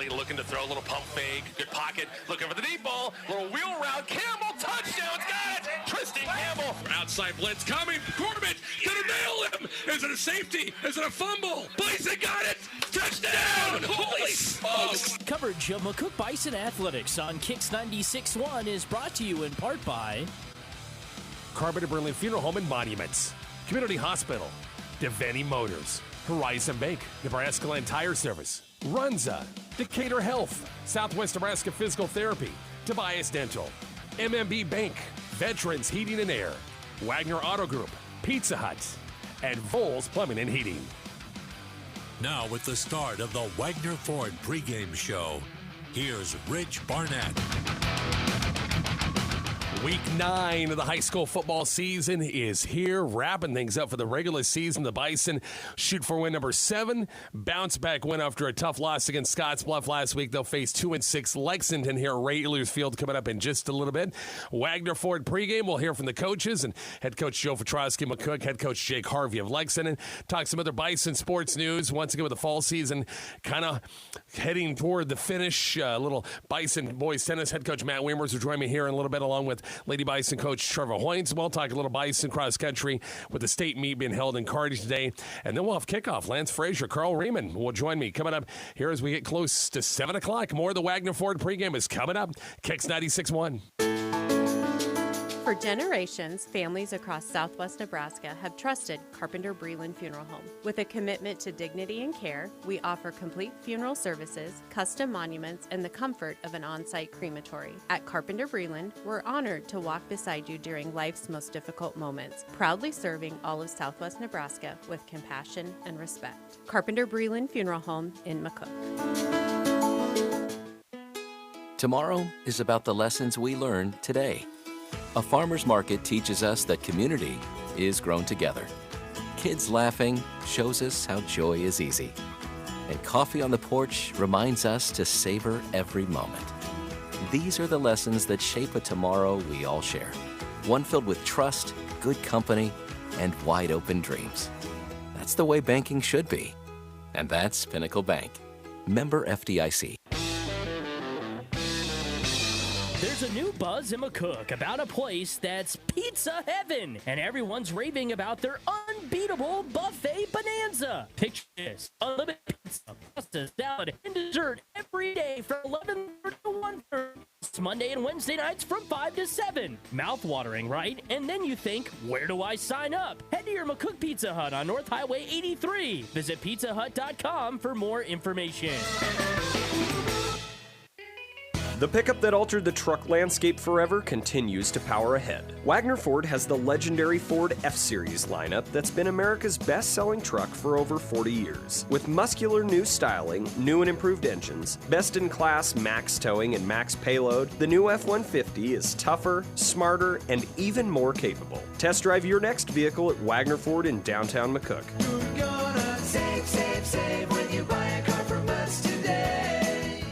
Riley looking to throw a little pump fake. Good pocket. Looking for the deep ball. Little wheel route. Campbell, touchdown. Got it. Tristan Campbell. Outside blitz coming. Corbett gonna nail him. Is it a safety? Is it a fumble? Bison got it. Touchdown. Holy smokes. Coverage of McCook Bison Athletics on Kicks 96.1 is brought to you in part by Carpenter Berlin Funeral Home and Monuments, Community Hospital, Devaney Motors, Horizon Bank, Nebraska Land Tire Service, Runza, Decatur Health, Southwest Nebraska Physical Therapy, Tobias Dental, MMB Bank, Veterans Heating and Air, Wagner Auto Group, Pizza Hut, and Voles Plumbing and Heating. Now with the start of the Wagner Ford pregame show, here's Rich Barnett. Week 9 of the high school football season is here, wrapping things up for the regular season. The Bison shoot for win number 7, bounce back win after a tough loss against Scottsbluff last week. They'll face 2-6 Lexington here at Raylers Field coming up in just a little bit. Wagner Ford pregame, we'll hear from the coaches and head coach Joe Petrosky, McCook, head coach Jake Harvey of Lexington. Talk some other Bison sports news. Once again with the fall season kind of heading toward the finish. Little Bison boys tennis head coach Matt Weimers will join me here in a little bit along with Lady Bison coach Trevor Hoynes. We'll talk a little Bison cross country with the state meet being held in Carthage today. And then we'll have kickoff. Lance Frazier, Carl Riemann will join me coming up here as we get close to 7 o'clock. More of the Wagner Ford pregame is coming up. Kicks 96.1. For generations, families across southwest Nebraska have trusted Carpenter Breland Funeral Home. With a commitment to dignity and care, we offer complete funeral services, custom monuments, and the comfort of an on-site crematory. At Carpenter Breland, we're honored to walk beside you during life's most difficult moments, proudly serving all of southwest Nebraska with compassion and respect. Carpenter Breland Funeral Home in McCook. Tomorrow is about the lessons we learn today. A farmer's market teaches us that community is grown together. Kids laughing shows us how joy is easy. And coffee on the porch reminds us to savor every moment. These are the lessons that shape a tomorrow we all share. One filled with trust, good company, and wide open dreams. That's the way banking should be. And that's Pinnacle Bank. Member FDIC. There's a new buzz in McCook about a place that's pizza heaven, and everyone's raving about their unbeatable buffet bonanza. Picture this: unlimited pizza, pasta, salad, and dessert every day from 11:30 to 1:30. It's Monday and Wednesday nights from 5 to 7. Mouth-watering, right? And then you think, where do I sign up? Head to your McCook Pizza Hut on North Highway 83. Visit pizzahut.com for more information. The pickup that altered the truck landscape forever continues to power ahead. Wagner Ford has the legendary Ford F-Series lineup that's been America's best-selling truck for over 40 years. With muscular new styling, new and improved engines, best-in-class max towing and max payload, the new F-150 is tougher, smarter, and even more capable. Test drive your next vehicle at Wagner Ford in downtown McCook. You're gonna save when you buy a car from us today.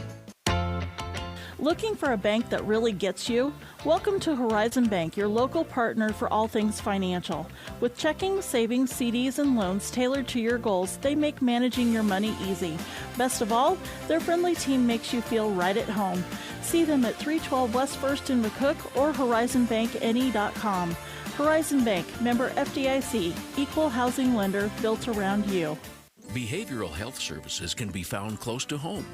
Looking for a bank that really gets you? Welcome to Horizon Bank, your local partner for all things financial. With checking, savings, CDs, and loans tailored to your goals, they make managing your money easy. Best of all, their friendly team makes you feel right at home. See them at 312 West First in McCook or horizonbankne.com. Horizon Bank, member FDIC, equal housing lender built around you. Behavioral health services can be found close to home.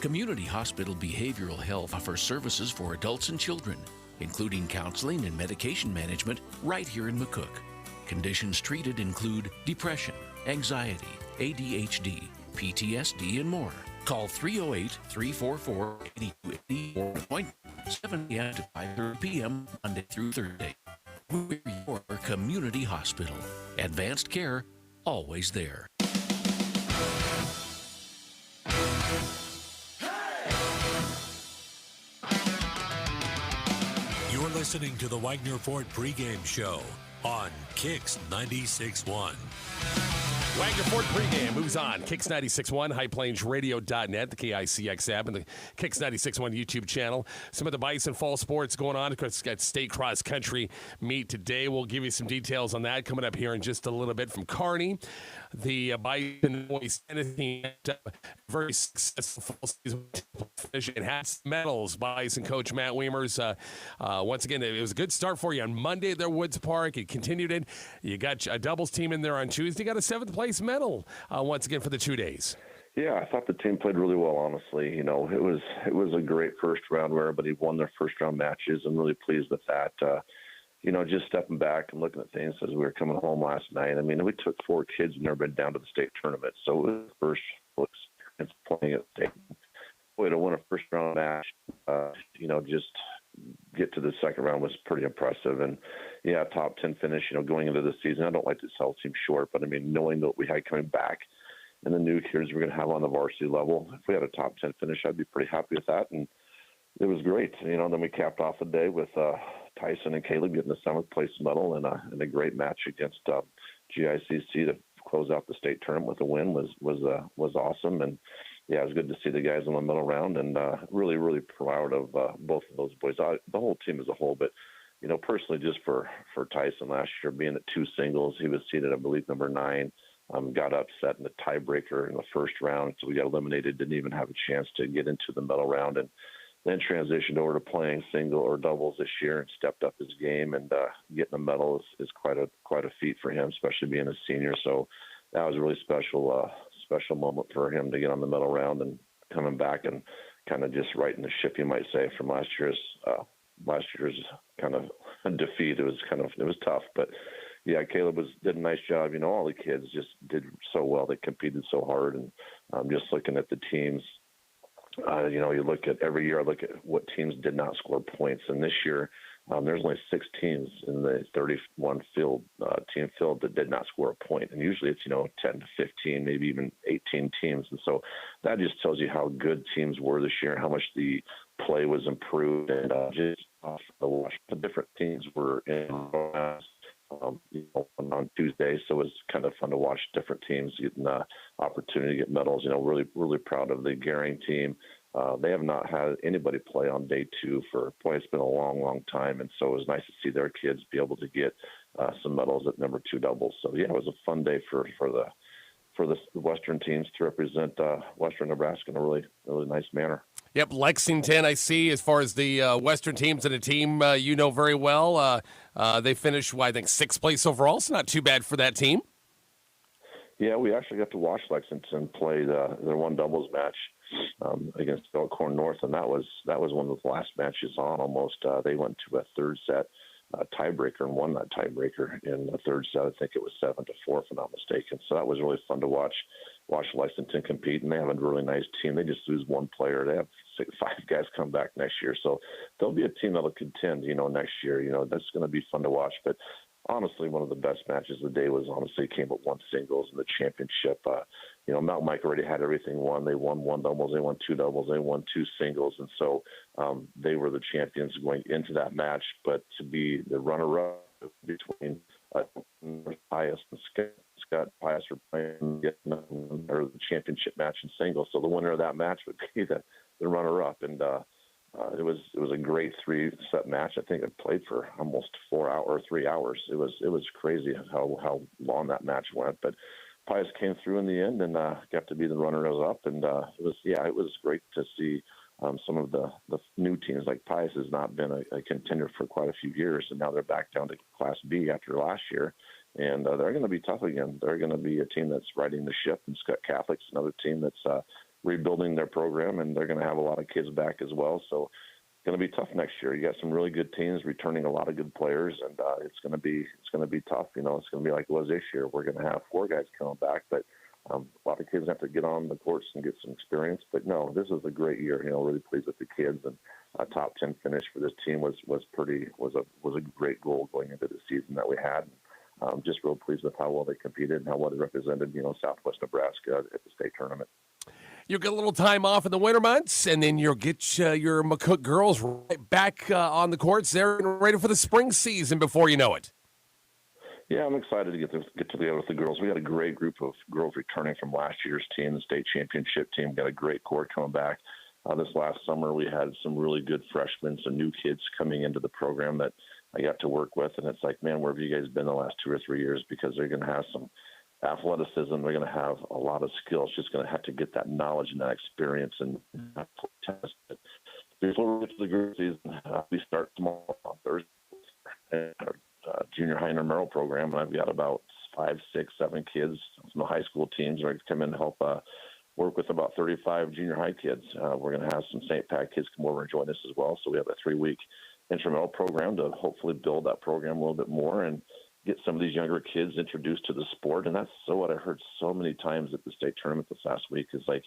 Community Hospital Behavioral Health offers services for adults and children, including counseling and medication management right here in McCook. Conditions treated include depression, anxiety, ADHD, PTSD, and more. Call 308-344-8280 appointment 7 a.m. to 5:30 p.m. Monday through Thursday. We're your community hospital. Advanced care, always there. You're listening to the Wagner Ford pregame show on Kicks 96.1. Wagner Ford pregame moves on. Kicks 96.1, highplanesradio.net, the KICX app, and the Kicks 96.1 YouTube channel. Some of the Bison fall sports going on. It's got state cross country meet today. We'll give you some details on that coming up here in just a little bit from Kearney. The Bison boys tennis team had a very successful fall season and had some medals. Bison coach Matt Weimers. Once again, it was a good start for you on Monday at their Woods Park. It continued it. You got a doubles team in there on Tuesday. You got a 7th place medal once again for the 2 days. Yeah, I thought the team played really well, honestly. You know, it was a great first round where everybody won their first round matches. I'm really pleased with that. You know, just stepping back and looking at things as we were coming home last night. I mean, we took 4 kids who've never been down to the state tournament. So it was the first experience playing at the state. Boy, to win a first round match, you know, just get to the second round was pretty impressive. And yeah, top 10 finish, you know, going into the season. I don't like to sell teams short, but I mean, knowing that we had coming back and the new kids we're going to have on the varsity level, if we had a top 10 finish, I'd be pretty happy with that. And it was great. You know, then we capped off the day with Tyson and Caleb getting the 7th place medal and a great match against GICC to close out the state tournament with a win was awesome. And yeah, it was good to see the guys in the middle round, and really, really proud of both of those boys. The whole team as a whole, but you know, personally, just for Tyson last year, being at 2 singles, he was seeded, I believe, number 9. Got upset in the tiebreaker in the first round, so we got eliminated. Didn't even have a chance to get into the medal round, and then transitioned over to playing single or doubles this year and stepped up his game. And getting a medal is quite a feat for him, especially being a senior. So that was a really special moment for him to get on the medal round and coming back and kind of just righting the ship, you might say, from last year's kind of defeat. It was tough, but yeah, Caleb did a nice job. You know, all the kids just did so well. They competed so hard, and just looking at the teams, you know, you look at every year, I look at what teams did not score points, and this year there's only 6 teams in the 31 team field that did not score a point. And usually it's, you know, 10 to 15, maybe even 18 teams. And so that just tells you how good teams were this year, how much the play was improved, and just the different teams were in you know, on Tuesday. So it was kind of fun to watch different teams getting the opportunity to get medals. You know, really, really proud of the Gehring team. They have not had anybody play on day 2 for, boy, it's been a long, long time. And so it was nice to see their kids be able to get some medals at number 2 doubles. So yeah, it was a fun day for the Western teams to represent Western Nebraska in a really, really nice manner. Yep, Lexington, I see, as far as the Western teams and a team you know very well. They finished, I think, 6th place overall, so not too bad for that team. Yeah, we actually got to watch Lexington play their one doubles match against Elkhorn North, and that was one of the last matches on almost. They went to a 3rd set tiebreaker and won that tiebreaker in the 3rd set. I think it was 7-4, if I'm not mistaken. So that was really fun to watch Lexington compete, and they have a really nice team. They just lose one player. They have 5 guys come back next year, so they'll be a team that'll contend, you know, next year. You know, that's going to be fun to watch. But honestly, one of the best matches of the day was came at 1 singles in the championship. You know, Mount Mike already had everything won. They won 1 doubles, they won 2 doubles, they won 2 singles, and so they were the champions going into that match. But to be the runner-up between Pius and Scott Pius are playing the championship match in singles, so the winner of that match would be the runner-up, and it was a great 3-set match. I think it played for almost 4 hours or 3 hours. It was crazy how long that match went, but Pius came through in the end and got to be the runners-up, and it was great to see some of the new teams. Like Pius has not been a contender for quite a few years, and now they're back down to Class B after last year, and they're going to be tough again. They're going to be a team that's riding the ship, and Scott Catholic's another team that's rebuilding their program, and they're going to have a lot of kids back as well. So it's going to be tough next year. You got some really good teams returning a lot of good players, and it's going to be tough. You know, it's going to be like it was this year. We're going to have 4 guys coming back, but a lot of kids have to get on the courts and get some experience. But no, this was a great year. You know, really pleased with the kids, and a top 10 finish for this team was a great goal going into the season that we had. Just real pleased with how well they competed and how well they represented, you know, Southwest Nebraska at the state tournament. You'll get a little time off in the winter months, and then you'll get your McCook girls right back on the courts. They're ready for the spring season before you know it. Yeah, I'm excited to get together with the girls. We got a great group of girls returning from last year's team, the state championship team. We got a great core coming back. This last summer, we had some really good freshmen, some new kids coming into the program that I got to work with. And it's like, man, where have you guys been the last 2 or 3 years? Because they're going to have some athleticism. They're going to have a lot of skills. Just going to have to get that knowledge and that experience and test it. Before we get to the group season, we start tomorrow on Thursday. Junior high intramural program, and I've got about 5, 6, 7 kids from the high school teams ready to come in and help work with about 35 junior high kids. We're going to have some St. Pat kids come over and join us as well. So we have a 3-week intramural program to hopefully build that program a little bit more and get some of these younger kids introduced to the sport. And that's what I heard so many times at the state tournament this last week is like,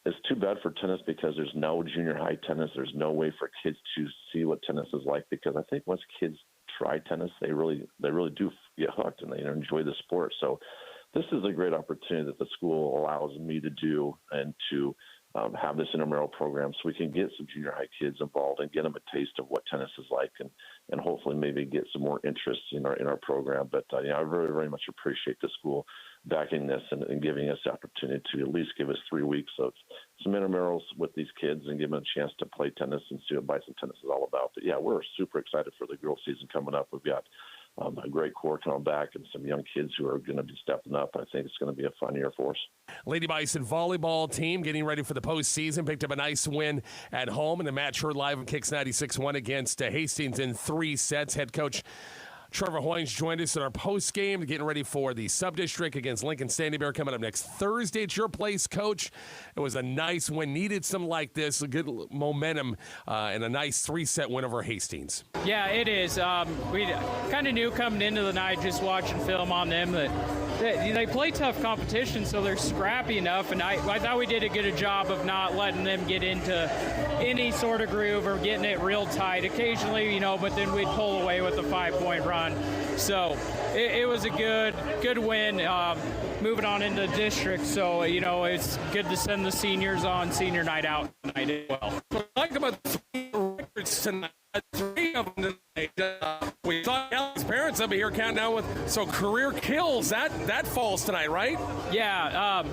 it's too bad for tennis because there's no junior high tennis. There's no way for kids to see what tennis is like, because I think once kids try tennis, they really do get hooked and they enjoy the sport. So this is a great opportunity that the school allows me to do and to have this intramural program so we can get some junior high kids involved and get them a taste of what tennis is like and hopefully maybe get some more interest in our program. But I very, very much appreciate the school backing this and giving us the opportunity to at least give us 3 weeks of some intramurals with these kids and give them a chance to play tennis and see what Bison tennis is all about. But yeah, we're super excited for the girls season coming up. We've got a great core coming back and some young kids who are going to be stepping up. I think it's going to be a fun year for us. Lady Bison volleyball team getting ready for the postseason. Picked up a nice win at home in the match heard live on Kicks 96.1 against Hastings in 3 sets. Head coach Trevor Hoynes joined us in our post game, getting ready for the sub-district against Lincoln Standing Bear coming up next Thursday. It's your place, Coach. It was a nice win. Needed some like this, a good momentum, and a nice 3-set win over Hastings. Yeah, it is. We kind of knew coming into the night, just watching film on them, that they play tough competition, so they're scrappy enough. And I thought we did a good job of not letting them get into any sort of groove or getting it real tight. Occasionally, but then we'd pull away with a 5-point run. So it was a good win. Moving on into district, so it's good to send the seniors on senior night out tonight as well. Like about 3 records tonight. 3 of them tonight. We saw Kelly's parents up here counting down with career kills. That falls tonight, right? Yeah,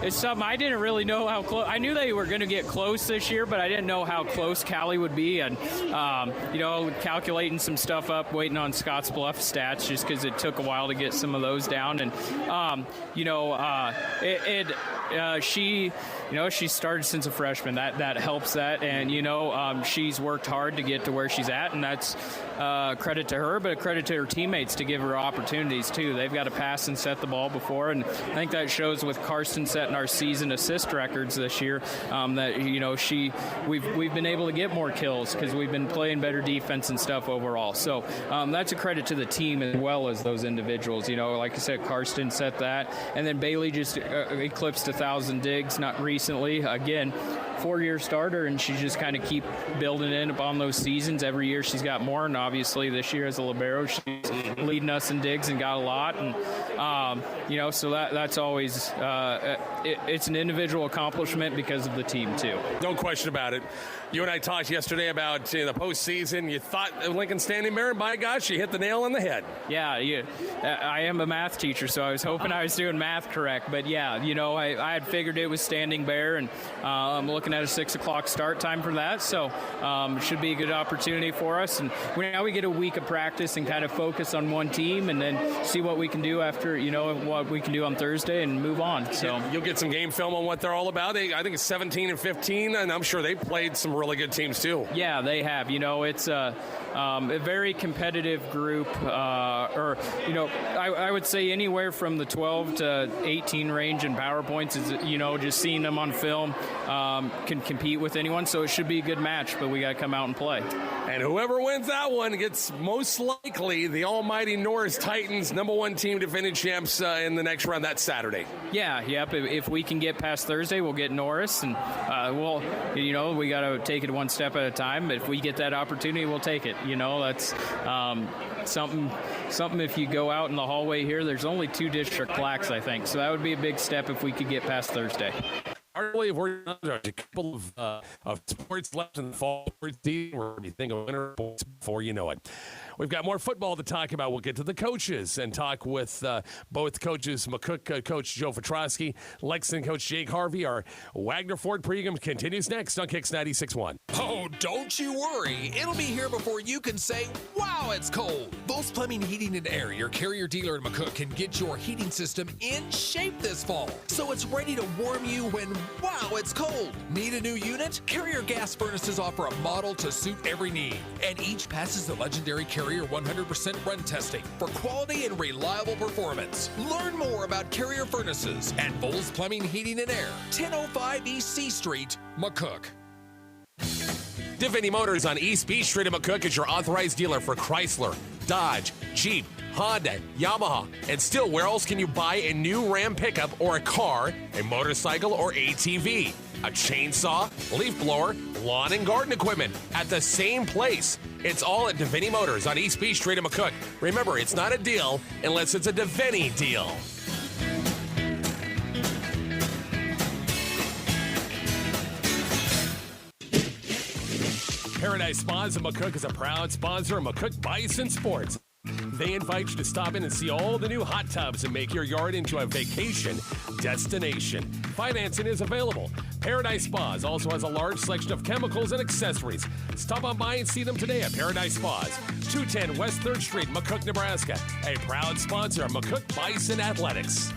it's something I didn't really know how close. I knew they were going to get close this year, but I didn't know how close Cali would be. And, calculating some stuff up, waiting on Scotts Bluff stats just because it took a while to get some of those down. And, she started since a freshman. That helps that. And, she's worked hard to get to where she's at. And that's credit to her, but a credit to her teammates to give her opportunities, too. They've got to pass and set the ball before. And I think that shows with Karsten setting our season assist records this year that, we've been able to get more kills because we've been playing better defense and stuff overall. So that's a credit to the team as well as those individuals. Like I said, Karsten set that. And then Bailey just eclipsed 1,000 digs, not recently. Again, 4-year starter, and she just kind of keep building in upon those seasons. Every year she's got more, and obviously this year as a libero, she's leading us in digs and got a lot. And, so that's always it's an individual accomplishment because of the team, too. No question about it. You and I talked yesterday about the postseason. You thought Lincoln Standing Bear, and by gosh, you hit the nail on the head. Yeah, I am a math teacher, so I was hoping I was doing math correct. But, yeah, I had figured it was Standing Bear, and I'm looking at a 6 o'clock start time for that. So it should be a good opportunity for us. And now we get a week of practice and kind of focus on one team and then see what we can do after, what we can do on Thursday and move on. So you'll get some game film on what they're all about. I think it's 17-15, and I'm sure they played some really good teams too. Yeah, they have. It's a very competitive group, I would say anywhere from the 12 to 18 range in power points is, just seeing them on film can compete with anyone. So it should be a good match, but we got to come out and play. And whoever wins that one gets most likely the almighty Norris Titans, #1 team defending champs in the next round. That's Saturday. Yeah, yep. If we can get past Thursday, we'll get Norris, and we got to take it one step at a time. But if we get that opportunity, we'll take it. That's something. If you go out in the hallway here, there's only 2 district plaques, I think. So that would be a big step if we could get past Thursday. I believe we're a couple of sports left in the fall season where you think of winter points before you know it. We've got more football to talk about. We'll get to the coaches and talk with both coaches, McCook coach Joe Petrosky, Lexington coach Jake Harvey. Our Wagner Ford pregame continues next on Kicks 96.1. Oh, don't you worry. It'll be here before you can say, wow, it's cold. Bose Plumbing, Heating, and Air, your Carrier dealer in McCook, can get your heating system in shape this fall, so it's ready to warm you when, wow, it's cold. Need a new unit? Carrier gas furnaces offer a model to suit every need, and each passes the legendary Carrier 100% run testing for quality and reliable performance. Learn more about Carrier furnaces at Bose Plumbing, Heating, and Air, 1005 East C Street, McCook. Devaney Motors on East Beach Street in McCook is your authorized dealer for Chrysler, Dodge, Jeep, Honda, Yamaha, and still, where else can you buy a new Ram pickup or a car, a motorcycle or ATV, a chainsaw, leaf blower, lawn and garden equipment at the same place? It's all at Devaney Motors on East Beach Street in McCook. Remember, it's not a deal unless it's a Devaney deal. Paradise Spas in McCook is a proud sponsor of McCook Bison Sports. They invite you to stop in and see all the new hot tubs and make your yard into a vacation destination. Financing is available. Paradise Spas also has a large selection of chemicals and accessories. Stop on by and see them today at Paradise Spas, 210 West 3rd Street, McCook, Nebraska. A proud sponsor of McCook Bison Athletics.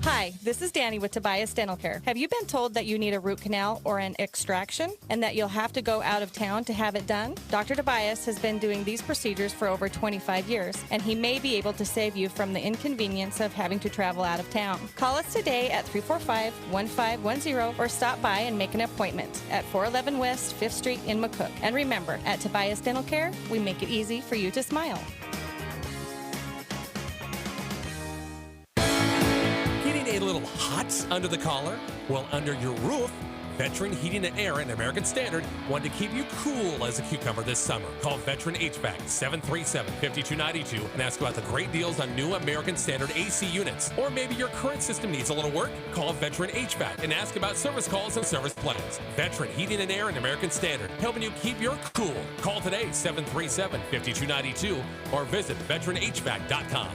Hi, this is Danny with Tobias Dental Care. Have you been told that you need a root canal or an extraction and that you'll have to go out of town to have it done? Dr. Tobias has been doing these procedures for over 25 years, and he may be able to save you from the inconvenience of having to travel out of town. Call us today at 345-1510 or stop by and make an appointment at 411 West 5th Street in McCook. And remember, at Tobias Dental Care, we make it easy for you to smile. A little hot under the collar? Well, under your roof, Veteran Heating and Air and American Standard want to keep you cool as a cucumber this summer. Call Veteran HVAC 737-5292 and ask about the great deals on new American Standard AC units. Or maybe your current system needs a little work? Call Veteran HVAC and ask about service calls and service plans. Veteran Heating and Air and American Standard, helping you keep your cool. Call today 737-5292 or visit veteranhvac.com.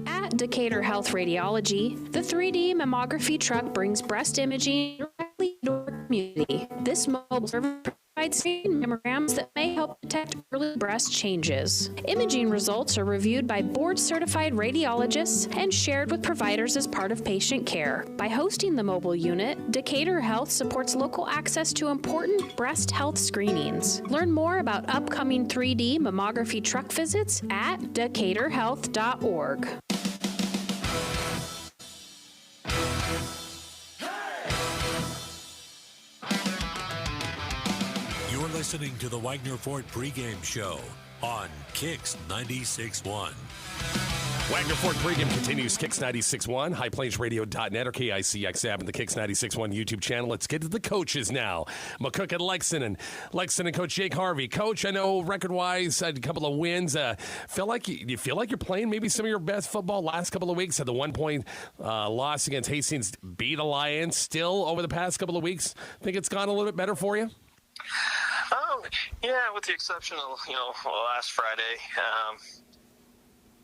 At Decatur Health Radiology, the 3D mammography truck brings breast imaging directly to our community. This mobile service provides mammograms that may help detect early breast changes. Imaging results are reviewed by board-certified radiologists and shared with providers as part of patient care. By hosting the mobile unit, Decatur Health supports local access to important breast health screenings. Learn more about upcoming 3D mammography truck visits at decaturhealth.org. You're listening to the Wagner Ford pregame show on Kicks 96.1. Wagner Ford pregame continues. Kicks 96.1, highplainsradio.net or KICX app and the Kicks 96.1 YouTube channel. Let's get to the coaches now. McCook and Lexington. Lexington coach Jake Harvey. Coach, I know record-wise, had a couple of wins. Do you feel like you're playing maybe some of your best football last couple of weeks? Had the 1-point loss against Hastings, beat Alliance. Still, over the past couple of weeks, think it's gone a little bit better for you? Yeah, with the exception of, last Friday,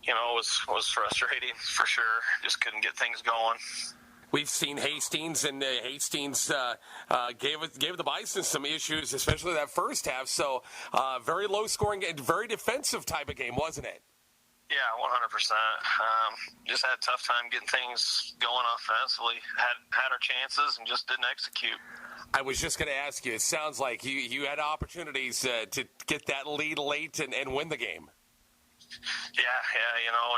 it was frustrating for sure. Just couldn't get things going. We've seen Hastings, and Hastings gave the Bison some issues, especially that first half. So very low scoring, very defensive type of game, wasn't it? Yeah, 100%. Just had a tough time getting things going offensively. Had our chances and just didn't execute. I was just going to ask you, it sounds like you had opportunities to get that lead late and win the game. Yeah,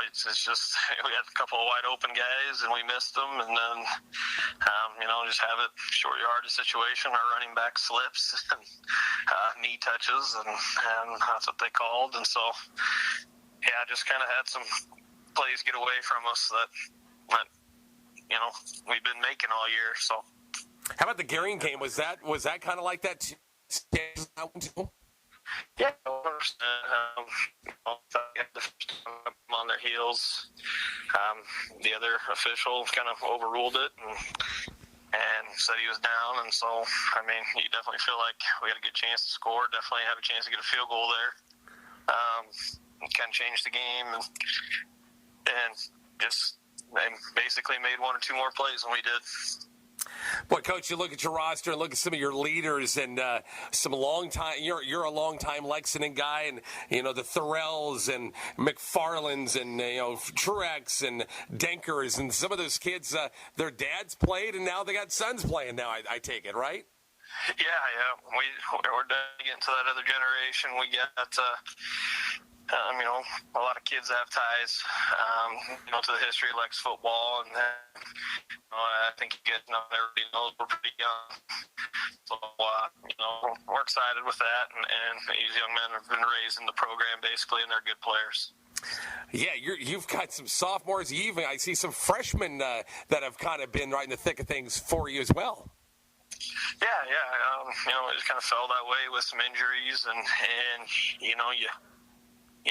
it's just we had a couple of wide open guys and we missed them, and then just have it short yardage situation. Our running back slips and knee touches, and that's what they called. And so, yeah, just kind of had some plays get away from us that we've been making all year. So, how about the Garion game? Was that kind of like that too? Yeah, 100%. On their heels. The other official kind of overruled it, and said he was down, and so, I mean, you definitely feel like we had a good chance to score, definitely have a chance to get a field goal there. Kind of changed the game, and just basically made one or two more plays than we did. Boy, Coach, you look at your roster and look at some of your leaders and some long time. You're a long time Lexington guy, and the Thorells and McFarlands and Truex and Denkers and some of those kids. Their dads played, and now they got sons playing. Now I take it, right? Yeah. We're getting to that other generation. We got. A lot of kids have ties, to the history of Lex football, and I think everybody knows we're pretty young. So, we're excited with that, and these young men have been raised in the program basically, and they're good players. Yeah, you've got some sophomores. I see some freshmen that have kind of been right in the thick of things for you as well. Yeah. It just kind of fell that way with some injuries, and you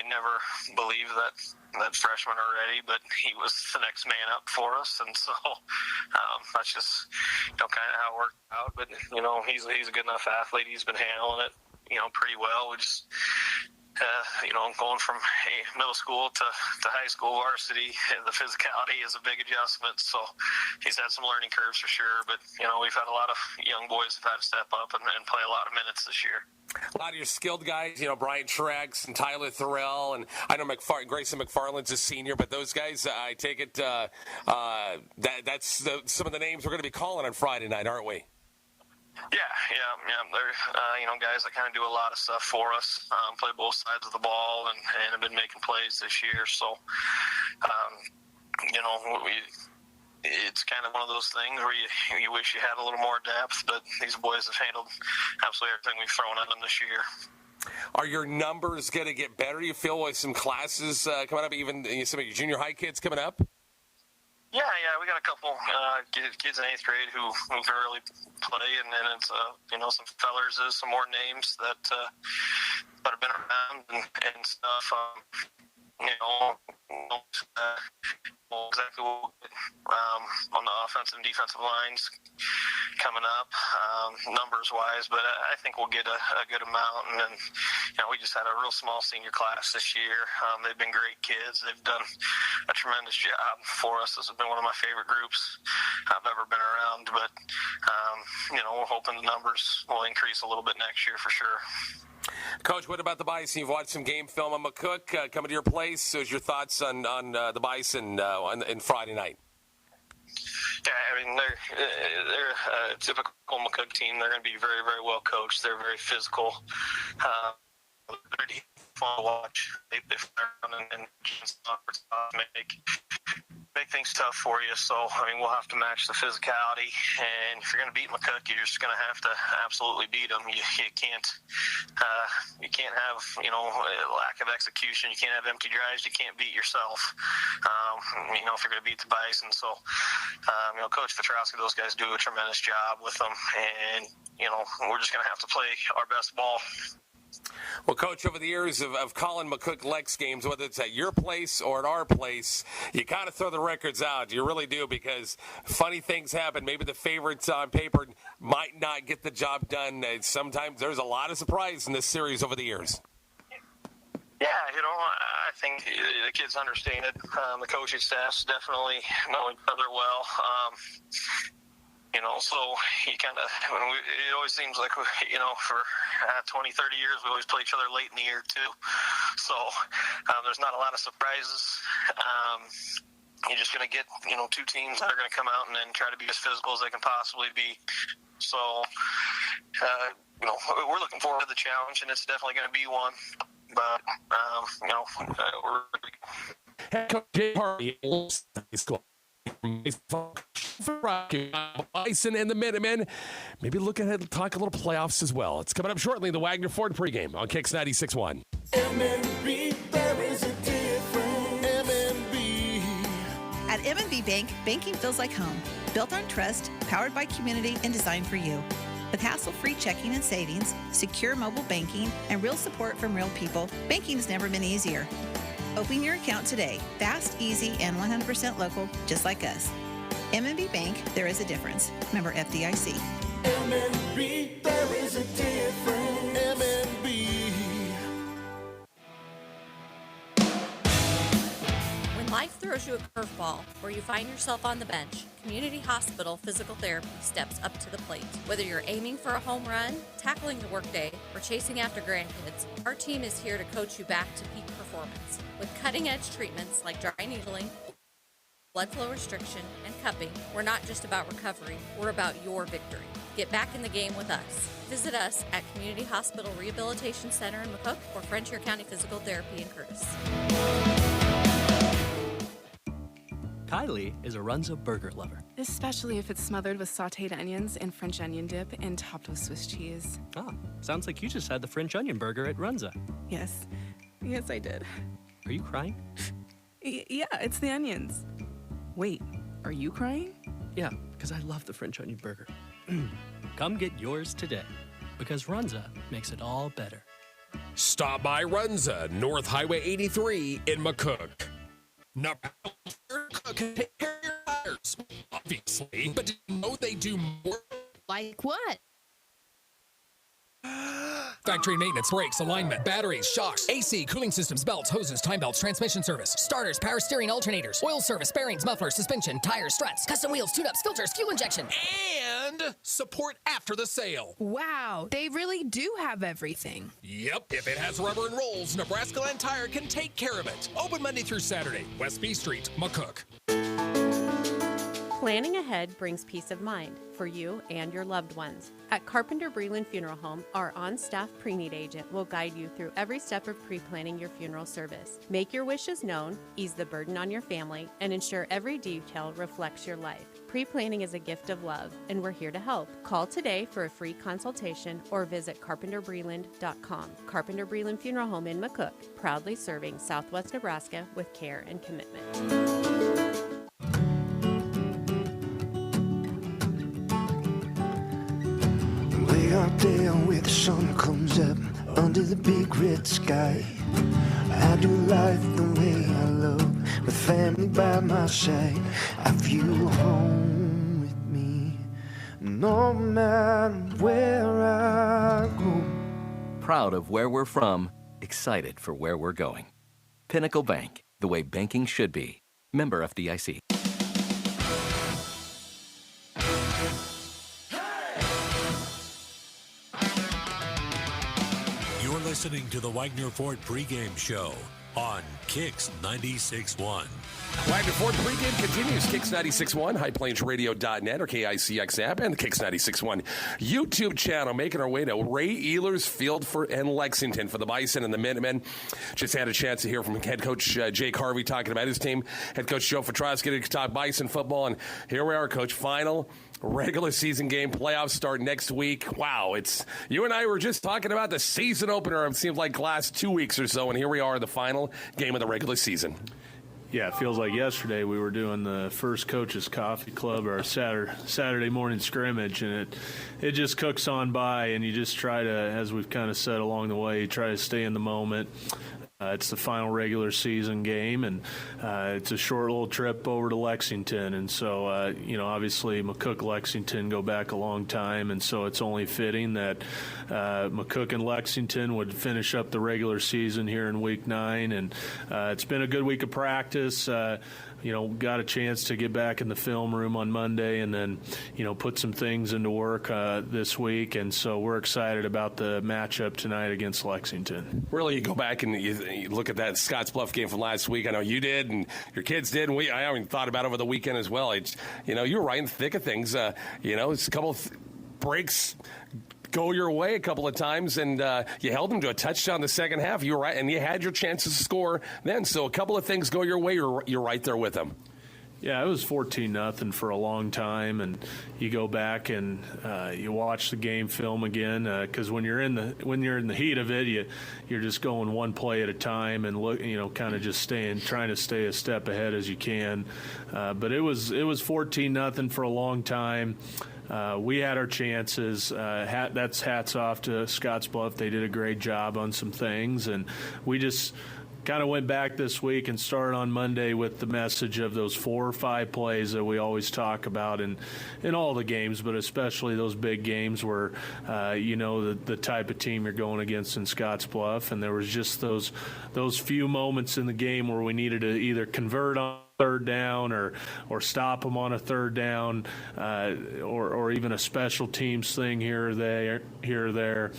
never believe that freshman already, but he was the next man up for us, and so that's just kind of how it worked out. But he's a good enough athlete. He's been handling it pretty well. We just going from middle school to high school varsity, the physicality is a big adjustment. So he's had some learning curves for sure. But we've had a lot of young boys who've had to step up and play a lot of minutes this year. A lot of your skilled guys, Brian Truex and Tyler Thorell, and I know Grayson McFarland's a senior, but those guys, I take it that's some of the names we're going to be calling on Friday night, aren't we? Yeah. They're, guys that kind of do a lot of stuff for us, play both sides of the ball and have been making plays this year. So, it's kind of one of those things where you wish you had a little more depth, but these boys have handled absolutely everything we've thrown at them this year. Are your numbers going to get better, you feel, with some classes coming up, even some of your junior high kids coming up? Yeah, we got a couple kids in 8th grade who can really play, and then it's some fellers, some more names that have been around and stuff. Exactly what on the offensive and defensive lines coming up, numbers wise, but I think we'll get a good amount. And then we just had a real small senior class this year. They've been great kids. They've done a tremendous job for us. This has been one of my favorite groups I've ever been around, but we're hoping the numbers will increase a little bit next year for sure. Coach, what about the Bison? You've watched some game film on McCook coming to your place. So what's your thoughts on the Bison on Friday night? Yeah, I mean, they're a typical McCook team. They're going to be very, very well coached. They're very physical. Pretty fun to watch. They fire around and make things tough for you. So, I mean, we'll have to match the physicality. And if you're going to beat McCook, you're just going to have to absolutely beat them. You can't have, lack of execution. You can't have empty drives. You can't beat yourself, if you're going to beat the Bison. So, Coach Petrowski, those guys do a tremendous job with them. And, we're just going to have to play our best ball. Well, Coach, over the years of calling McCook Lex games, whether it's at your place or at our place, you kind of throw the records out. You really do, because funny things happen. Maybe the favorites on paper might not get the job done. Sometimes there's a lot of surprise in this series over the years. Yeah, I think the kids understand it. The coaching staffs definitely know each other well. So you kind of, it always seems like, for 20, 30 years, we always play each other late in the year too. So there's not a lot of surprises. You're just going to get, two teams that are going to come out and then try to be as physical as they can possibly be. So, we're looking forward to the challenge, and it's definitely going to be one. But, we're Coach Jay Harvey, school. Bison and the Minutemen. Maybe look ahead and talk a little playoffs as well. It's coming up shortly, the Wagner Ford pregame on Kicks 96.1. MNB, there is a difference. MNB. At M&B Bank, banking feels like home. Built on trust, powered by community, and designed for you. With hassle-free checking and savings, secure mobile banking, and real support from real people, banking's never been easier. Open your account today. Fast, easy, and 100% local, just like us. M&B Bank, there is a difference. Member FDIC. M&B, there is a difference. M&B. When life throws you a curveball or you find yourself on the bench, Community Hospital Physical Therapy steps up to the plate. Whether you're aiming for a home run, tackling the workday, or chasing after grandkids, our team is here to coach you back to peak performance. With cutting-edge treatments like dry needling, blood flow restriction, and cupping, we're not just about recovery, we're about your victory. Get back in the game with us. Visit us at Community Hospital Rehabilitation Center in McCook or Frontier County Physical Therapy in Curtis. Kylie is a Runza burger lover. Especially if it's smothered with sauteed onions and French onion dip and topped with Swiss cheese. Ah, sounds like you just had the French onion burger at Runza. Yes. Yes, I did. Are you crying? Yeah, it's the onions. Wait, are you crying? Yeah, because I love the French onion burger. Come get yours today, because Runza makes it all better. Stop by Runza, North Highway 83 in McCook. Now, can take care of your tires, obviously, but did you know they do more? Like what? Factory maintenance, brakes, alignment, batteries, shocks, AC, cooling systems, belts, hoses, time belts, transmission service, starters, power steering, alternators, oil service, bearings, mufflers, suspension, tires, struts, custom wheels, tune-ups, filters, fuel injection, and support after the sale. Wow, they really do have everything. Yep, if it has rubber and rolls, Nebraska Land Tire can take care of it. Open Monday through Saturday, West B Street, McCook. Planning ahead brings peace of mind for you and your loved ones. At Carpenter Breland Funeral Home, our on-staff pre-need agent will guide you through every step of pre-planning your funeral service. Make your wishes known, ease the burden on your family, and ensure every detail reflects your life. Pre-planning is a gift of love, and we're here to help. Call today for a free consultation or visit carpenterbreland.com. Carpenter Breland Funeral Home in McCook, proudly serving Southwest Nebraska with care and commitment. Way out there where the sun comes up under the big red sky, I do life the way I love, with family by my side. I feel home with me, no matter where I go. Proud of where we're from, excited for where we're going. Pinnacle Bank, the way banking should be. Member FDIC. You're listening to the Wagner Ford pregame show on Kicks 96.1. Wagner Ford pregame continues. Kicks 96.1, HighPlainsRadio.net or KICX app, and the Kicks 96.1 YouTube channel. Making our way to Ray Ehlers Field in Lexington for the Bison and the Minutemen. Just had a chance to hear from head coach Jake Harvey talking about his team. Head coach Joe Petrosky to talk Bison football. And here we are, Coach. Final regular season game. Playoffs start next week. Wow, it's you and I were just talking about the season opener. It seems like last 2 weeks or so, and here we are, the final game of the regular season. Yeah, it feels like yesterday we were doing the first Coach's Coffee Club, our Saturday morning scrimmage, and it just cooks on by, and you just try to, as we've kind of said along the way, try to stay in the moment. It's the final regular season game, and it's a short little trip over to Lexington. And so, obviously McCook, Lexington go back a long time, and so it's only fitting that McCook and Lexington would finish up the regular season here in Week 9. And it's been a good week of practice. Got a chance to get back in the film room on Monday and then, put some things into work this week. And so we're excited about the matchup tonight against Lexington. Really, you go back and you look at that Scottsbluff game from last week. I know you did and your kids did, and I haven't thought about it over the weekend as well. It's, you were right in the thick of things. It's a couple of breaks go your way a couple of times, and you held them to a touchdown the second half. You were right, and you had your chances to score then. So a couple of things go your way, you're right there with them. Yeah, it was 14-0 for a long time, and you go back and you watch the game film again because when you're in the heat of it, you're just going one play at a time and kind of just trying to stay a step ahead as you can. But it was 14-0 for a long time. We had our chances. That's hats off to Scottsbluff. They did a great job on some things, and we just kind of went back this week and started on Monday with the message of those 4 or 5 plays that we always talk about in all the games, but especially those big games where the type of team you're going against in Scottsbluff. And there was just those few moments in the game where we needed to either convert on third down or stop them on a third down, or even a special teams thing here or there.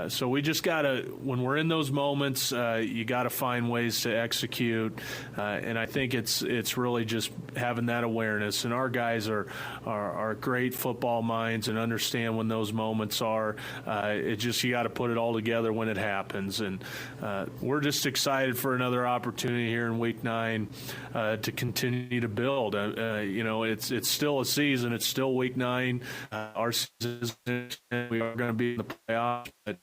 So we just got to, when we're in those moments, you got to find ways to execute. And I think it's really just having that awareness. And our guys are great football minds and understand when those moments are. You got to put it all together when it happens. And we're just excited for another opportunity here in Week 9 to continue to build. It's still a season. It's still Week 9. Our season is, we are going to be in the playoffs. But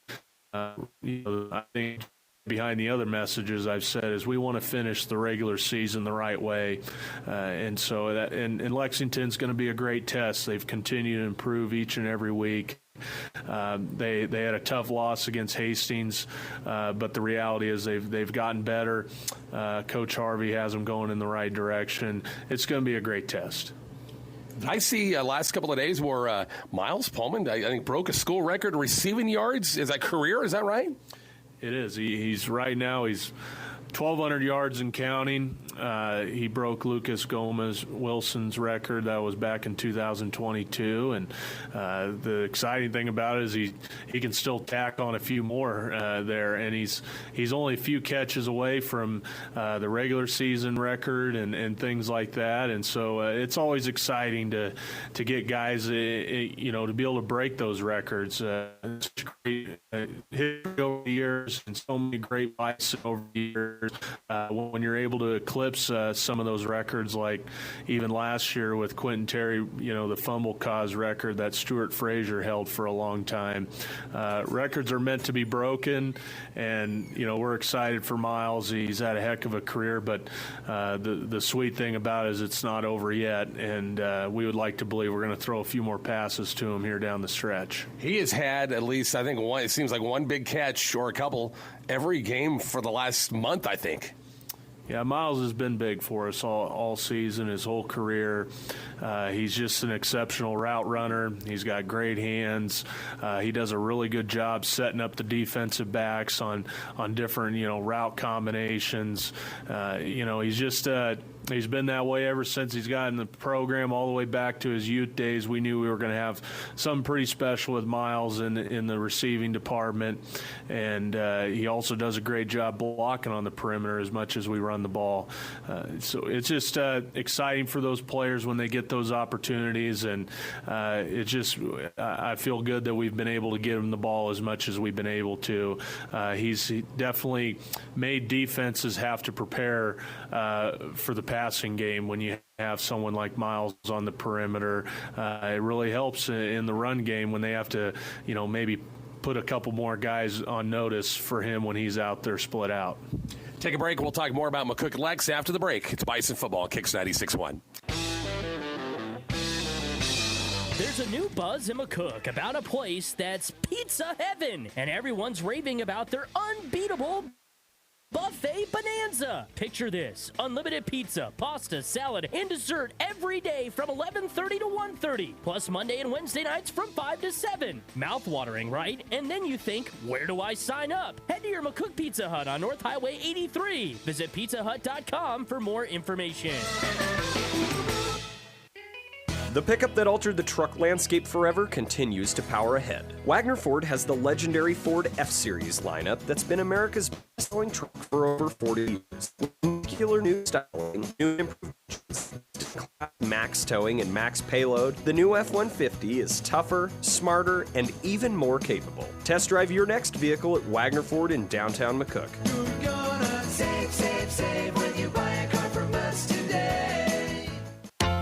I think behind the other messages I've said is we want to finish the regular season the right way, and so that and Lexington's going to be a great test. They've continued to improve each and every week. They had a tough loss against Hastings, but the reality is they've gotten better. Coach Harvey has them going in the right direction. It's going to be a great test. I see last couple of days where Miles Pullman, I think, broke a school record receiving yards. Is that career? Is that right? It is. He's right now, he's 1,200 yards and counting. He broke Lucas Gomez Wilson's record. That was back in 2022. And the exciting thing about it is he can still tack on a few more there. And he's only a few catches away from the regular season record and things like that. And so it's always exciting to get guys, to be able to break those records. It's great hit over the years and so many great bites over the years. When you're able to eclipse some of those records, like even last year with Quentin Terry, the fumble cause record that Stuart Frazier held for a long time. Records are meant to be broken, and we're excited for Miles. He's had a heck of a career, but the sweet thing about it is it's not over yet, and we would like to believe we're going to throw a few more passes to him here down the stretch. He has had at least, I think, one. It seems like one big catch or a couple every game for the last month, I think. Yeah, Miles has been big for us all season, his whole career. He's just an exceptional route runner. He's got great hands. He does a really good job setting up the defensive backs on different, route combinations. He's just he's been that way ever since he's gotten the program, all the way back to his youth days. We knew we were going to have something pretty special with Miles in the receiving department. And he also does a great job blocking on the perimeter as much as we run the ball. So it's just exciting for those players when they get those opportunities. And I feel good that we've been able to get him the ball as much as we've been able to. He's definitely made defenses have to prepare for the passing game when you have someone like Miles on the perimeter. It really helps in the run game when they have to, maybe put a couple more guys on notice for him when he's out there split out. Take a break. We'll talk more about McCook Lex after the break. It's Bison Football, Kicks 96.1. There's a new buzz in McCook about a place that's pizza heaven, and everyone's raving about their unbeatable buffet bonanza. Picture this: unlimited pizza, pasta, salad, and dessert every day from 11:30 to 1:30, plus Monday and Wednesday nights from 5 to 7. Mouth-watering, right? And then you think, where do I sign up? Head to your McCook Pizza Hut on North Highway 83. Visit pizzahut.com for more information. The pickup that altered the truck landscape forever continues to power ahead. Wagner Ford has the legendary Ford F-Series lineup that's been America's best-selling truck for over 40 years. With killer new styling, new improvements, max towing, and max payload, the new F-150 is tougher, smarter, and even more capable. Test drive your next vehicle at Wagner Ford in downtown McCook. You're gonna save when you buy a car from us today.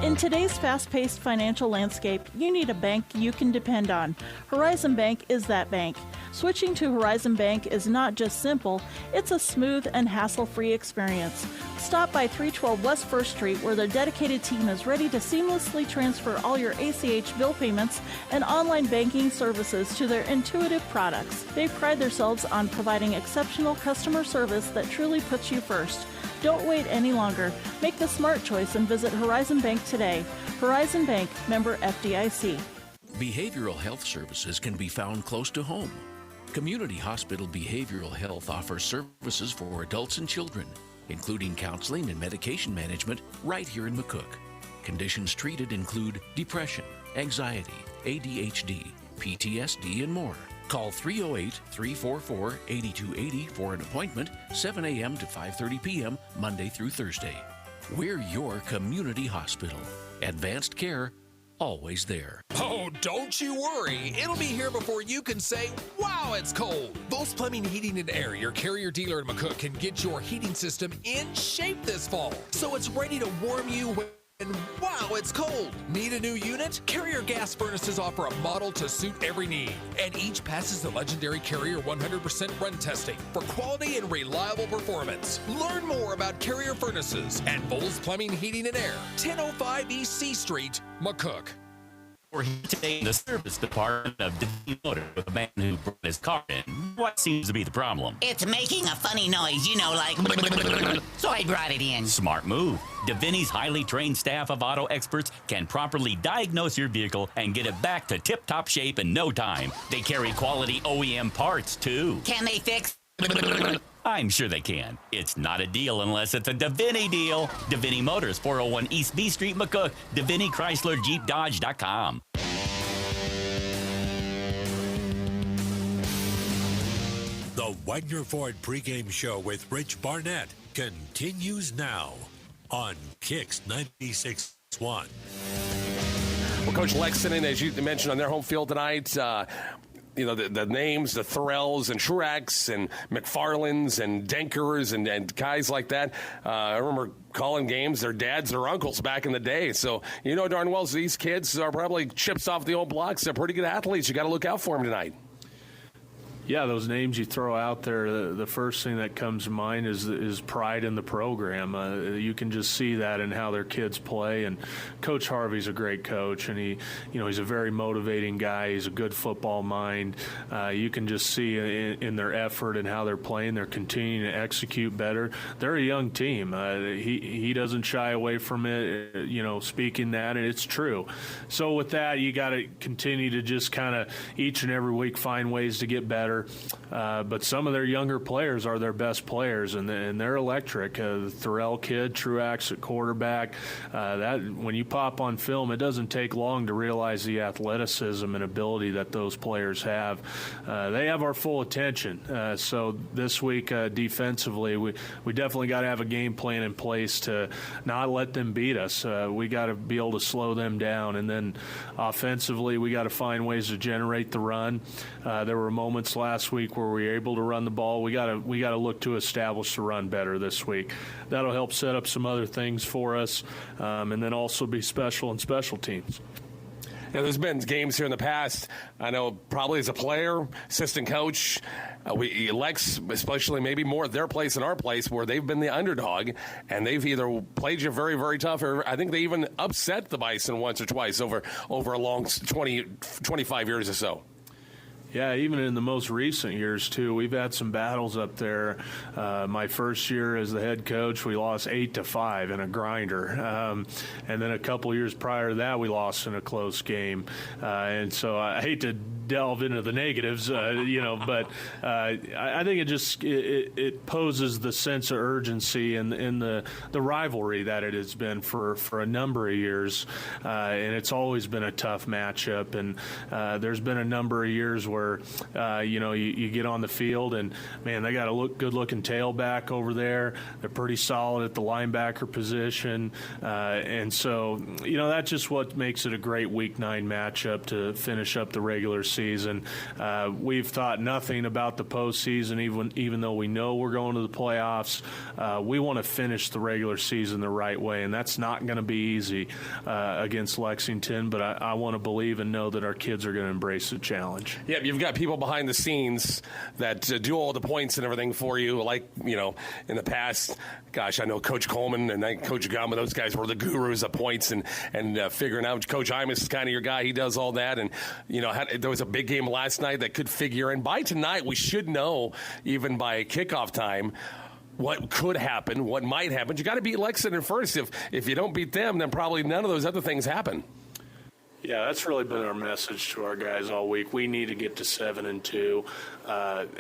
In today's fast-paced financial landscape, you need a bank you can depend on. Horizon Bank is that bank. Switching to Horizon Bank is not just simple, it's a smooth and hassle-free experience. Stop by 312 West 1st Street where their dedicated team is ready to seamlessly transfer all your ACH bill payments and online banking services to their intuitive products. They pride themselves on providing exceptional customer service that truly puts you first. Don't wait any longer. Make the smart choice and visit Horizon Bank today. Horizon Bank, member FDIC. Behavioral health services can be found close to home. Community Hospital Behavioral Health offers services for adults and children, including counseling and medication management right here in McCook. Conditions treated include depression, anxiety, ADHD, PTSD, and more. Call 308-344-8280 for an appointment, 7 a.m. to 5:30 p.m., Monday through Thursday. We're your community hospital. Advanced care, always there. Oh, don't you worry. It'll be here before you can say, wow, it's cold. Both Plumbing, Heating, and Air, your Carrier dealer in McCook, can get your heating system in shape this fall, so it's ready to warm you when wow, it's cold. Need a new unit? Carrier gas furnaces offer a model to suit every need, and each passes the legendary Carrier 100% run testing for quality and reliable performance. Learn more about Carrier furnaces at Bowles Plumbing, Heating, and Air, 1005 East C Street, McCook. We're here today in the service department of Davini Motor with a man who brought his car in. What seems to be the problem? It's making a funny noise, you know, like... So I brought it in. Smart move. Davini's highly trained staff of auto experts can properly diagnose your vehicle and get it back to tip-top shape in no time. They carry quality OEM parts, too. Can they fix... I'm sure they can. It's not a deal unless it's a Davini deal. Davini Motors, 401 East B Street, McCook. Davini Chrysler Jeep Dodge.com. The Wagner Ford pregame show with Rich Barnett continues now on Kicks 96.1. Well, Coach Lexington, as you mentioned on their home field tonight, you know, the names, the Thorells and Truex and McFarlands and Denkers and guys like that. I remember calling games their dads or uncles back in the day. So you know darn well these kids are probably chips off the old blocks. They're pretty good athletes. You got to look out for them tonight. Yeah, those names you throw out there, the first thing that comes to mind is pride in the program. You can just see that in how their kids play. And Coach Harvey's a great coach, and he's a very motivating guy. He's a good football mind. You can just see in their effort and how they're playing, they're continuing to execute better. They're a young team. He doesn't shy away from it, speaking that, and it's true. So with that, you got to continue to just kind of each and every week find ways to get better. But some of their younger players are their best players, and they're electric. The Thorell kid, Truax at quarterback, that when you pop on film, it doesn't take long to realize the athleticism and ability that those players have. They have our full attention. So this week, defensively, we definitely got to have a game plan in place to not let them beat us. We got to be able to slow them down, and then offensively, we got to find ways to generate the run. There were moments last week where we were able to run the ball. We got to look to establish the run better this week. That'll help set up some other things for us, and then also be special in special teams. Yeah, there's been games here in the past. I know probably as a player, assistant coach, Lex, especially maybe more at their place than our place, where they've been the underdog, and they've either played you very, very tough, or I think they even upset the Bison once or twice over a long 25 years or so. Yeah, even in the most recent years, too, we've had some battles up there. My first year as the head coach, we lost 8-5 in a grinder. And then a couple years prior to that, we lost in a close game. And so I hate to delve into the negatives, but I think it poses the sense of urgency and the rivalry that it has been for a number of years. And it's always been a tough matchup. And there's been a number of years where where, you get on the field and, man, they got a good-looking tailback over there. They're pretty solid at the linebacker position. And so, that's just what makes it a great Week 9 matchup to finish up the regular season. We've thought nothing about the postseason, even though we know we're going to the playoffs. We want to finish the regular season the right way, and that's not going to be easy against Lexington, but I want to believe and know that our kids are going to embrace the challenge. Yeah, you've got people behind the scenes that do all the points and everything for you. Like, in the past, gosh, I know Coach Coleman and Coach Gama, those guys were the gurus of points and figuring out. Coach Imus is kind of your guy. He does all that. And, there was a big game last night that could figure in. By tonight, we should know, even by kickoff time, what could happen, what might happen. You got to beat Lexington first. If you don't beat them, then probably none of those other things happen. Yeah, that's really been our message to our guys all week. We need to get to 7-2,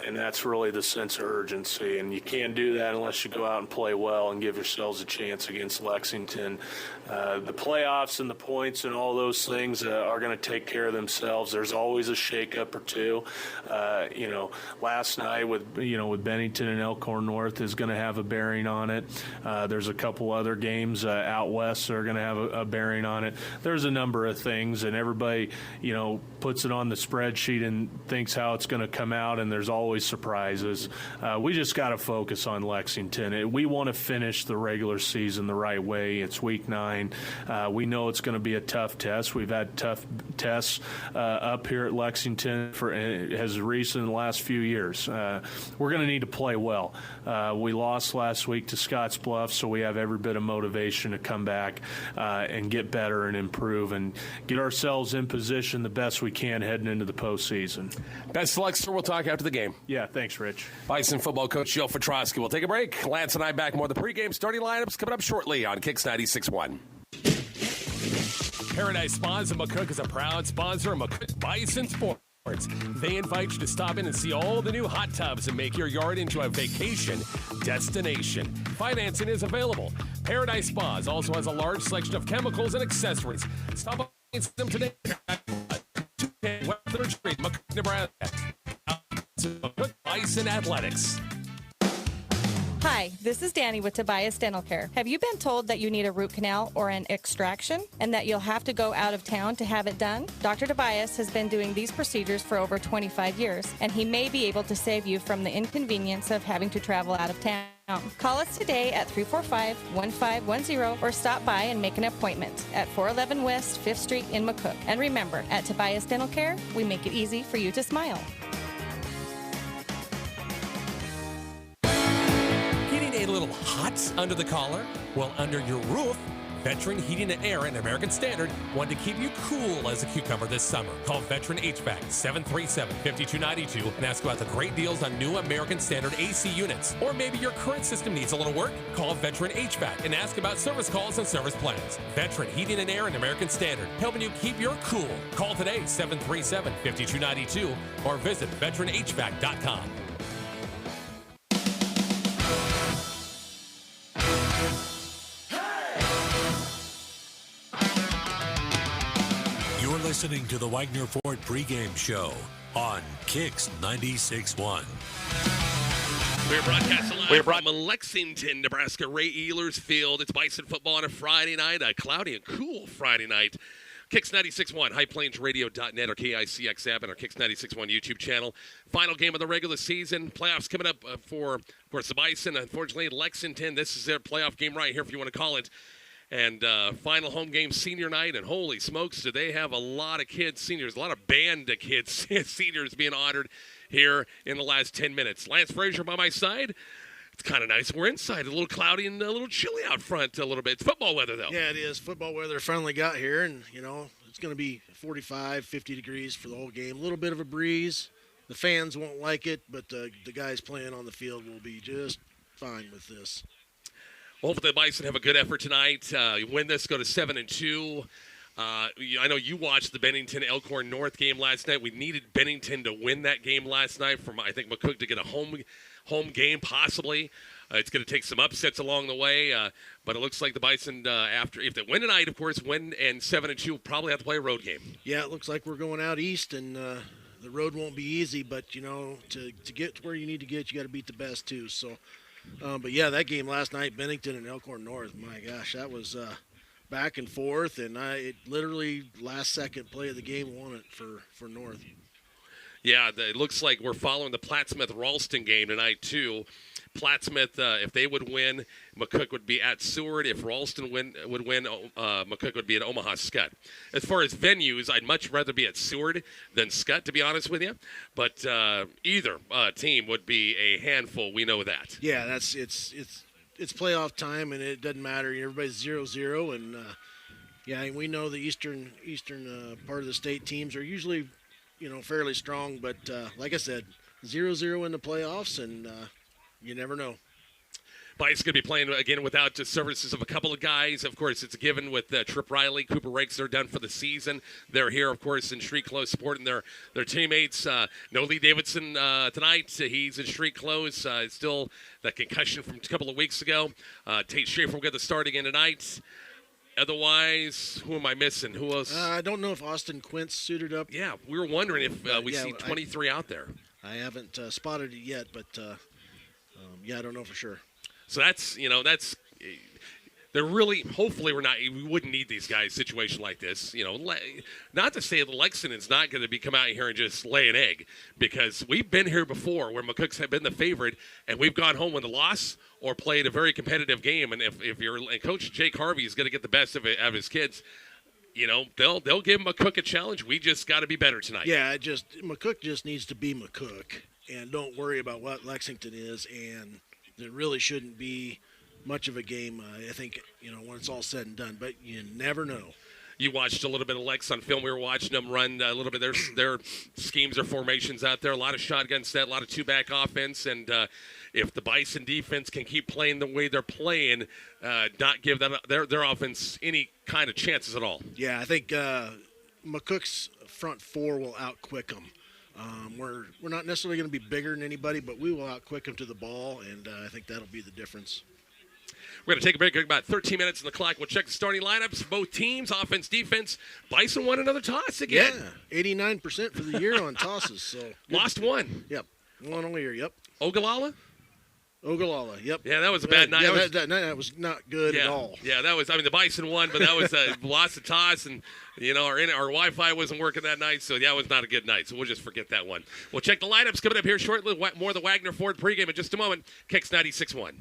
and that's really the sense of urgency. And you can't do that unless you go out and play well and give yourselves a chance against Lexington. The playoffs and the points and all those things are going to take care of themselves. There's always a shakeup or two. Last night with Bennington and Elkhorn North is going to have a bearing on it. There's a couple other games out west that are going to have a bearing on it. There's a number of things. And everybody, puts it on the spreadsheet and thinks how it's going to come out, and there's always surprises. We just got to focus on Lexington. We want to finish the regular season the right way. It's Week 9. We know it's going to be a tough test. We've had tough tests up here at Lexington as recent in the last few years. We're going to need to play well. We lost last week to Scotts Bluff, so we have every bit of motivation to come back and get better and improve and get ourselves in position the best we can heading into the postseason. Best of luck, sir. We'll talk after the game. Yeah, thanks, Rich. Bison football coach Joe Petrosky. We'll take a break. Lance and I back more of the pregame starting lineups coming up shortly on Kicks 96.1. Paradise Spas in McCook is a proud sponsor of McCook Bison Sports. They invite you to stop in and see all the new hot tubs and make your yard into a vacation destination. Financing is available. Paradise Spas also has a large selection of chemicals and accessories. Stop by and see them today. Street, McCook, Nebraska. McCook Bison Athletics. Hi, this is Danny with Tobias Dental Care. Have you been told that you need a root canal or an extraction and that you'll have to go out of town to have it done? Dr. Tobias has been doing these procedures for over 25 years, and he may be able to save you from the inconvenience of having to travel out of town. Call us today at 345-1510 or stop by and make an appointment at 411 West 5th Street in McCook. And remember, at Tobias Dental Care, we make it easy for you to smile. A little hot under the collar? Well, under your roof, Veteran Heating and Air and American Standard want to keep you cool as a cucumber this summer. Call Veteran HVAC 737-5292 and ask about the great deals on new American Standard AC units. Or maybe your current system needs a little work? Call Veteran HVAC and ask about service calls and service plans. Veteran Heating and Air and American Standard, helping you keep your cool. Call today 737-5292 or visit veteranhvac.com. Listening to the Wagner Ford pregame show on Kicks 96.1. We're broadcasting live from Lexington, Nebraska, Ray Ehlers Field. It's Bison football on a Friday night, a cloudy and cool Friday night. Kicks 96.1, highplainsradio.net, our KICX app, and our Kicks 96.1 YouTube channel. Final game of the regular season. Playoffs coming up for, of course, the Bison. Unfortunately, Lexington, this is their playoff game right here, if you want to call it. And final home game senior night, and holy smokes, do they have a lot of kids, seniors, a lot of band of kids, seniors being honored here in the last 10 minutes. Lance Frazier by my side. It's kind of nice. We're inside, a little cloudy and a little chilly out front a little bit. It's football weather, though. Yeah, it is. Football weather finally got here, and, it's going to be 45, 50 degrees for the whole game. A little bit of a breeze. The fans won't like it, but the guys playing on the field will be just fine with this. Well, hopefully the Bison have a good effort tonight. Win this, go to 7-2. I know you watched the Bennington-Elkhorn North game last night. We needed Bennington to win that game last night from, I think, McCook to get a home game possibly. It's going to take some upsets along the way, but it looks like the Bison, if they win tonight, of course, win and 7-2, will probably have to play a road game. Yeah, it looks like we're going out east, and the road won't be easy, but, you know, to get to where you need to get, you got to beat the best too. So, but yeah, that game last night, Bennington and Elkhorn North, my gosh, that was back and forth, and it literally last second play of the game won it for North. Yeah, it looks like we're following the Plattsmouth-Ralston game tonight, too. Plattsmouth, if they would win, McCook would be at Seward. If Ralston would win, McCook would be at Omaha Scott. As far as venues, I'd much rather be at Seward than Scott, to be honest with you. But either team would be a handful. We know that. Yeah, it's playoff time, and it doesn't matter. Everybody's 0-0, and yeah, we know the eastern part of the state teams are usually, you know, fairly strong. But like I said, 0-0 in the playoffs, and you never know. Bice going to be playing again without the services of a couple of guys. Of course, it's a given with Trip Riley, Cooper Rakes. They're done for the season. They're here, of course, in street clothes supporting their teammates. No Lee Davidson tonight. He's in street clothes. Still that concussion from a couple of weeks ago. Tate Schaefer will get the start again tonight. Otherwise, who am I missing? Who else? I don't know if Austin Quint's suited up. Yeah, we were wondering if we see 23 out there. I haven't spotted it yet, but yeah, I don't know for sure. So they're really, hopefully we wouldn't need these guys in a situation like this. You know, not to say that Lexington's not going to come out here and just lay an egg, because we've been here before where McCooks have been the favorite and we've gone home with a loss or played a very competitive game. And if Coach Jake Harvey is going to get the best of his kids, you know, they'll give McCook a challenge. We just got to be better tonight. Yeah, McCook just needs to be McCook and don't worry about what Lexington is, and there really shouldn't be much of a game, I think, you know, when it's all said and done. But you never know. You watched a little bit of Lex on film. We were watching them run a little bit. Their schemes or formations out there. A lot of shotgun set, a lot of two-back offense. And if the Bison defense can keep playing the way they're playing, not give their offense any kind of chances at all. Yeah, I think McCook's front four will out-quick them. We're not necessarily going to be bigger than anybody, but we will out-quick them to the ball, and I think that'll be the difference. We're going to take a break. About 13 minutes on the clock. We'll check the starting lineups. Both teams, offense, defense. Bison won another toss again. Yeah, 89% for the year on tosses. So lost one. Yep, one all year. Yep. Ogallala, yep. Yeah, that was a bad night. Yeah, that was not good at all. Yeah, that was. I mean, the Bison won, but that was lost the toss, and you know, our Wi-Fi wasn't working that night, so that was not a good night. So we'll just forget that one. We'll check the lineups coming up here shortly. More of the Wagner Ford pregame in just a moment. Kicks 96.1.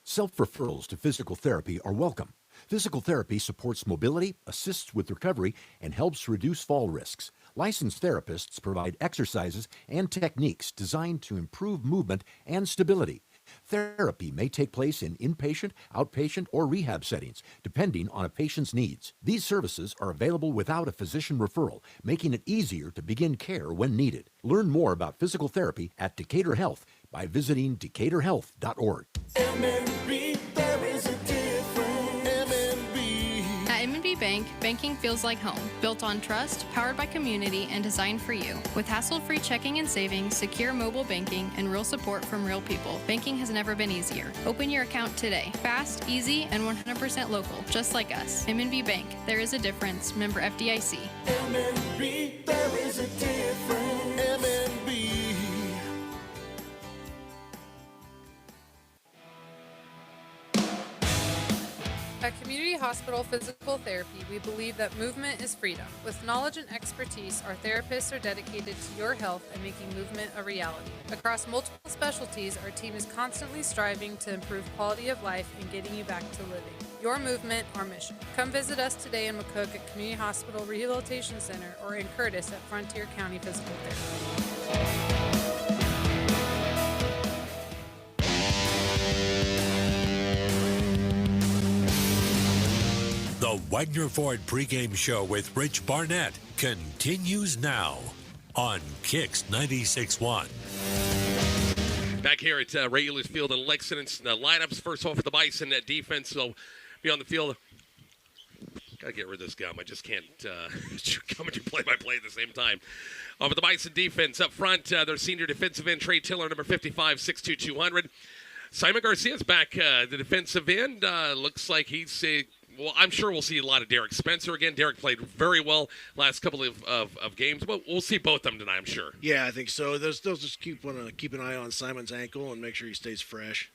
Self-referrals to physical therapy are welcome. Physical therapy supports mobility, assists with recovery, and helps reduce fall risks. Licensed therapists provide exercises and techniques designed to improve movement and stability. Therapy may take place in inpatient, outpatient, or rehab settings, depending on a patient's needs. These services are available without a physician referral, making it easier to begin care when needed. Learn more about physical therapy at Decatur Health by visiting decaturhealth.org. MNB, there is a difference. MNB. At M&B Bank, banking feels like home. Built on trust, powered by community, and designed for you. With hassle-free checking and savings, secure mobile banking, and real support from real people, banking has never been easier. Open your account today. Fast, easy, and 100% local, just like us. M&B Bank, there is a difference. Member FDIC. MNB, there is a difference. MNB. At Community Hospital Physical Therapy, we believe that movement is freedom. With knowledge and expertise, our therapists are dedicated to your health and making movement a reality. Across multiple specialties, our team is constantly striving to improve quality of life and getting you back to living. Your movement, our mission. Come visit us today in McCook at Community Hospital Rehabilitation Center or in Curtis at Frontier County Physical Therapy. The Wagner Ford pregame show with Rich Barnett continues now on Kicks 96.1. Back here at Ray Ehlers Field in Lexington. Lineups first off for the Bison at defense. So be on the field. Got to get rid of this gum. I just can't come and play-by-play at the same time. But the Bison defense up front, their senior defensive end, Trey Tiller, number 55, 6'2", 200. Simon Garcia's back, the defensive end. Looks like he's well, I'm sure we'll see a lot of Derek Spencer again. Derek played very well last couple of games, but we'll see both of them tonight, I'm sure. Yeah, I think so. They'll just keep an eye on Simon's ankle and make sure he stays fresh.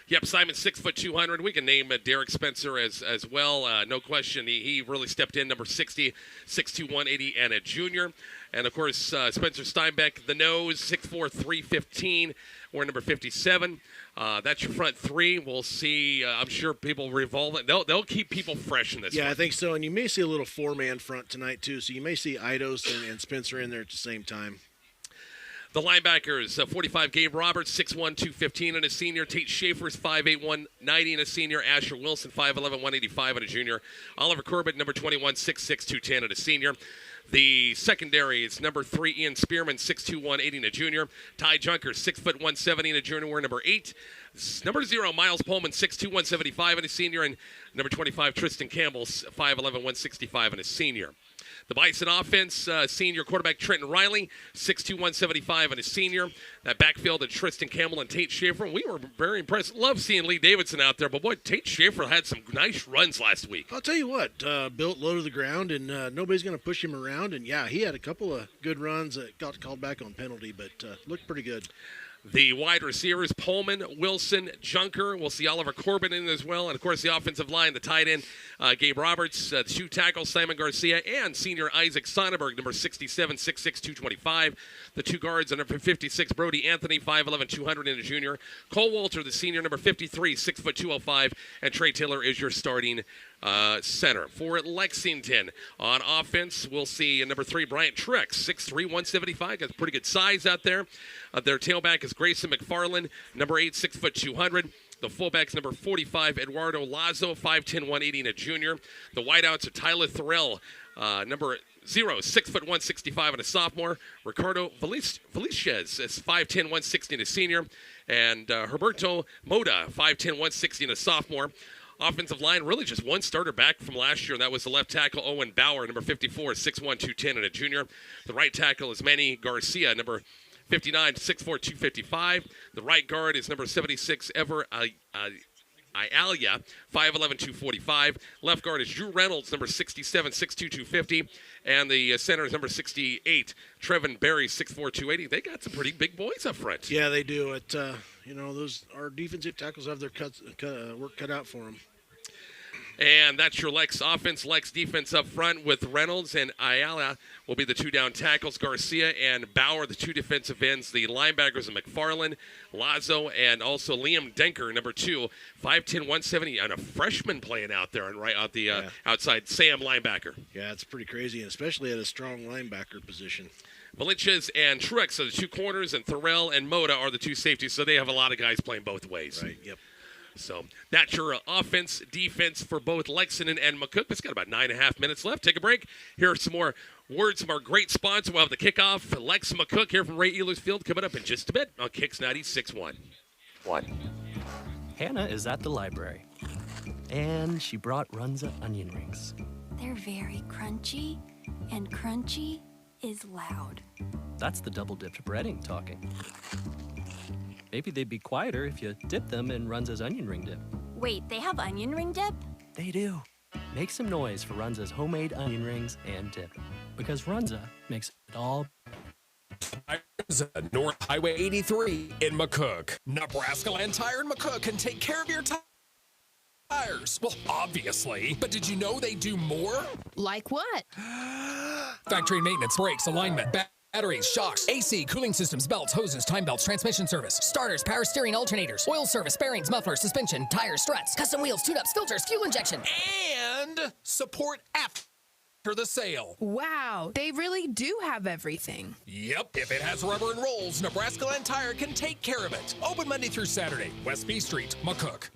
Yep, Simon 6'200". We can name Derek Spencer as well. No question, he really stepped in. Number 60, 6'2", 180, and a junior. And of course, Spencer Steinbeck, the nose, 6'4", 315. We're number 57. That's your front three. We'll see. I'm sure people revolve it. They'll keep people fresh in this. Yeah, one. I think so. And you may see a little four-man front tonight too. So you may see Eidos and Spencer in there at the same time. The linebackers, 45, Gabe Roberts, 6'1", 215, and a senior. Tate Schaefer's 5'8", 190, and a senior. Asher Wilson, 5'11", 185, and a junior. Oliver Corbett, number 21, 6'6", 210, and a senior. The secondary is number 3, Ian Spearman, 6'2", 180, and a junior. Ty Junker, 6', 170, and a junior. We're number 8. Number 0, Miles Pullman, 6'2", 175, and a senior. And number 25, Tristan Campbell, 5'11", 165, and a senior. The Bison offense, senior quarterback Trenton Riley, 6'2", 175, and a senior. That backfield of Tristan Campbell and Tate Schaefer. We were very impressed. Love seeing Lee Davidson out there, but boy, Tate Schaefer had some nice runs last week. I'll tell you what, built low to the ground, and nobody's going to push him around. And, yeah, he had a couple of good runs that got called back on penalty, but looked pretty good. The wide receivers, Pullman, Wilson, Junker. We'll see Oliver Corbin in as well. And, of course, the offensive line, the tight end, Gabe Roberts, the 2 tackles, Simon Garcia, and senior Isaac Sonnenberg, number 67, 6'6", 225. The 2 guards are number 56, Brody Anthony, 5'11", 200, and a junior. Cole Walter, the senior, number 53, 6', 205. And Trey Taylor is your starting center. For Lexington, on offense, we'll see number 3, Bryant Trex, 6'3", 175. Got pretty good size out there. Their tailback is Grayson McFarland, number 8, 6', 200. The fullback's number 45, Eduardo Lazo, 5'10", 180, and a junior. The wideouts are Tyler Thorell, number 0, 6', 165, and a sophomore. Ricardo Feliciez is 5'10", 160, and a senior. And Herberto Moda, 5'10", 160, and a sophomore. Offensive line, really just one starter back from last year, and that was the left tackle, Owen Bauer, number 54, 6'1", 210, and a junior. The right tackle is Manny Garcia, number 59, 6'4", 255. The right guard is number 76, Ever Ialia, 5'11", 245. Left guard is Drew Reynolds, number 67, 6'2", 250. And the center is number 68, Trevin Berry, 6'4", 280. They got some pretty big boys up front. Yeah, they do. Our defensive tackles have their work cut out for them. And that's your Lex offense, Lex defense up front with Reynolds and Ayala will be the 2 down tackles. Garcia and Bauer, the 2 defensive ends. The linebackers are McFarland, Lazo, and also Liam Denker, number 2, 5'10", 170, and a freshman playing out there and right out the outside Sam linebacker. Yeah, it's pretty crazy, and especially at a strong linebacker position. Valiches and Truex are the 2 corners, and Thorell and Moda are the 2 safeties, so they have a lot of guys playing both ways. Right, yep. So that's your offense, defense for both Lexington and McCook. It's got about 9.5 minutes left. Take a break. Here are some more words from our great sponsor. We'll have the kickoff. Lex McCook here from Ray Ehlers Field coming up in just a bit on Kicks 96.1. Hannah is at the library, and she brought Runza onion rings. They're very crunchy, and crunchy is loud. That's the double-dipped breading talking. Maybe they'd be quieter if you dip them in Runza's onion ring dip. Wait, they have onion ring dip? They do. Make some noise for Runza's homemade onion rings and dip, because Runza makes it all. North Highway 83 in McCook. Nebraska Land Tire in McCook can take care of your tires. Well, obviously. But did you know they do more? Like what? Factory maintenance, brakes, alignment, batteries, shocks, AC, cooling systems, belts, hoses, time belts, transmission service, starters, power steering, alternators, oil service, bearings, mufflers, suspension, tires, struts, custom wheels, tune-ups, filters, fuel injection, and support after the sale. Wow, they really do have everything. Yep, if it has rubber and rolls, Nebraska Land Tire can take care of it. Open Monday through Saturday, West B Street, McCook.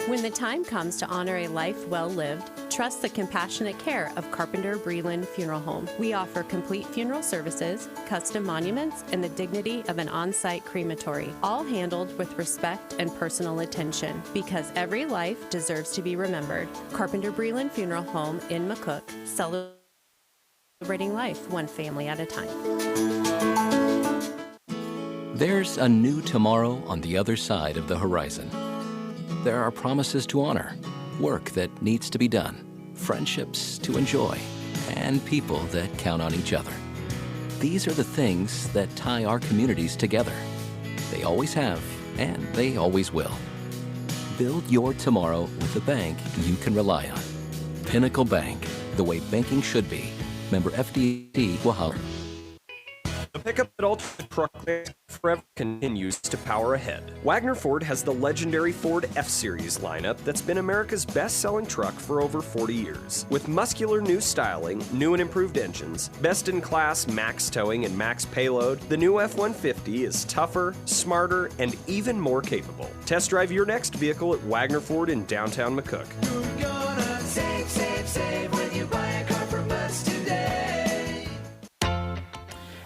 When the time comes to honor a life well lived, trust the compassionate care of Carpenter Breland Funeral Home. We offer complete funeral services, custom monuments, and the dignity of an on-site crematory, all handled with respect and personal attention, because every life deserves to be remembered. Carpenter Breland Funeral Home in McCook, celebrating life one family at a time. There's a new tomorrow on the other side of the horizon. There are promises to honor work that needs to be done, friendships to enjoy, and people that count on each other. These are the things that tie our communities together. They always have, and they always will. Build your tomorrow with a bank you can rely on. Pinnacle Bank, the way banking should be. Member FDIC, Guajala. The pickup that ultimate truck forever continues to power ahead. Wagner Ford has the legendary Ford F-Series lineup that's been America's best-selling truck for over 40 years. With muscular new styling, new and improved engines, best-in-class max towing and max payload, the new F-150 is tougher, smarter, and even more capable. Test drive your next vehicle at Wagner Ford in downtown McCook. You're gonna save, save, save when you buy a car from us today.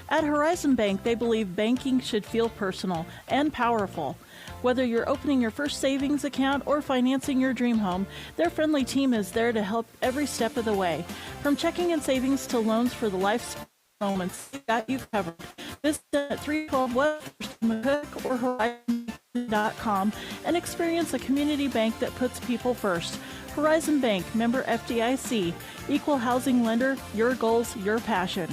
At Horizon Bank, they believe banking should feel personal and powerful. Whether you're opening your first savings account or financing your dream home, their friendly team is there to help every step of the way. From checking and savings to loans for the life's moments, they've got you covered. Visit at 312 West McCook or Horizon.com and experience a community bank that puts people first. Horizon Bank, member FDIC, equal housing lender, your goals, your passion.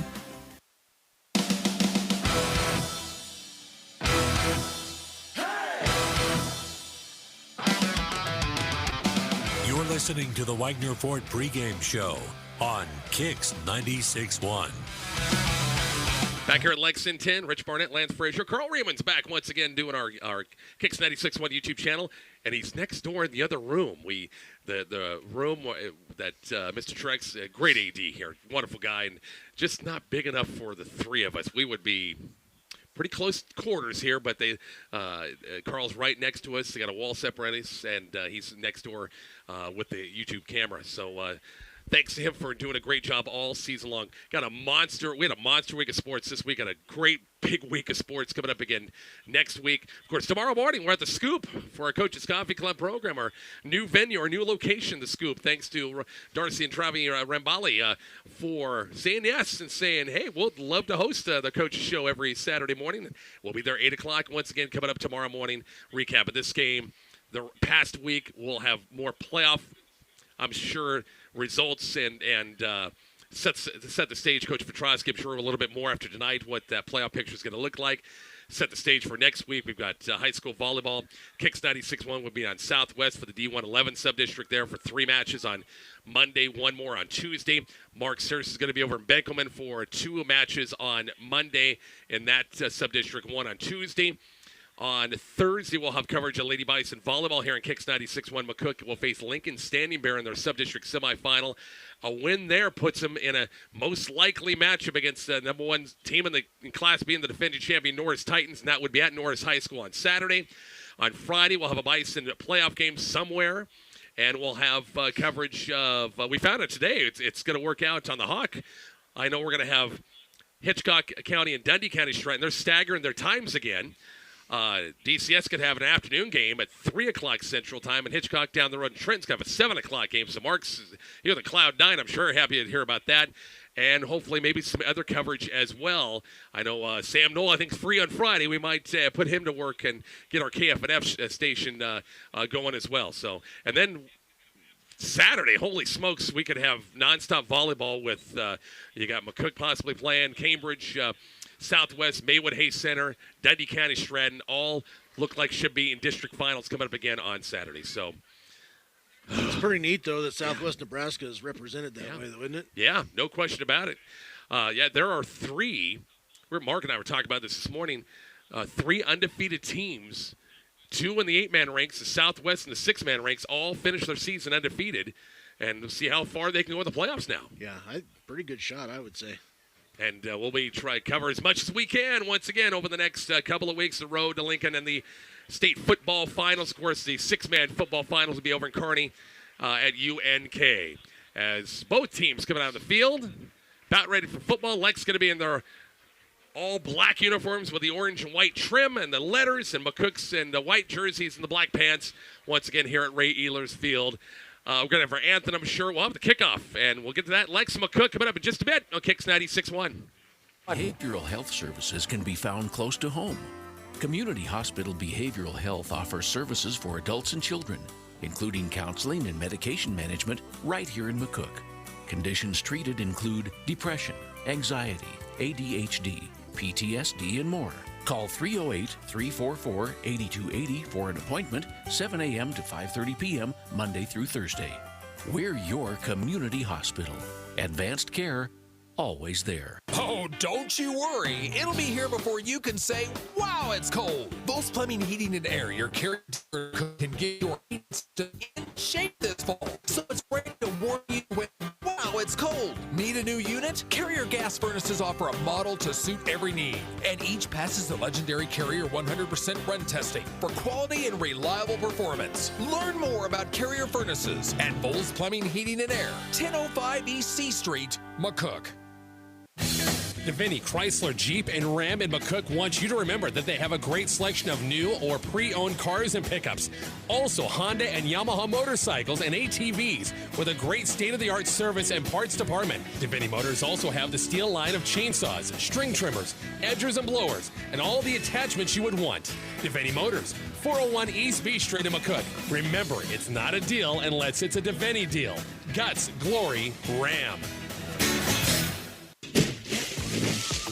You're listening to the Wagner Ford pregame show on Kicks 96.1. Back here at Lexington, Rich Barnett, Lance Frazier, Carl Raymond's back once again doing our Kicks 96.1 YouTube channel, and he's next door in the other room. The room that Mr. Trex, a great AD here, wonderful guy, and just not big enough for the three of us. We would be pretty close quarters here, but Carl's right next to us. They got a wall separating us, and he's next door with the YouTube camera. So thanks to him for doing a great job all season long. We had a monster week of sports this week, and a great big week of sports coming up again next week. Of course, tomorrow morning we're at the Scoop for our Coach's Coffee Club program, our new venue, our new location, the Scoop. Thanks to Darcy and Travi Rambali for saying yes and saying, hey, we'll love to host the Coach's Show every Saturday morning. We'll be there 8 o'clock once again coming up tomorrow morning. Recap of this game. The past week we'll have more playoff, I'm sure, results and set the stage. Coach Petrosky, I'm sure a little bit more after tonight what that playoff picture is going to look like. Set the stage for next week. We've got high school volleyball. Kicks 96.1 will be on Southwest for the D111 sub-district there for 3 matches on Monday, 1 more on Tuesday. Mark Sears is going to be over in Benkelman for 2 matches on Monday in that sub-district, 1 on Tuesday. On Thursday, we'll have coverage of Lady Bison volleyball here in Kicks 96.1. McCook will face Lincoln Standing Bear in their sub-district semifinal. A win there puts them in a most likely matchup against the number 1 team in Class B and the defending champion Norris Titans, and that would be at Norris High School on Saturday. On Friday, we'll have a Bison playoff game somewhere, and we'll have coverage of we found it today. It's going to work out on the Hawk. I know we're going to have Hitchcock County and Dundee County strike, and they're staggering their times again. DCS could have an afternoon game at 3 o'clock Central Time, and Hitchcock down the road in Trenton's could have a 7 o'clock game. So Mark's the Cloud 9. I'm sure happy to hear about that. And hopefully maybe some other coverage as well. I know Sam Knoll, I think, is free on Friday. We might put him to work and get our KFNF station going as well. So, and then Saturday, holy smokes, we could have nonstop volleyball with you got McCook possibly playing, Cambridge, Southwest, Maywood Hayes Center, Dundee County Stratton, all look like should be in district finals coming up again on Saturday. So it's pretty neat, though, that Southwest Nebraska is represented that way, though, isn't it? Yeah, no question about it. There are 3. Mark and I were talking about this morning. 3 undefeated teams, 2 in the 8-man ranks, the Southwest and the 6-man ranks, all finished their season undefeated. And we'll see how far they can go in the playoffs now. Yeah, pretty good shot, I would say. And we'll be trying to cover as much as we can once again over the next couple of weeks. The road to Lincoln and the state football finals. Of course, the 6-man football finals will be over in Kearney at UNK. As both teams coming out of the field, about ready for football. Lex going to be in their all-black uniforms with the orange and white trim and the letters, and McCook's in the white jerseys and the black pants once again here at Ray Ehlers Field. We're going to have our anthem, I'm sure. We'll have the kickoff, and we'll get to that. Lex McCook coming up in just a bit on Kicks 96.1. Behavioral health services can be found close to home. Community Hospital Behavioral Health offers services for adults and children, including counseling and medication management right here in McCook. Conditions treated include depression, anxiety, ADHD, PTSD, and more. Call 308-344-8280 for an appointment, 7 a.m. to 5:30 p.m., Monday through Thursday. We're your community hospital. Advanced care, always there. Oh, don't you worry. It'll be here before you can say, wow, it's cold. Both Plumbing, Heating, and Air, your carrier can get your heating system in shape this fall. So it's ready to warm you when, wow, it's cold. Need a new unit? Carrier gas furnaces offer a model to suit every need. And each passes the legendary Carrier 100% run testing for quality and reliable performance. Learn more about Carrier furnaces at Bowles Plumbing, Heating, and Air, 1005 East C Street, McCook. Devaney Chrysler, Jeep, and Ram in McCook wants you to remember that they have a great selection of new or pre-owned cars and pickups. Also, Honda and Yamaha motorcycles and ATVs with a great state-of-the-art service and parts department. Devaney Motors also have the steel line of chainsaws, string trimmers, edgers, and blowers, and all the attachments you would want. Devaney Motors, 401 East B Street in McCook. Remember, it's not a deal unless it's a Devaney deal. Guts, glory, Ram.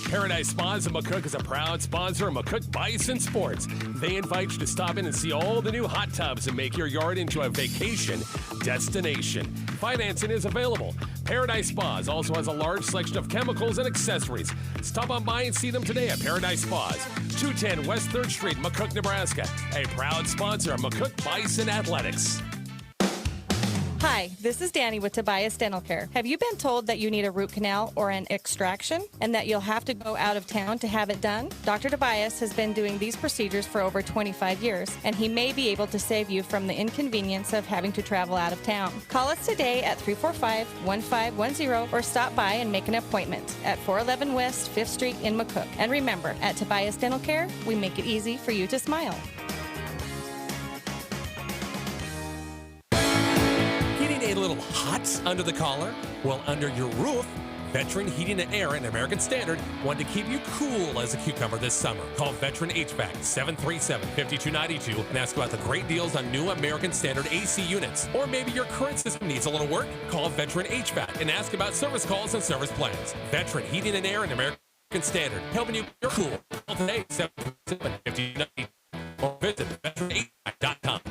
Paradise Spas in McCook is a proud sponsor of McCook Bison Sports. They invite you to stop in and see all the new hot tubs and make your yard into a vacation destination. Financing is available. Paradise Spas also has a large selection of chemicals and accessories. Stop on by and see them today at Paradise Spas, 210 West 3rd Street, McCook, Nebraska. A proud sponsor of McCook Bison Athletics. Hi, this is Danny with Tobias Dental Care. Have you been told that you need a root canal or an extraction and that you'll have to go out of town to have it done? Dr. Tobias has been doing these procedures for over 25 years, and he may be able to save you from the inconvenience of having to travel out of town. Call us today at 345-1510 or stop by and make an appointment at 411 West 5th Street in McCook. And remember, at Tobias Dental Care, we make it easy for you to smile. A little hot under the collar? Well, under your roof, Veteran Heating and Air and American Standard want to keep you cool as a cucumber this summer. Call Veteran HVAC 737-5292 and ask about the great deals on new American Standard AC units. Or maybe your current system needs a little work? Call Veteran HVAC and ask about service calls and service plans. Veteran Heating and Air and American Standard, helping you keep cool. Call today 737-5292 or visit veteranhvac.com.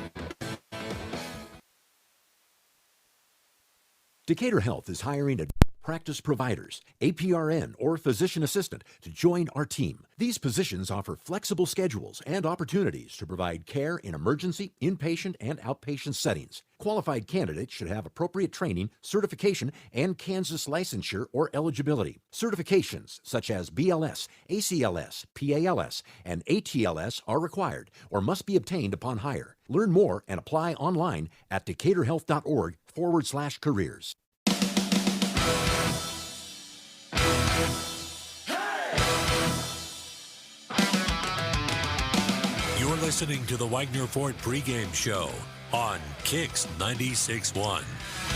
Decatur Health is hiring practice providers, APRN, or physician assistant to join our team. These positions offer flexible schedules and opportunities to provide care in emergency, inpatient, and outpatient settings. Qualified candidates should have appropriate training, certification, and Kansas licensure or eligibility. Certifications such as BLS, ACLS, PALS, and ATLS are required or must be obtained upon hire. Learn more and apply online at decaturhealth.org/careers. You're listening to the Wagner Ford pregame show on Kicks 96.1.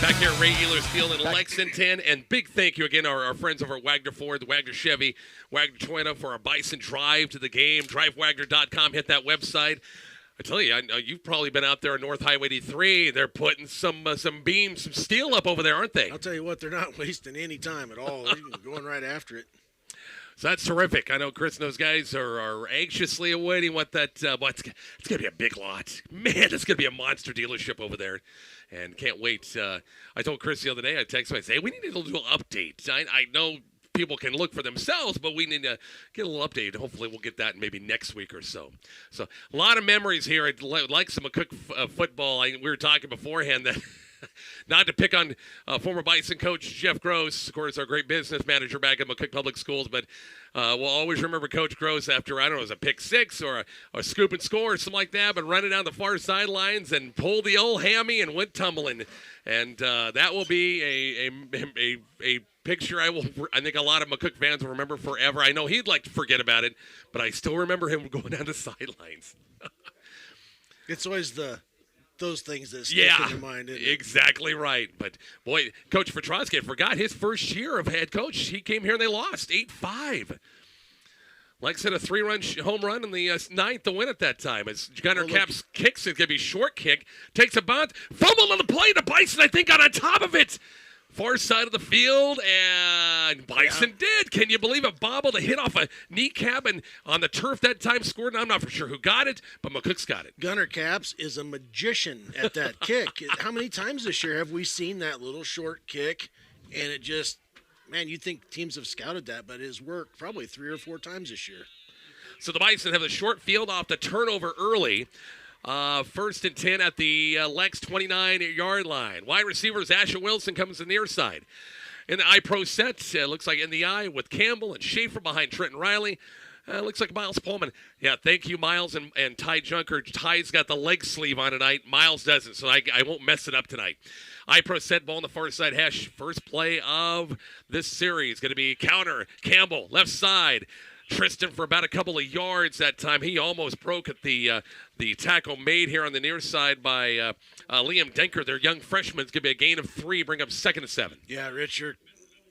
Back here at Ray Ehlers Field in Lexington, and big thank you again our friends over at Wagner Ford, the Wagner Chevy, Wagner Toyota for our Bison drive to the game. DriveWagner.com, hit that website. I tell you, I know you've probably been out there on North Highway 83. They're putting some beams, some steel up over there, aren't they? I'll tell you what, they're not wasting any time at all. They're going right after it. So that's terrific. I know Chris and those guys are anxiously awaiting what that. It's going to be a big lot. Man, it's going to be a monster dealership over there. And can't wait. I told Chris the other day, I texted him, I say, hey, we need a little update. I know people can look for themselves, but we need to get a little update. Hopefully we'll get that maybe next week or so. So a lot of memories here. I'd like some McCook football. We were talking beforehand that not to pick on former Bison coach Jeff Gross, of course, our great business manager back at McCook Public Schools, but we'll always remember Coach Gross after, I don't know, it was a pick six or a scoop and score or something like that, but running down the far sidelines and pulled the old hammy and went tumbling. And that will be a picture I think a lot of McCook fans will remember forever. I know he'd like to forget about it, but I still remember him going down the sidelines. It's always those things that stick in your mind. Isn't it? Exactly right. But, boy, Coach Petrosky, I forgot his first year of head coach. He came here and they lost 8-5. Lex hit a 3-run home run in the ninth to win at that time. As Gunnar Caps kicks, it's going to be short kick. Takes a bunt. Fumble on the play. The Bison, I think, got on top of it. Far side of the field, and Bison did. Can you believe it? Bobbled a hit off a kneecap and on the turf that time scored. And I'm not for sure who got it, but McCook's got it. Gunnar Caps is a magician at that kick. How many times this year have we seen that little short kick, and it just, man, you'd think teams have scouted that, but it has worked probably 3 or 4 times this year. So the Bison have the short field off the turnover early. First and 10 at the Lex 29-yard line. Wide receivers, Asher Wilson comes to the near side. In the I-Pro set, looks like in the I with Campbell and Schaefer behind Trenton Riley. Looks like Miles Pullman. Yeah, thank you, Miles and Ty Junker. Ty's got the leg sleeve on tonight. Miles doesn't, so I won't mess it up tonight. I-Pro set ball on the far side hash. First play of this series going to be counter. Campbell, left side. Tristan for about a couple of yards that time. He almost broke at the tackle made here on the near side by Liam Denker. Their young freshman. It's going to be a gain of 3, bring up 2nd and 7. Yeah, Rich, you're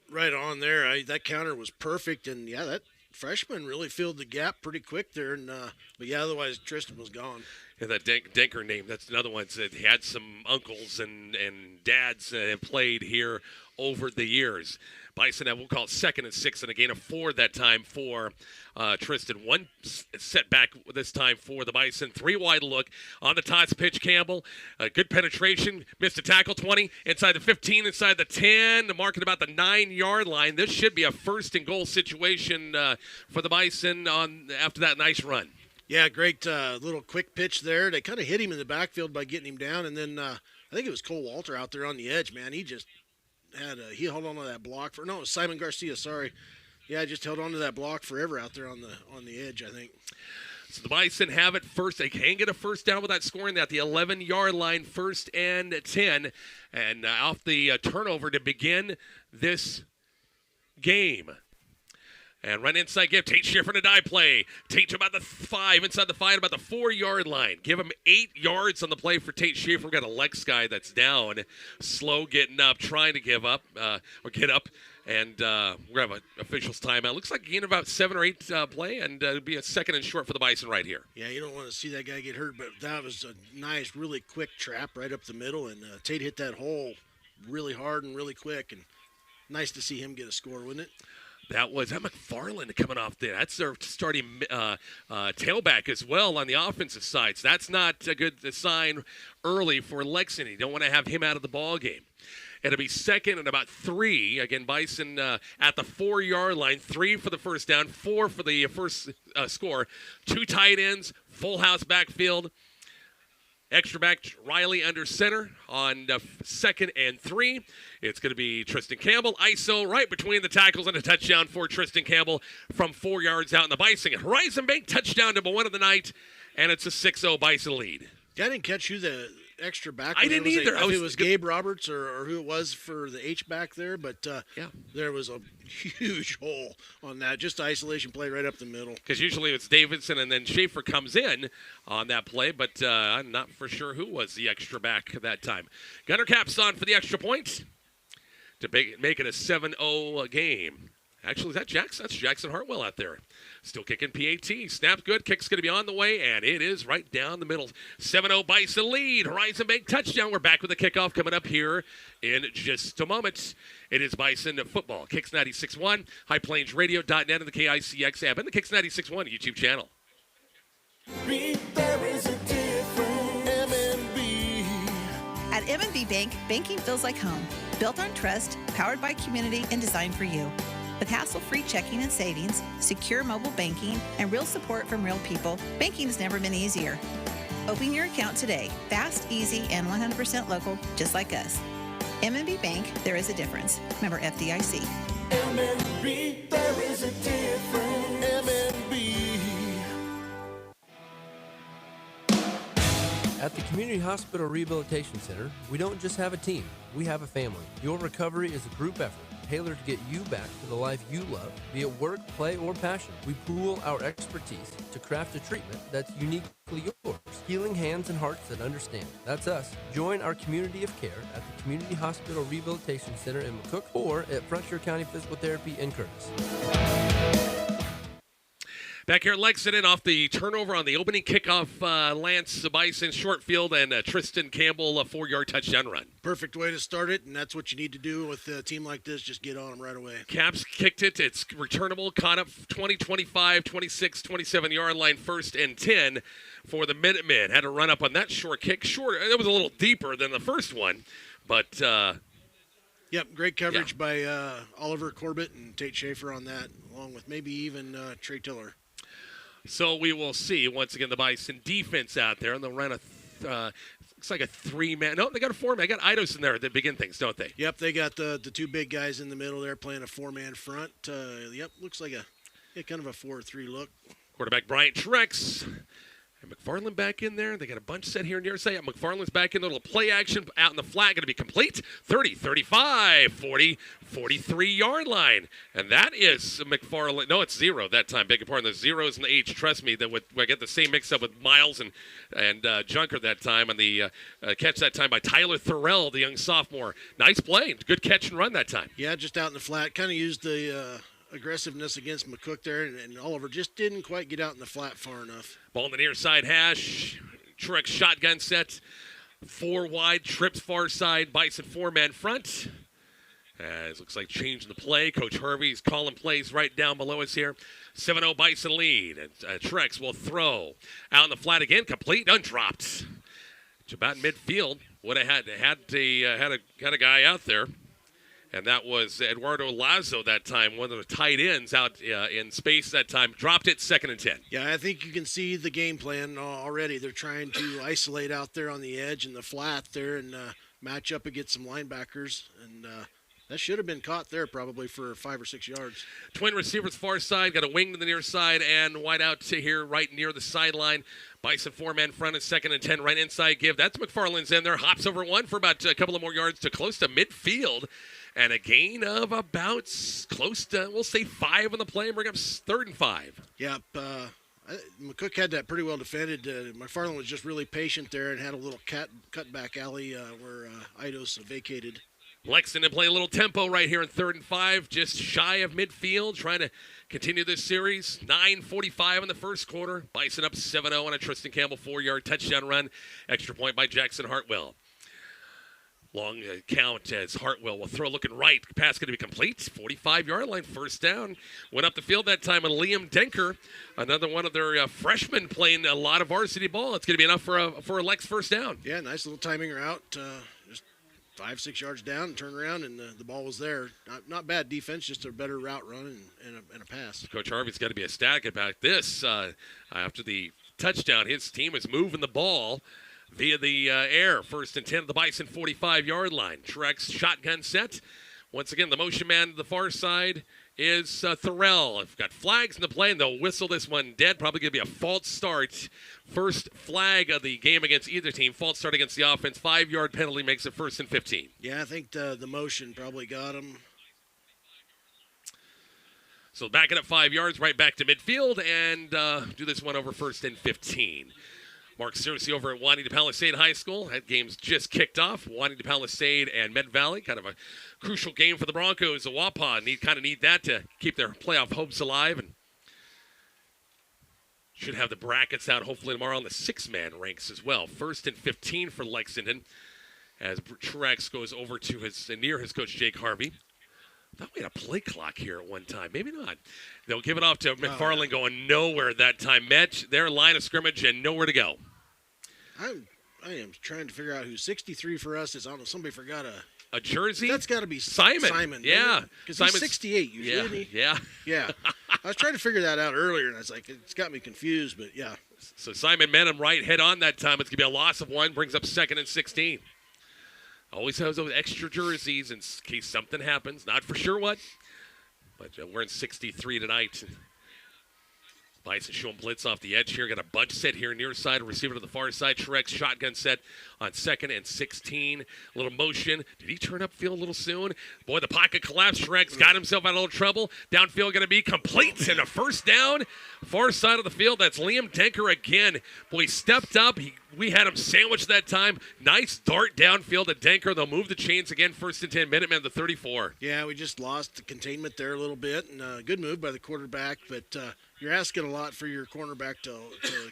right on there. That counter was perfect, and yeah, that freshman really filled the gap pretty quick there. And but yeah, otherwise Tristan was gone. And that Denker name, that's another one that had some uncles and dads that have played here over the years. Bison, we'll call it 2nd and 6 and a gain of 4 that time for Tristan. One setback this time for the Bison. 3 wide look on the toss pitch. Campbell, good penetration, missed a tackle. 20 inside the 15, inside the 10, marking about the 9-yard line. This should be a 1st and goal situation for the Bison after that nice run. Yeah, great little quick pitch there. They kind of hit him in the backfield by getting him down, and then I think it was Cole Walter out there on the edge. Man, he just he held on to that block for. No, it was Simon Garcia. Sorry, yeah, just held on to that block forever out there on the edge, I think. So the Bison have it first. They can get a first down without scoring at the 11-yard line, 1st and 10, and off the turnover to begin this game. And run inside, give Tate Schiffer a die play. Tate to about the 5, inside the 5, about the 4-yard line. Give him 8 yards on the play for Tate Schiffer. We've got a Lex guy that's down, slow getting up, trying to give up, or get up. And we're going to have an official's timeout. Looks like a gain of about 7 or 8 play, and it'll be a 2nd and short for the Bison right here. Yeah, you don't want to see that guy get hurt, but that was a nice, really quick trap right up the middle, and Tate hit that hole really hard and really quick, and nice to see him get a score, wasn't it? That was McFarland coming off there. That's their starting tailback as well on the offensive side. So that's not a good sign early for Lexington. You don't want to have him out of the ball game. It'll be 2nd and about 3. Again, Bison at the 4-yard line. 3 for the first down, 4 for the first score. 2 tight ends, full house backfield. Extra back Riley under center on 2nd and 3. It's going to be Tristan Campbell. ISO right between the tackles and a touchdown for Tristan Campbell from 4 yards out in the Bison. Horizon Bank touchdown number 1 of the night, and it's a 6-0 Bison lead. I didn't catch who the extra back. I didn't either. If it was Gabe Roberts or who it was for the H-back there, but there was a huge hole on that. Just isolation play right up the middle. Because usually it's Davidson and then Schaefer comes in on that play, but I'm not for sure who was the extra back that time. Gunnar Caps on for the extra point to make it a 7-0 game. Actually, is that Jackson? That's Jackson Hartwell out there. Still kicking PAT. Snap good. Kick's going to be on the way, and it is right down the middle. 7-0 Bison lead. Horizon Bank touchdown. We're back with the kickoff coming up here in just a moment. It is Bison football. Kicks 96.1, highplainsradio.net, and the KICX app, and the Kicks 96.1 YouTube channel. There is a difference. M&B. At M&B Bank, banking feels like home. Built on trust, powered by community, and designed for you. With hassle-free checking and savings, secure mobile banking, and real support from real people, banking has never been easier. Open your account today. Fast, easy, and 100% local, just like us. M&B Bank, there is a difference. Member FDIC. M&B, there is a difference. M&B. At the Community Hospital Rehabilitation Center, we don't just have a team, we have a family. Your recovery is a group effort tailored to get you back to the life you love, be it work, play, or passion. We pool our expertise to craft a treatment that's uniquely yours. Healing hands and hearts that understand. That's us. Join our community of care at the Community Hospital Rehabilitation Center in McCook or at Frontier County Physical Therapy in Curtis. Back here at Lexington, off the turnover on the opening kickoff, Lance Bison short field and Tristan Campbell a 4-yard touchdown run. Perfect way to start it, and that's what you need to do with a team like this. Just get on them right away. Caps kicked it. It's returnable. Caught up 20, 25, 26, 27-yard line, 1st and 10 for the Minutemen. Had to run up on that short kick. Short. It was a little deeper than the first one, but... Yep, great coverage by Oliver Corbett and Tate Schaefer on that, along with maybe even Trey Tiller. So we will see, once again, the Bison defense out there, and they'll run looks like a 3-man. No, they got a 4-man. They got Eidos in there that begin things, don't they? Yep, they got the 2 big guys in the middle there playing a 4-man front. Yep, looks like kind of a 4-3 look. Quarterback Bryant Trex. And McFarland back in there. They got a bunch set here near side. McFarland's back in. A little play action out in the flat. Going to be complete. 30, 35, 40, 43-yard line. And that is McFarland. No, it's 0 that time. Beg your pardon. The 0s and the H. Trust me, that I get the same mix-up with Miles and Junker that time. On the catch that time by Tyler Thorell, the young sophomore. Nice play. Good catch and run that time. Yeah, just out in the flat. Kind of used the... aggressiveness against McCook there, and Oliver just didn't quite get out in the flat far enough. Ball in the near side hash. Truex shotgun set. 4 wide, trips far side. Bison 4-man front. As looks like changing the play. Coach Harvey's calling plays right down below us here. 7-0 Bison lead. And Truex will throw. Out in the flat again. Complete. Undropped. It's about midfield. Would have had a guy out there. And that was Eduardo Lazo that time, one of the tight ends out in space that time. Dropped it, 2nd and 10. Yeah, I think you can see the game plan already. They're trying to isolate out there on the edge and the flat there and match up against some linebackers. And that should have been caught there probably for 5 or 6 yards. Twin receivers far side, got a wing to the near side and wide out to here right near the sideline. Bison 4-man front is 2nd and 10 right inside give. That's McFarland's in there. Hops over 1 for about a couple of more yards to close to midfield. And a gain of about close to, we'll say 5 on the play and bring up 3rd and 5. Yep. McCook had that pretty well defended. McFarland was just really patient there and had a little cutback alley where Eidos vacated. Lexington play a little tempo right here in 3rd and 5, just shy of midfield, trying to continue this series. 9:45 in the first quarter. Bison up 7-0 on a Tristan Campbell 4-yard touchdown run. Extra point by Jackson Hartwell. Long count as Hartwell will throw looking right. Pass going to be complete. 45-yard line, 1st down. Went up the field that time on Liam Denker, another one of their freshmen playing a lot of varsity ball. It's going to be enough for a Lex 1st down. Yeah, nice little timing route. Just 5-6 yards down and turn around, and the ball was there. Not bad defense, just a better route run and a pass. Coach Harvey's got to be ecstatic about this. After the touchdown, his team is moving the ball via the air. 1st and 10 at the Bison 45-yard line. Trex shotgun set. Once again, the motion man to the far side is Thorell. I've got flags in the play, and they'll whistle this one dead. Probably going to be a false start. First flag of the game against either team. False start against the offense. 5-yard penalty makes it 1st and 15. Yeah, I think the motion probably got him. So back it up 5 yards, right back to midfield, and do this one over 1st and 15. Mark Searcy over at Juanita Palisade High School. That game's just kicked off. Juanita Palisade and Med Valley, kind of a crucial game for the Broncos. The Waupun need that to keep their playoff hopes alive, and should have the brackets out hopefully tomorrow on the 6-man ranks as well. 1st and 15 for Lexington as Truex goes over to near his coach Jake Harvey. I thought we had a play clock here at one time. Maybe not. They'll give it off to McFarland going nowhere that time. Met their line of scrimmage and nowhere to go. I am trying to figure out who 63 for us is. I don't know. Somebody forgot a jersey. That's got to be Simon. Yeah. Because he's 68 usually, isn't he? Yeah. Yeah. I was trying to figure that out earlier, and I was like, it's got me confused, but yeah. So Simon met him right head on that time. It's going to be a loss of 1. Brings up 2nd and 16. Always has those extra jerseys in case something happens. Not for sure what, but we're in 63 tonight. Bison showing blitz off the edge here. Got a bunch set here near side. Receiver to the far side. Trex shotgun set on 2nd and 16. A little motion. Did he turn upfield a little soon? Boy, the pocket collapsed. Trex got himself out of a little trouble. Downfield going to be complete and a 1st down. Far side of the field. That's Liam Denker again. Boy, he stepped up. We had him sandwiched that time. Nice dart downfield to Denker. They'll move the chains again. 1st and 10. Minutemen the 34. Yeah, we just lost the containment there a little bit. And good move by the quarterback, but you're asking a lot for your cornerback to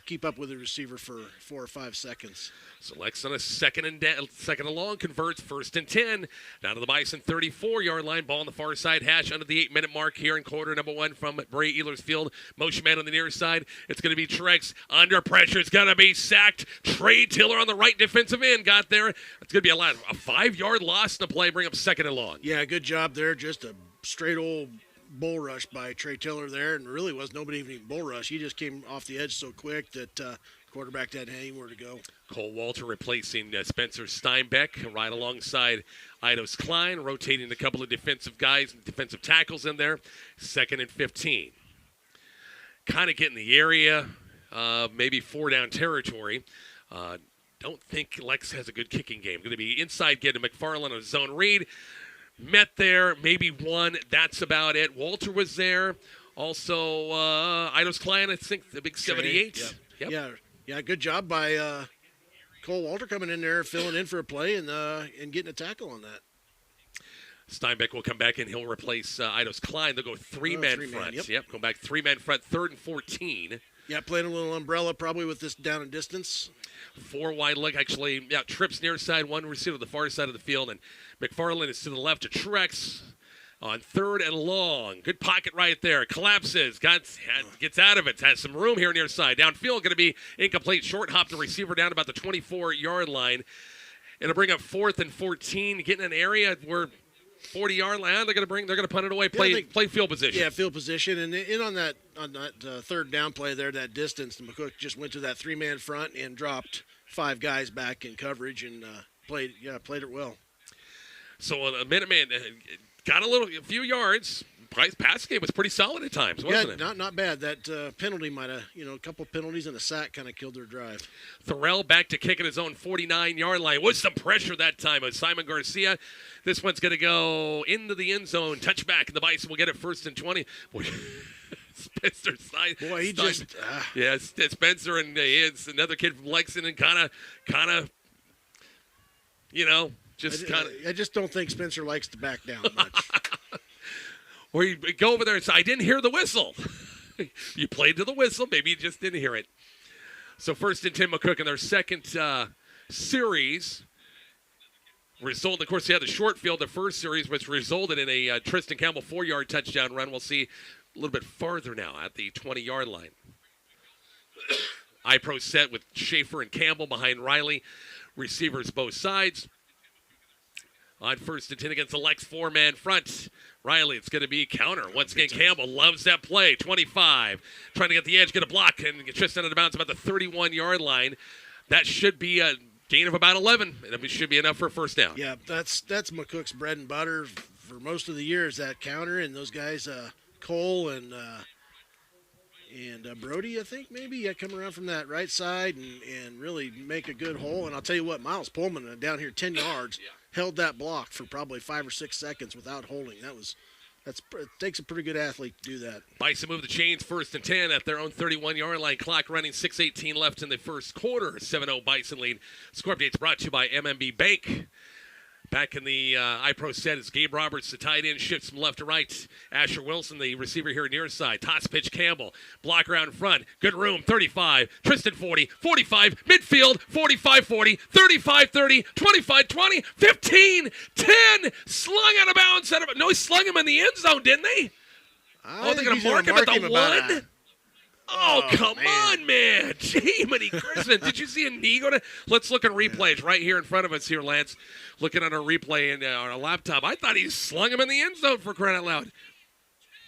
keep up with the receiver for 4 or 5 seconds. So Lex on a second and long converts, 1st and 10. Down to the Bison 34-yard line. Ball on the far side hash under the 8-minute mark here in quarter number 1 from Bray Ehlers Field. Motion man on the near side. It's going to be Trex under pressure. It's going to be sacked. Trey Tiller on the right defensive end got there. It's going to be a 5-yard loss in the play. Bring up 2nd and long. Yeah, good job there. Just a straight old bull rush by Trey Tiller there, and really was nobody even bull rush. He just came off the edge so quick that quarterback didn't have anywhere to go. Cole Walter replacing Spencer Steinbeck right alongside Eidos Klein, rotating a couple of defensive guys and defensive tackles in there. 2nd and 15. Kind of getting the area, maybe 4-down territory. Don't think Lex has a good kicking game. Going to be inside, get to McFarland on a zone read. Met there, maybe one. That's about it. Walter was there. Also, Eidos Klein, I think, the big 78. Yep. Yeah, good job by Cole Walter coming in there, filling in for a play, and getting a tackle on that. Steinbeck will come back in. He'll replace Eidos Klein. They'll go three-man front. Yep, go back 3-man front, 3rd and 14. Yeah, playing a little umbrella probably with this down and distance. 4 wide look, actually. Yeah, trips near side, 1 receiver to the far side of the field, and McFarland is to the left to Trex on 3rd and long. Good pocket right there. Collapses, gets out of it. Has some room here near side. Downfield going to be incomplete. Short hop the receiver down about the 24-yard line. It'll bring up 4th and 14. Getting an area where 40-yard line. They're going to punt it away. Play field position. Yeah, field position, and in on that 3rd down play there, that distance, McCook just went to that 3-man front and dropped 5 guys back in coverage and played it well. So a Minuteman got a few yards. Pass game was pretty solid at times, wasn't it? Yeah, not bad. That penalty might have, a couple penalties and a sack kind of killed their drive. Thorell back to kick at his own 49-yard line with some pressure that time of Simon Garcia. This one's going to go into the end zone. Touchback, and the Bison will get it 1st and 20. Boy, Spencer Stein. Boy, he just. Yeah, Spencer and it's another kid from Lexington, kind of, I just don't think Spencer likes to back down much. Or you go over there and say, I didn't hear the whistle. You played to the whistle. Maybe you just didn't hear it. So 1st and 10, McCook in their second series. Result, of course, they had the short field, the first series, which resulted in a Tristan Campbell 4-yard touchdown run. We'll see a little bit farther now at the 20-yard line. iPro set with Schaefer and Campbell behind Riley. Receivers both sides. On 1st and 10 against the Lex 4-man front. Riley, it's going to be counter. Once again, Campbell loves that play. 25. Trying to get the edge, get a block, and get just out of bounds about the 31-yard line. That should be a gain of about 11. It should be enough for a 1st down. Yeah, that's McCook's bread and butter for most of the year is that counter. And those guys, Cole and Brody, I think maybe, come around from that right side and really make a good hole. And I'll tell you what, Miles Pullman down here 10 yards. Held that block for probably 5 or 6 seconds without holding. It takes a pretty good athlete to do that. Bison move the chains 1st and 10 at their own 31-yard line. Clock running, 6:18 left in the first quarter. 7-0 Bison lead. Score updates brought to you by MMB Bank. Back in the iPro set is Gabe Roberts, the tight end, shifts from left to right. Asher Wilson, the receiver here near side. Toss pitch Campbell. Blocker out in front. Good room, 35. Tristan 40, 45. Midfield, 45-40, 35-30, 25-20, 15, 10. Slung out of bounds. No, he slung him in the end zone, didn't they? They're going to mark him at the 1? Oh, come on, man. Jiminy Christmas. Did you see a knee go to? Let's look at replays right here in front of us here, Lance. Looking at our replay and our laptop. I thought he slung him in the end zone for crying out loud.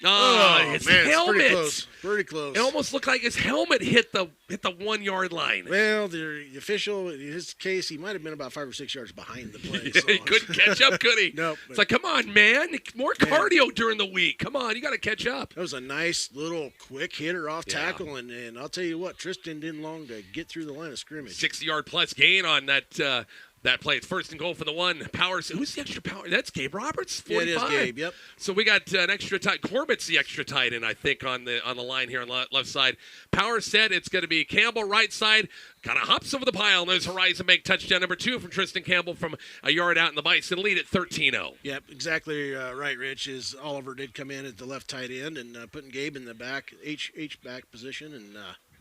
His helmet. Pretty close. It almost looked like his helmet hit the 1-yard line. Well, the official, in his case, he might have been about 5 or 6 yards behind the play. So. He couldn't catch up, could he? Nope. It's like, come on, man. More cardio during the week. Come on, you got to catch up. That was a nice little quick hitter off tackle, and I'll tell you what, Tristan didn't long to get through the line of scrimmage. 60-yard plus gain on that that play. It's first and goal for the one. Powers. Who's the extra power? That's Gabe Roberts. 45. Yeah, it is Gabe. Yep. So we got an extra tight. Corbett's the extra tight end, I think, on the line here on the left side. Powers said it's going to be Campbell right side. Kind of hops over the pile, and there's Horizon Bank touchdown number 2 from Tristan Campbell from a yard out in the Bison lead at 13-0. Yep, exactly right, Rich. Is Oliver did come in at the left tight end and putting Gabe in the back H back position, and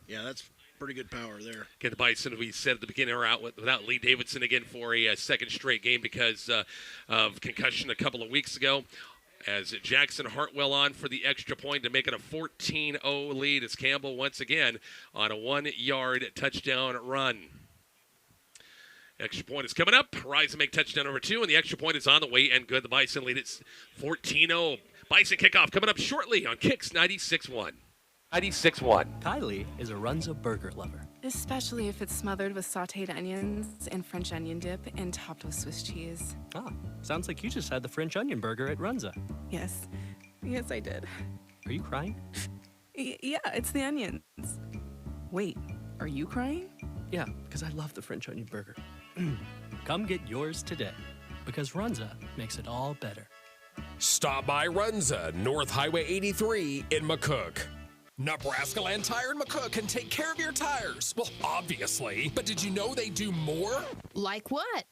that's pretty good power there. Again, the Bison, we said at the beginning, are out without Lee Davidson again for a second straight game because of concussion a couple of weeks ago. As Jackson Hartwell on for the extra point to make it a 14-0 lead as Campbell once again on a 1-yard touchdown run. Extra point is coming up. Horizon make touchdown number 2, and the extra point is on the way and good. The Bison lead it's 14-0. Bison kickoff coming up shortly on Kicks 96.1. 96.1. Kylie is a Runza burger lover. Especially if it's smothered with sauteed onions and French onion dip and topped with Swiss cheese. Ah, sounds like you just had the French onion burger at Runza. Yes. Yes, I did. Are you crying? Yeah, it's the onions. Wait, are you crying? Yeah, because I love the French onion burger. Come get yours today, because Runza makes it all better. Stop by Runza, North Highway 83 in McCook. Nebraska Land Tire and McCook can take care of your tires. Well, obviously. But did you know they do more? Like what?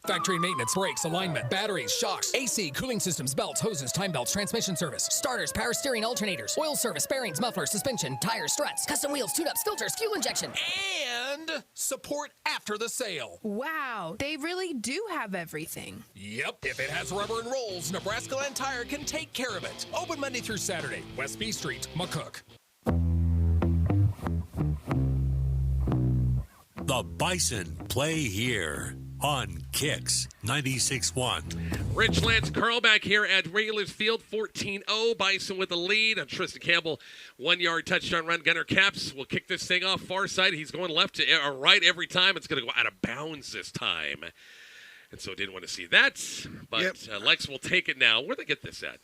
Factory maintenance, brakes, alignment, batteries, shocks, AC, cooling systems, belts, hoses, time belts, transmission service, starters, power steering, alternators, oil service, bearings, mufflers, suspension, tires, struts, custom wheels, tune-ups, filters, fuel injection. and support after the sale. Wow, they really do have everything. Yep, if it has rubber and rolls, Nebraska Land Tire can take care of it. Open Monday through Saturday, West B Street, McCook. The Bison play here on Kicks 96.1. Rich Lance Carl back here at Regulars Field, 14-0. Bison with the lead. Tristan Campbell, 1-yard touchdown run. Gunner Caps will kick this thing off far side. He's going left to right every time. It's going to go out of bounds this time. And so didn't want to see that. But Lex will take it now. Where'd they get this at?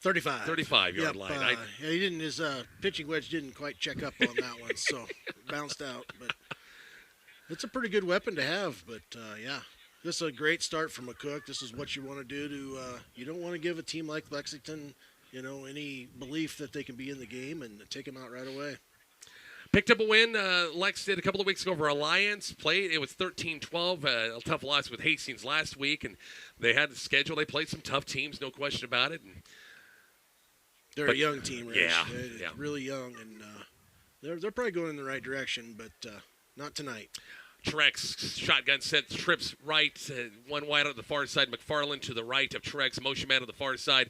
35. 35-yard line. He didn't. His pitching wedge didn't quite check up on that one, so bounced out. But it's a pretty good weapon to have. But this is a great start from McCook. This is what you want to do to. You don't want to give a team like Lexington, any belief that they can be in the game and take them out right away. Picked up a win. Lex did a couple of weeks ago over Alliance. Played. It was 13-12. A tough loss with Hastings last week, and they had the schedule. They played some tough teams, no question about it. And they're a young team, Rich. Yeah. Really young, and they're probably going in the right direction, but not tonight. Trex, shotgun set, trips right, one wide on the far side. McFarland to the right of Trex, motion man on the far side.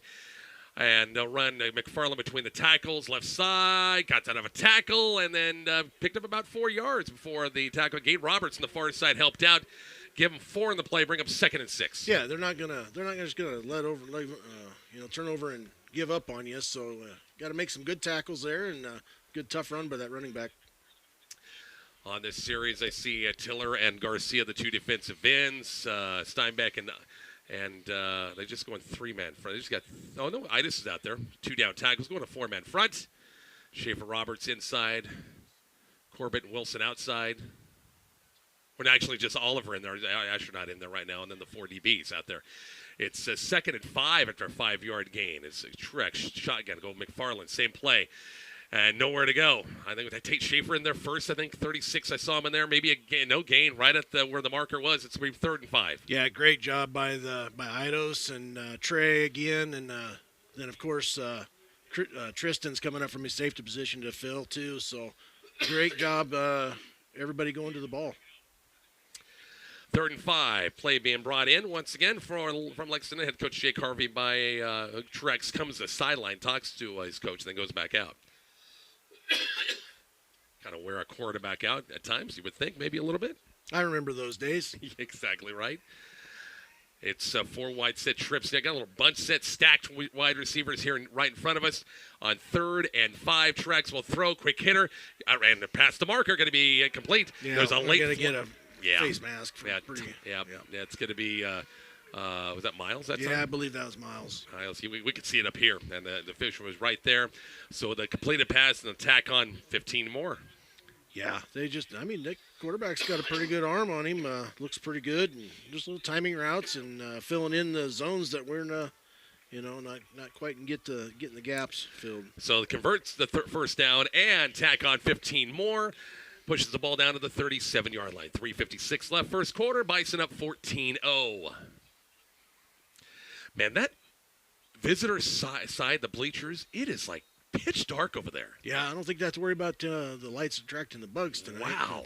And they'll run McFarland between the tackles, left side, got out of a tackle, and then picked up about 4 yards before the tackle. Gabe Roberts on the far side helped out. Give them 4 in the play, bring up 2nd and 6. Yeah, they're not just gonna turn over and give up on you. So got to make some good tackles there and good tough run by that running back. On this series, I see Tiller and Garcia, the 2 defensive ends. Steinbeck and they're just going 3-man front. They just got Idis is out there. 2 down tackles going to 4-man front. Schaefer Roberts inside. Corbett and Wilson outside. We're actually just Oliver in there. Astronaut in there right now, and then the 4 DBs out there. It's 2nd and 5 after a 5-yard gain. It's a Trex shotgun. Go McFarland, same play. And nowhere to go. I think with Tate Schaefer in there first, 36, I saw him in there. Maybe no gain right at where the marker was. It's going to be 3rd and 5. Yeah, great job by Idos and Trey again. And then, of course, Tristan's coming up from his safety position to fill, too. So great job, everybody going to the ball. 3rd and 5. Play being brought in once again from Lexington. Head coach Jake Harvey by Trex comes to the sideline, talks to his coach, then goes back out. Kind of wear a quarterback out at times, you would think, maybe a little bit. I remember those days. Exactly right. It's 4 wide set trips. They got a little bunch set, stacked wide receivers here right in front of us. On 3rd and 5, Trex will throw, quick hitter, and the pass to marker going to be complete. Yeah, there's a late. Going to get a face mask. It's going to be. Was that Miles that time? Yeah, I believe that was Miles. We could see it up here, and the official was right there. So the completed pass and the tack on 15 more. Yeah, that quarterback's got a pretty good arm on him. Looks pretty good, and just little timing routes and filling in the zones that we're not quite getting the gaps filled. So it converts the first down and tack on 15 more. Pushes the ball down to the 37-yard line. 3:56 left first quarter. Bison up 14-0. Man, that visitor side, the bleachers, it is like pitch dark over there. Yeah, I don't think that's worried about the lights attracting the bugs tonight. Wow.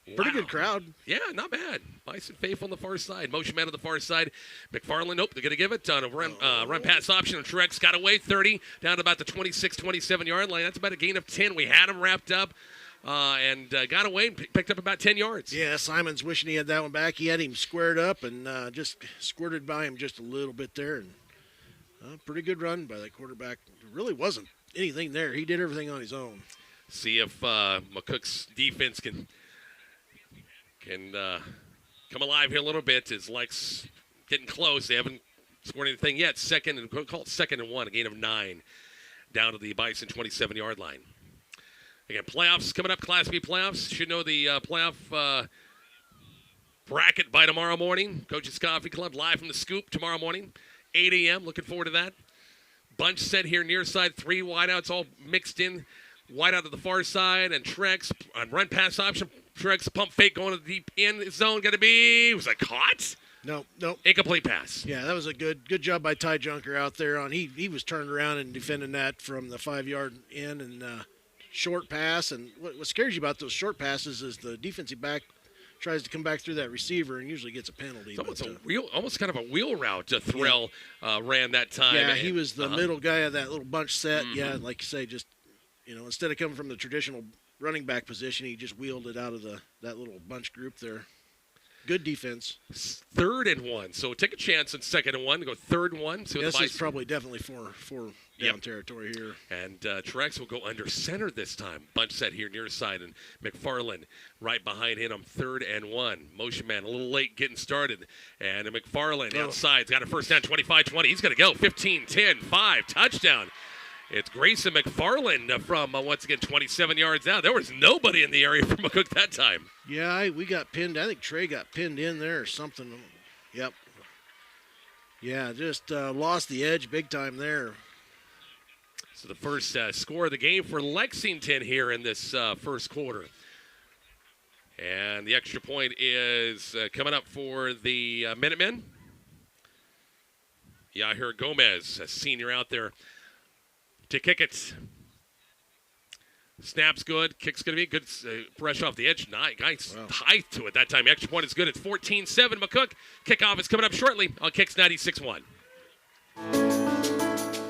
But, pretty good crowd. Yeah, not bad. Bison faithful on the far side. Motion man on the far side. McFarland, nope, they're going to give it on a run pass option. And Truex got away 30 down to about the 26, 27-yard line. That's about a gain of 10. We had him wrapped up and got away and picked up about 10 yards. Yeah, Simon's wishing he had that one back. He had him squared up and just squirted by him just a little bit there. And pretty good run by that quarterback. There really wasn't anything there. He did everything on his own. See if McCook's defense can come alive here a little bit. As Lex getting close. They haven't scored anything yet. Call it 2nd and 1, a gain of 9 down to the Bison 27-yard line. Again, playoffs coming up, Class B playoffs. Should know the playoff bracket by tomorrow morning. Coach's Coffee Club live from the Scoop tomorrow morning, 8 a.m. Looking forward to that. Bunch set here near side, 3 wideouts all mixed in. Wideout to the far side, and Trex on run pass option. Trex pump fake going to the deep end zone. Got to be, was that caught? No. Incomplete pass. Yeah, that was a good job by Ty Junker out there. He was turned around and defending that from the 5-yard in and short pass. And what scares you about those short passes is the defensive back tries to come back through that receiver and usually gets a penalty. Almost kind of a wheel route. Threll ran that time. Yeah, he was the middle guy of that little bunch set. Mm-hmm. Yeah, like you say, just instead of coming from the traditional running back position, he just wheeled it out of that little bunch group there. Good defense. 3rd and 1. So take a chance in 2nd and 1 to go 3rd and 1. This is probably definitely four down territory here. And Truex will go under center this time. Bunch set here near side, and McFarland right behind him on 3rd and 1. Motion man a little late getting started. And McFarland outside's got a first down, 25-20. He's going to go 15-10-5 touchdown. It's Grayson McFarland from, once again, 27 yards out. There was nobody in the area for McCook that time. Yeah, we got pinned. I think Trey got pinned in there or something. Yep. Yeah, just lost the edge big time there. So the first score of the game for Lexington here in this first quarter. And the extra point is coming up for the Minutemen. Yahir Gomez, a senior out there, to kick it. Snap's good. Kick's going to be good. Fresh off the edge. Nice height to it that time. Extra point is good. It's 14-7. McCook. Kickoff is coming up shortly on Kicks 96.1.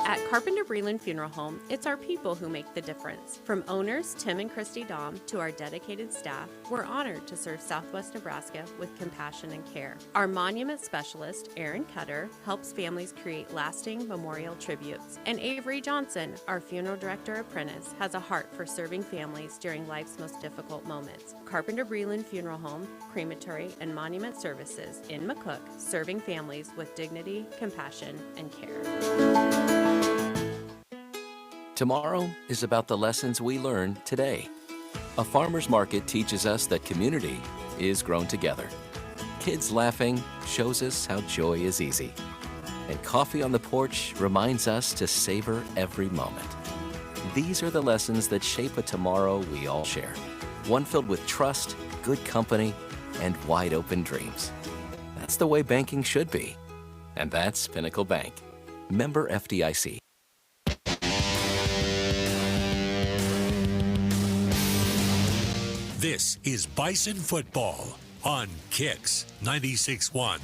At Carpenter Breland Funeral Home, it's our people who make the difference. From owners Tim and Christy Dahm to our dedicated staff, we're honored to serve Southwest Nebraska with compassion and care. Our monument specialist, Aaron Cutter, helps families create lasting memorial tributes. And Avery Johnson, our funeral director apprentice, has a heart for serving families during life's most difficult moments. Carpenter Breland Funeral Home, crematory, and monument services in McCook, serving families with dignity, compassion, and care. Tomorrow is about the lessons we learn today. A farmer's market teaches us that community is grown together. Kids laughing shows us how joy is easy. And coffee on the porch reminds us to savor every moment. These are the lessons that shape a tomorrow we all share. One filled with trust, good company, and wide open dreams. That's the way banking should be. And that's Pinnacle Bank. Member FDIC. This is Bison Football on Kicks 96.1.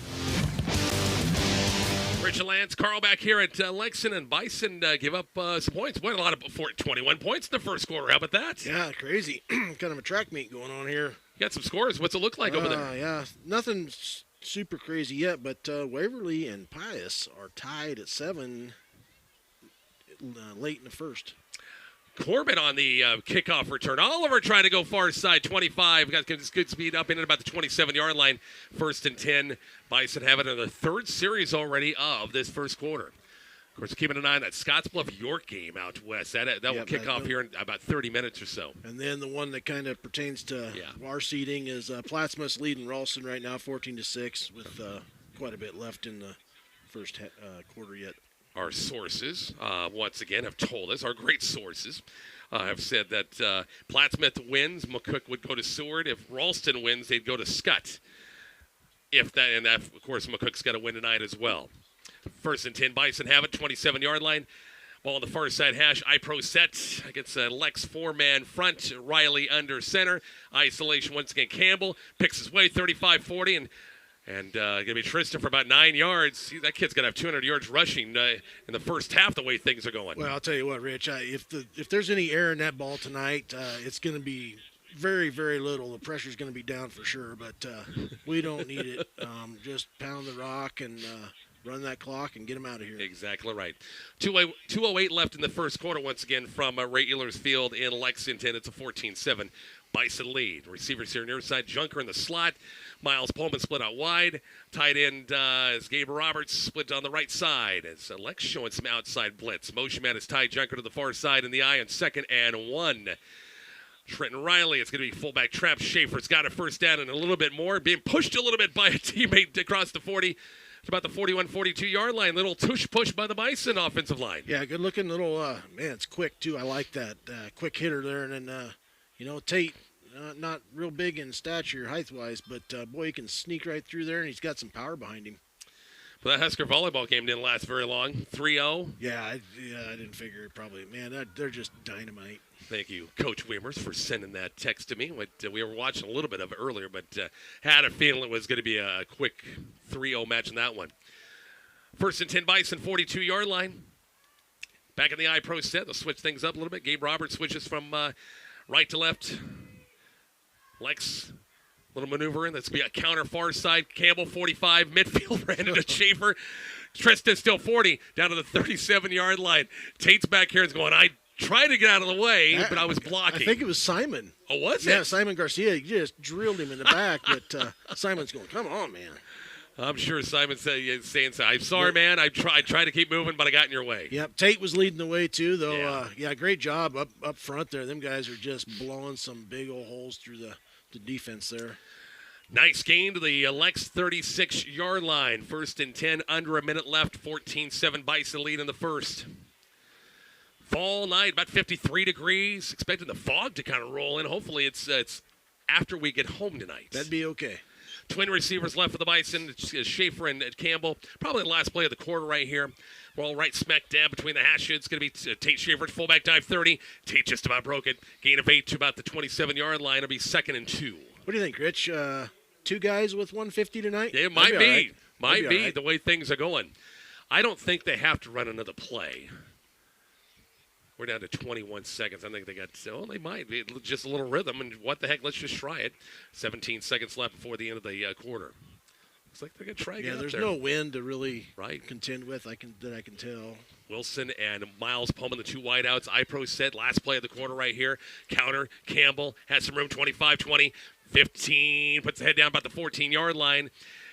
Rich and Lance, Carl back here at Lexington, and Bison give up some points. What a lot of 21 points in the first quarter. How about that? Yeah, crazy. Kind of a track meet going on here. You got some scores. What's it look like over there? Yeah, nothing super crazy yet, but Waverly and Pius are tied at 7 late in the first. Corbett on the kickoff return. Oliver trying to go far side, 25. Got good speed up in at about the 27-yard line. 1st and 10. Bison have it in the 3rd series already of this first quarter. course, keeping an eye on that Scottsbluff York game out west. That will kick off here in about 30 minutes or so. And then the one that kind of pertains to our seeding is Plattsmouth's leading Ralston right now, 14-6, with quite a bit left in the first quarter yet. Our sources, once again, have told us, our great sources, have said that Plattsmouth wins, McCook would go to Seward. If Ralston wins, they'd go to Scott. Of course, McCook's got to win tonight as well. 1st and 10, Bison have it, 27-yard line. Ball on the far side hash. iPro set against a Lex 4-man front. Riley under center. Isolation once again. Campbell picks his way 35-40 and going to be Tristan for about 9 yards. That kid's going to have 200 yards rushing in the first half the way things are going. Well, I'll tell you what, Rich. If there's any air in that ball tonight, it's going to be very, very little. The pressure's going to be down for sure, but we don't need it. Just pound the rock and run that clock and get them out of here. Exactly right. 2:08 left in the first quarter once again from Ray Ehlers Field in Lexington. It's a 14-7 Bison lead. Receivers here near side. Junker in the slot. Miles Pullman split out wide. Tight end is Gabe Roberts split on the right side. As Lex showing some outside blitz. Motion man is Ty Junker to the far side in the eye on 2nd and 1. Trenton Riley, it's going to be fullback trap. Schaefer's got a first down and a little bit more. Being pushed a little bit by a teammate across the 40. It's about the 41-42-yard line. Little tush push by the Bison offensive line. Yeah, good-looking little, man, it's quick, too. I like that. Quick hitter there. And then, Tate, not real big in stature height-wise, but, boy, he can sneak right through there, and he's got some power behind him. But that Husker volleyball game didn't last very long. 3-0. Yeah, I didn't figure it probably. Man, they're just dynamite. Thank you, Coach Wimmers, for sending that text to me. We were watching a little bit of it earlier, but had a feeling it was going to be a quick 3-0 match in that one. 1st and 10 Bison, 42-yard line. Back in the iPro set, they'll switch things up a little bit. Gabe Roberts switches from right to left. Lex, little maneuver in. That's going to be a counter far side. Campbell, 45, midfield, ran into Schaefer. Tristan still 40, down to the 37-yard line. Tate's back here is going, I tried to get out of the way, but I was blocking. I think it was Simon. Oh, was it? Yeah, Simon Garcia. He just drilled him in the back, but Simon's going, come on, man. I'm sure Simon's saying so. I'm sorry, man. I tried to keep moving, but I got in your way. Yep, Tate was leading the way, too, though. Great job up front there. Them guys are just blowing some big old holes through the defense there. Nice gain to the Lex 36-yard line. 1st and 10, under a minute left. 14-7 Bison lead in the first. Fall night, about 53 degrees. Expecting the fog to kind of roll in. Hopefully it's after we get home tonight. That'd be okay. Twin receivers left for the Bison. It's Schaefer and Campbell. Probably the last play of the quarter right here. We're all right smack dab between the hashes. It's going to be Tate Schaefer, fullback dive 30. Tate just about broke it. Gain of 8 to about the 27-yard line. It'll be 2nd and 2. What do you think, Rich? 2 guys with 150 tonight? Yeah, it might be. Might be the way things are going. I don't think they have to run another play. We're down to 21 seconds. I think they got, they might. Just a little rhythm, and what the heck, let's just try it. 17 seconds left before the end of the quarter. Looks like they're going to try again. Yeah, there's there. No wind to really contend with, that I can tell. Wilson and Miles Pullman, the 2 wideouts. iPro set, last play of the quarter right here. Counter, Campbell has some room, 25-20, 15, puts the head down about the 14-yard line.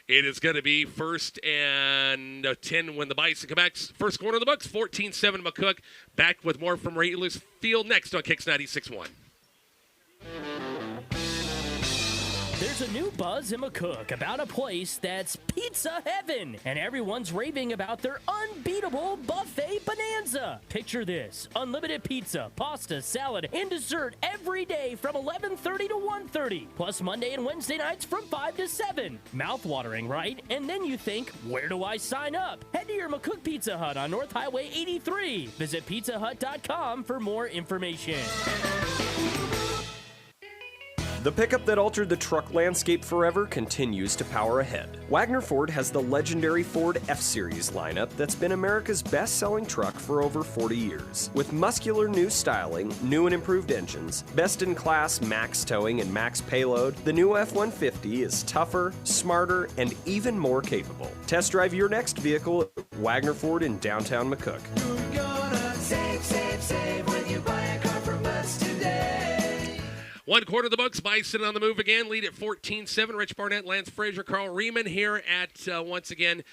It is going to be 1st and 10 when the Bison come back. First quarter of the books, 14-7 McCook. Back with more from Ray Ehlers Field next on Kicks 96.1. There's a new buzz in McCook about a place that's pizza heaven, and everyone's raving about their unbeatable buffet bonanza. Picture this: unlimited pizza, pasta, salad, and dessert every day from 11:30 to 1:30, plus Monday and Wednesday nights from 5 to 7. Mouth-watering, right? And then you think, where do I sign up? Head to your McCook Pizza Hut on North Highway 83. Visit pizzahut.com for more information. The pickup that altered the truck landscape forever continues to power ahead. Wagner Ford has the legendary Ford F-Series lineup that's been America's best-selling truck for over 40 years. With muscular new styling, new and improved engines, best-in-class max towing and max payload, the new F-150 is tougher, smarter, and even more capable. Test drive your next vehicle at Wagner Ford in downtown McCook. You're gonna save when you buy a car from us today. One quarter of the books. Bison on the move again. Lead at 14-7. Rich Barnett, Lance Frazier, Carl Riemann here at, once again,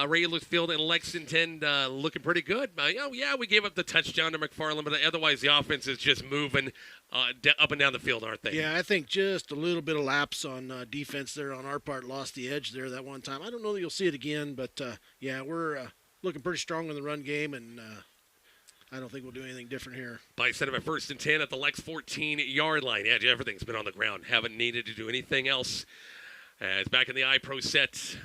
Ray Field in Lexington, looking pretty good. We gave up the touchdown to McFarland, but otherwise the offense is just moving up and down the field, aren't they? Yeah, I think just a little bit of lapse on defense there on our part. Lost the edge there that one time. I don't know that you'll see it again, but, we're looking pretty strong in the run game, and I don't think we'll do anything different here. Bison at 1st and 10 at the Lex 14-yard line. Yeah, everything's been on the ground. Haven't needed to do anything else. As back in the I pro set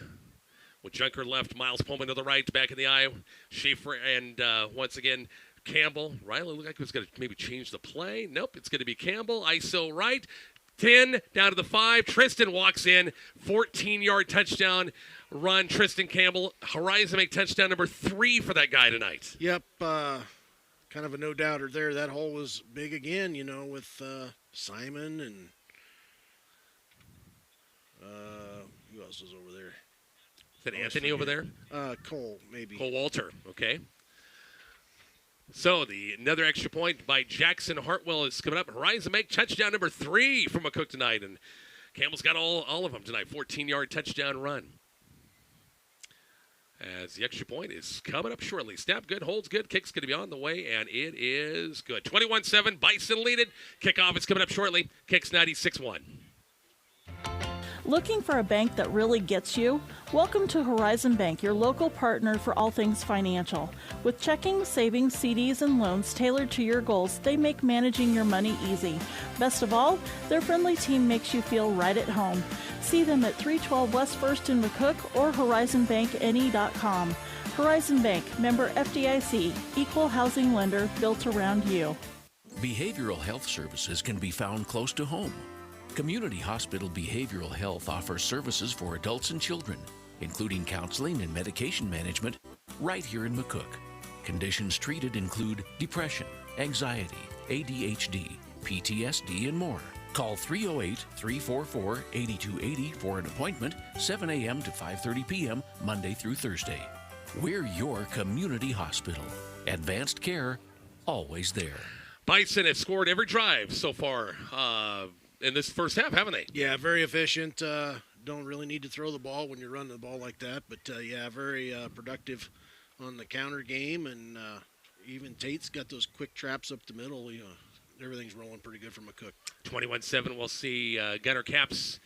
with Junker left, Miles Pullman to the right, back in the I. Schaefer and once again Campbell. Riley looked like he was going to maybe change the play. Nope, it's going to be Campbell. ISO right. 10 down to the 5. Tristan walks in. 14-yard touchdown run. Tristan Campbell. Horizon make touchdown number 3 for that guy tonight. Yep. Kind of a no-doubter there. That hole was big again, with Simon and who else was over there? Is that Anthony over there? Cole, maybe. Cole Walter, okay. So another extra point by Jackson Hartwell is coming up. Horizon make touchdown number 3 from McCook tonight. And Campbell's got all of them tonight. 14-yard touchdown run. As the extra point is coming up shortly. Snap good, holds good, kick's going to be on the way, and it is good. 21-7, Bison lead it. Kickoff is coming up shortly. Kicks 96-1. Looking for a bank that really gets you? Welcome to Horizon Bank, your local partner for all things financial. With checking, savings, CDs, and loans tailored to your goals, they make managing your money easy. Best of all, their friendly team makes you feel right at home. See them at 312 West 1st in McCook or horizonbankne.com. Horizon Bank, member FDIC, equal housing lender built around you. Behavioral health services can be found close to home. Community Hospital Behavioral Health offers services for adults and children, including counseling and medication management, right here in McCook. Conditions treated include depression, anxiety, ADHD, PTSD, and more. Call 308-344-8280 for an appointment, 7 a.m. to 5:30 p.m., Monday through Thursday. We're your community hospital. Advanced care, always there. Bison have scored every drive so far in this first half, haven't they? Yeah, very efficient. Don't really need to throw the ball when you're running the ball like that. But, very productive on the counter game. And even Tate's got those quick traps up the middle. Everything's rolling pretty good for McCook. 21-7, we'll see Gunner Caps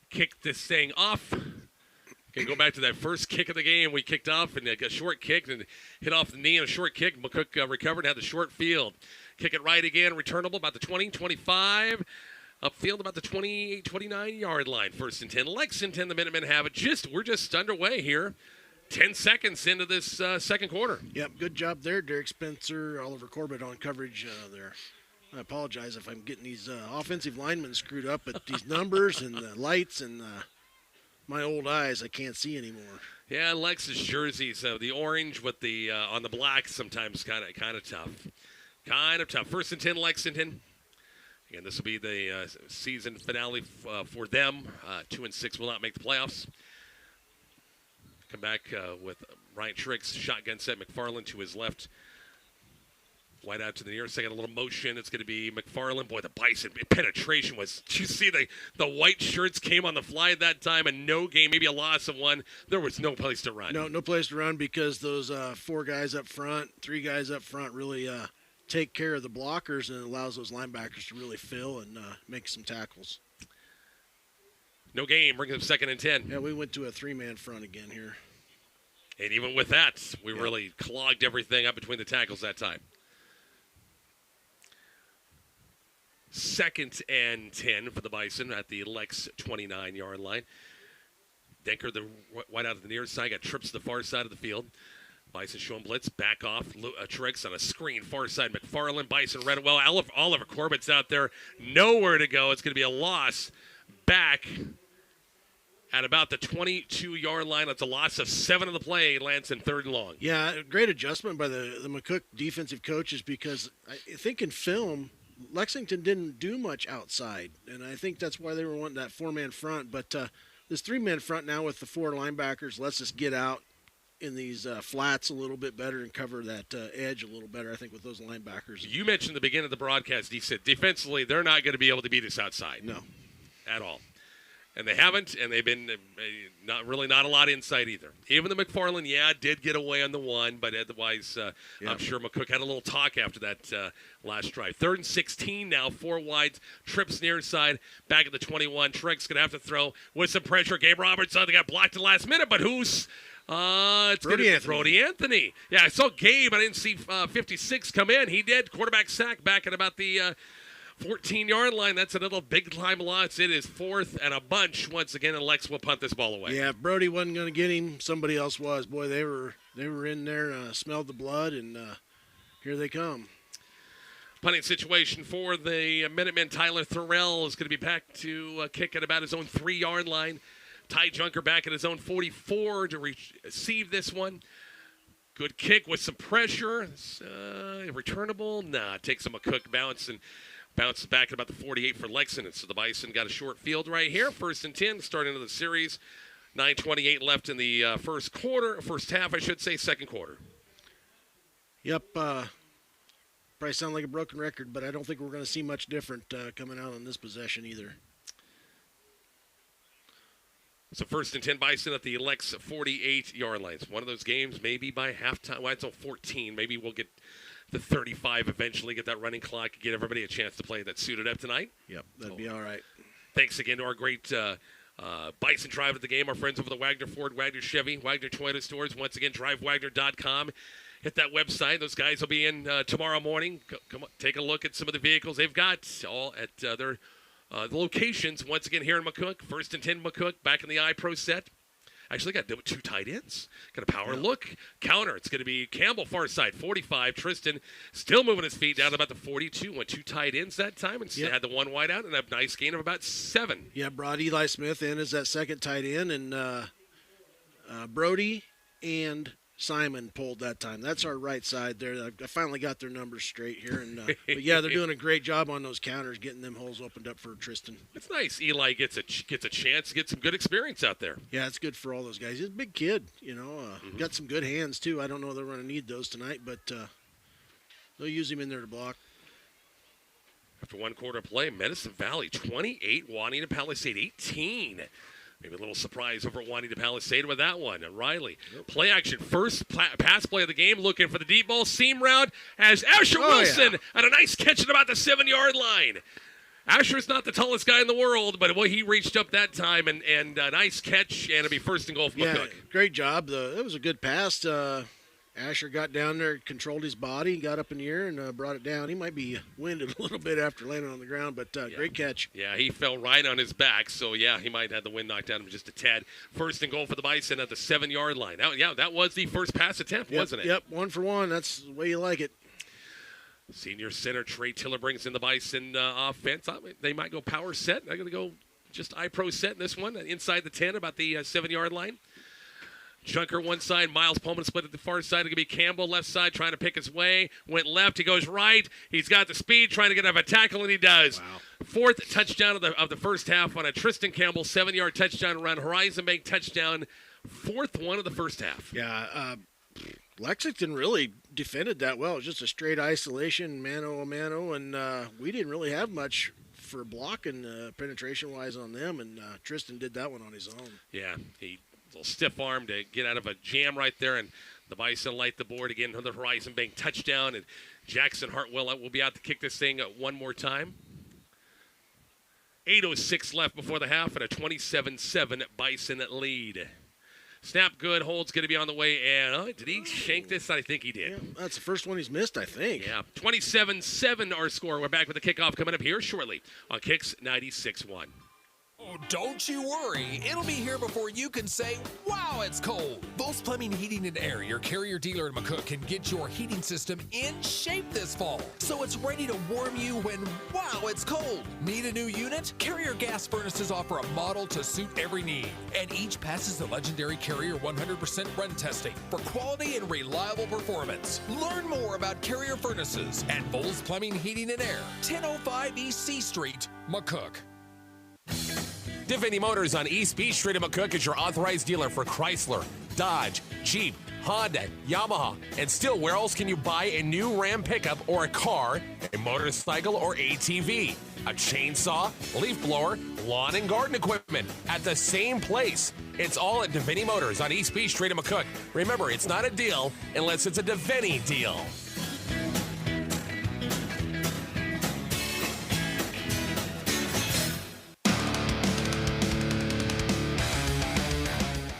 kick this thing off. Okay, go back to that first kick of the game. We kicked off and a short kick and hit off the knee and a short kick. McCook recovered, had the short field. Kick it right again, returnable about the 20, 25. Upfield about the 28, 29-yard line. 1st and 10. Lexington, the Minutemen have it. We're just underway here. 10 seconds into this second quarter. Yep, good job there, Derek Spencer, Oliver Corbett on coverage there. I apologize if I'm getting these offensive linemen screwed up, but these numbers and the lights and my old eyes, I can't see anymore. Yeah, Lex's jerseys, the orange with the on the black, sometimes kind of tough. Kind of tough. 1st and 10, Lexington. Again, this will be the season finale for them. 2-6 will not make the playoffs. Come back with Ryan Triggs, shotgun set. McFarland to his left. Wide out to the near second, a little motion. It's going to be McFarland. Boy, the Bison penetration was. Did you see the white shirts came on the fly at that time, and no game, maybe a loss of one. There was no place to run. No place to run because those 4 guys up front, 3 guys up front really take care of the blockers, and it allows those linebackers to really fill and make some tackles. No game, brings up 2nd and 10. Yeah, we went to a 3-man front again here. And even with that, we really clogged everything up between the tackles that time. 2nd and 10 for the Bison at the Lex 29-yard line. Denker, the wide out to the near side, got trips to the far side of the field. Bison showing blitz, back off. Triggs on a screen, far side. McFarland, Bison read it well. Oliver Corbett's out there, nowhere to go. It's going to be a loss back at about the 22-yard line. That's a loss of 7 of the play. Lands in 3rd and long. Yeah, great adjustment by the McCook defensive coaches because I think in film, Lexington didn't do much outside, and I think that's why they were wanting that 4-man front. But this 3-man front now with the 4 linebackers lets us get out in these flats a little bit better and cover that edge a little better, I think, with those linebackers. You mentioned at the beginning of the broadcast, he said defensively they're not going to be able to beat us outside. No. At all. And they haven't, and they've been not a lot inside either. Even the McFarland, did get away on the one, but otherwise, I'm sure McCook had a little talk after that last drive. 3rd and 16 now, 4 wides, trips near side, back at the 21. Treg's going to have to throw with some pressure. Gabe Roberts, they got blocked at the last minute, but who's... it's going to be Brody Anthony. Yeah, I saw Gabe. I didn't see 56 come in. He did. Quarterback sack back at about the 14-yard line. That's a little big-time loss. It is 4th and a bunch once again, and Lex will punt this ball away. Yeah, if Brody wasn't going to get him, somebody else was. Boy, they were in there, smelled the blood, and here they come. Punting situation for the Minutemen. Tyler Thorell is going to be back to kick at about his own 3-yard line. Ty Junker back at his own 44 to receive this one. Good kick with some pressure. Returnable? Nah, takes a McCook bounce and bounces back at about the 48 for Lexington. So the Bison got a short field right here. 1st and 10, starting of the series. 9:28 left in the first half, I should say, second quarter. Yep. Probably sound like a broken record, but I don't think we're going to see much different coming out on this possession either. So 1st and 10, Bison at the Lex 48-yard line. It's one of those games maybe by halftime. Well, it's on 14. Maybe we'll get the 35 eventually, get that running clock, get everybody a chance to play that suited up tonight. Yep, that'd be all right. Thanks again to our great Bison Drive at the game, our friends over the Wagner Ford, Wagner Chevy, Wagner Toyota stores. Once again, drivewagner.com. Hit that website. Those guys will be in tomorrow morning. Come on, take a look at some of the vehicles they've got all at their locations. Once again, here in McCook, 1st and 10 McCook, back in the iPro set. Actually got 2 tight ends. Got a power look. Counter. It's going to be Campbell, far side, 45. Tristan still moving his feet down to about the 42. Went 2 tight ends that time and had the 1 wide out and a nice gain of about 7. Yeah, brought Eli Smith in as that second tight end, and Brody and Simon pulled that time. That's our right side there. I finally got their numbers straight here. And but yeah, they're doing a great job on those counters, getting them holes opened up for Tristan. It's nice. Eli gets a chance to get some good experience out there. Yeah, it's good for all those guys. He's a big kid, got some good hands too. I don't know if they're going to need those tonight, but they'll use him in there to block. After 1 quarter play, Medicine Valley 28, Juanita Palisade 18. Maybe a little surprise over at Juanita Palisade with that one. And Riley, play action, first pass play of the game, looking for the deep ball, seam route, as Asher Wilson and a nice catch at about the 7-yard line. Asher's not the tallest guy in the world, but he reached up that time, and a nice catch, and it'll be 1st and goal for McCook. Great job. It was a good pass. Asher got down there, controlled his body, got up in the air, and brought it down. He might be winded a little bit after landing on the ground, but great catch. Yeah, he fell right on his back, so he might have the wind knocked out of him just a tad. 1st and goal for the Bison at the 7-yard line. That was the first pass attempt, wasn't it? Yep, 1 for 1. That's the way you like it. Senior center Trey Tiller brings in the Bison offense. They might go power set. They're going to go just iPro set in this one, inside the 10, about the 7-yard line. Junker one side, Miles Pullman split at the far side. It's going to be Campbell left side trying to pick his way. Went left, he goes right. He's got the speed trying to get out of a tackle, and he does. Wow. 4th touchdown of the first half on a Tristan Campbell 7-yard touchdown around Horizon Bank touchdown. 4th one of the first half. Yeah, Lexington really defended that well. It was just a straight isolation, mano-a-mano, and we didn't really have much for blocking penetration-wise on them, and Tristan did that one on his own. Yeah, he little stiff arm to get out of a jam right there, and the Bison light the board again on the Horizon Bank touchdown, and Jackson Hartwell will be out to kick this thing one more time. 8:06 left before the half, and a 27-7 Bison lead. Snap good, hold's going to be on the way, and did he shank this? I think he did. Yeah, that's the first one he's missed, I think. Yeah, 27-7 our score. We're back with the kickoff coming up here shortly on Kicks 96.1. Oh, don't you worry. It'll be here before you can say, wow, it's cold. Both Plumbing, Heating, and Air, your Carrier dealer in McCook, can get your heating system in shape this fall, so it's ready to warm you when, wow, it's cold. Need a new unit? Carrier gas furnaces offer a model to suit every need, and each passes the legendary Carrier 100% run testing for quality and reliable performance. Learn more about Carrier furnaces at Bowles Plumbing, Heating, and Air, 1005 East C Street, McCook. Divinity Motors on East Beach Street in McCook is your authorized dealer for Chrysler, Dodge, Jeep, Honda, Yamaha, and still where else can you buy a new Ram pickup or a car, a motorcycle or ATV, a chainsaw, leaf blower, lawn and garden equipment at the same place? It's all at Deviney Motors on East Beach Street in McCook. Remember, it's not a deal unless it's a Deviney deal.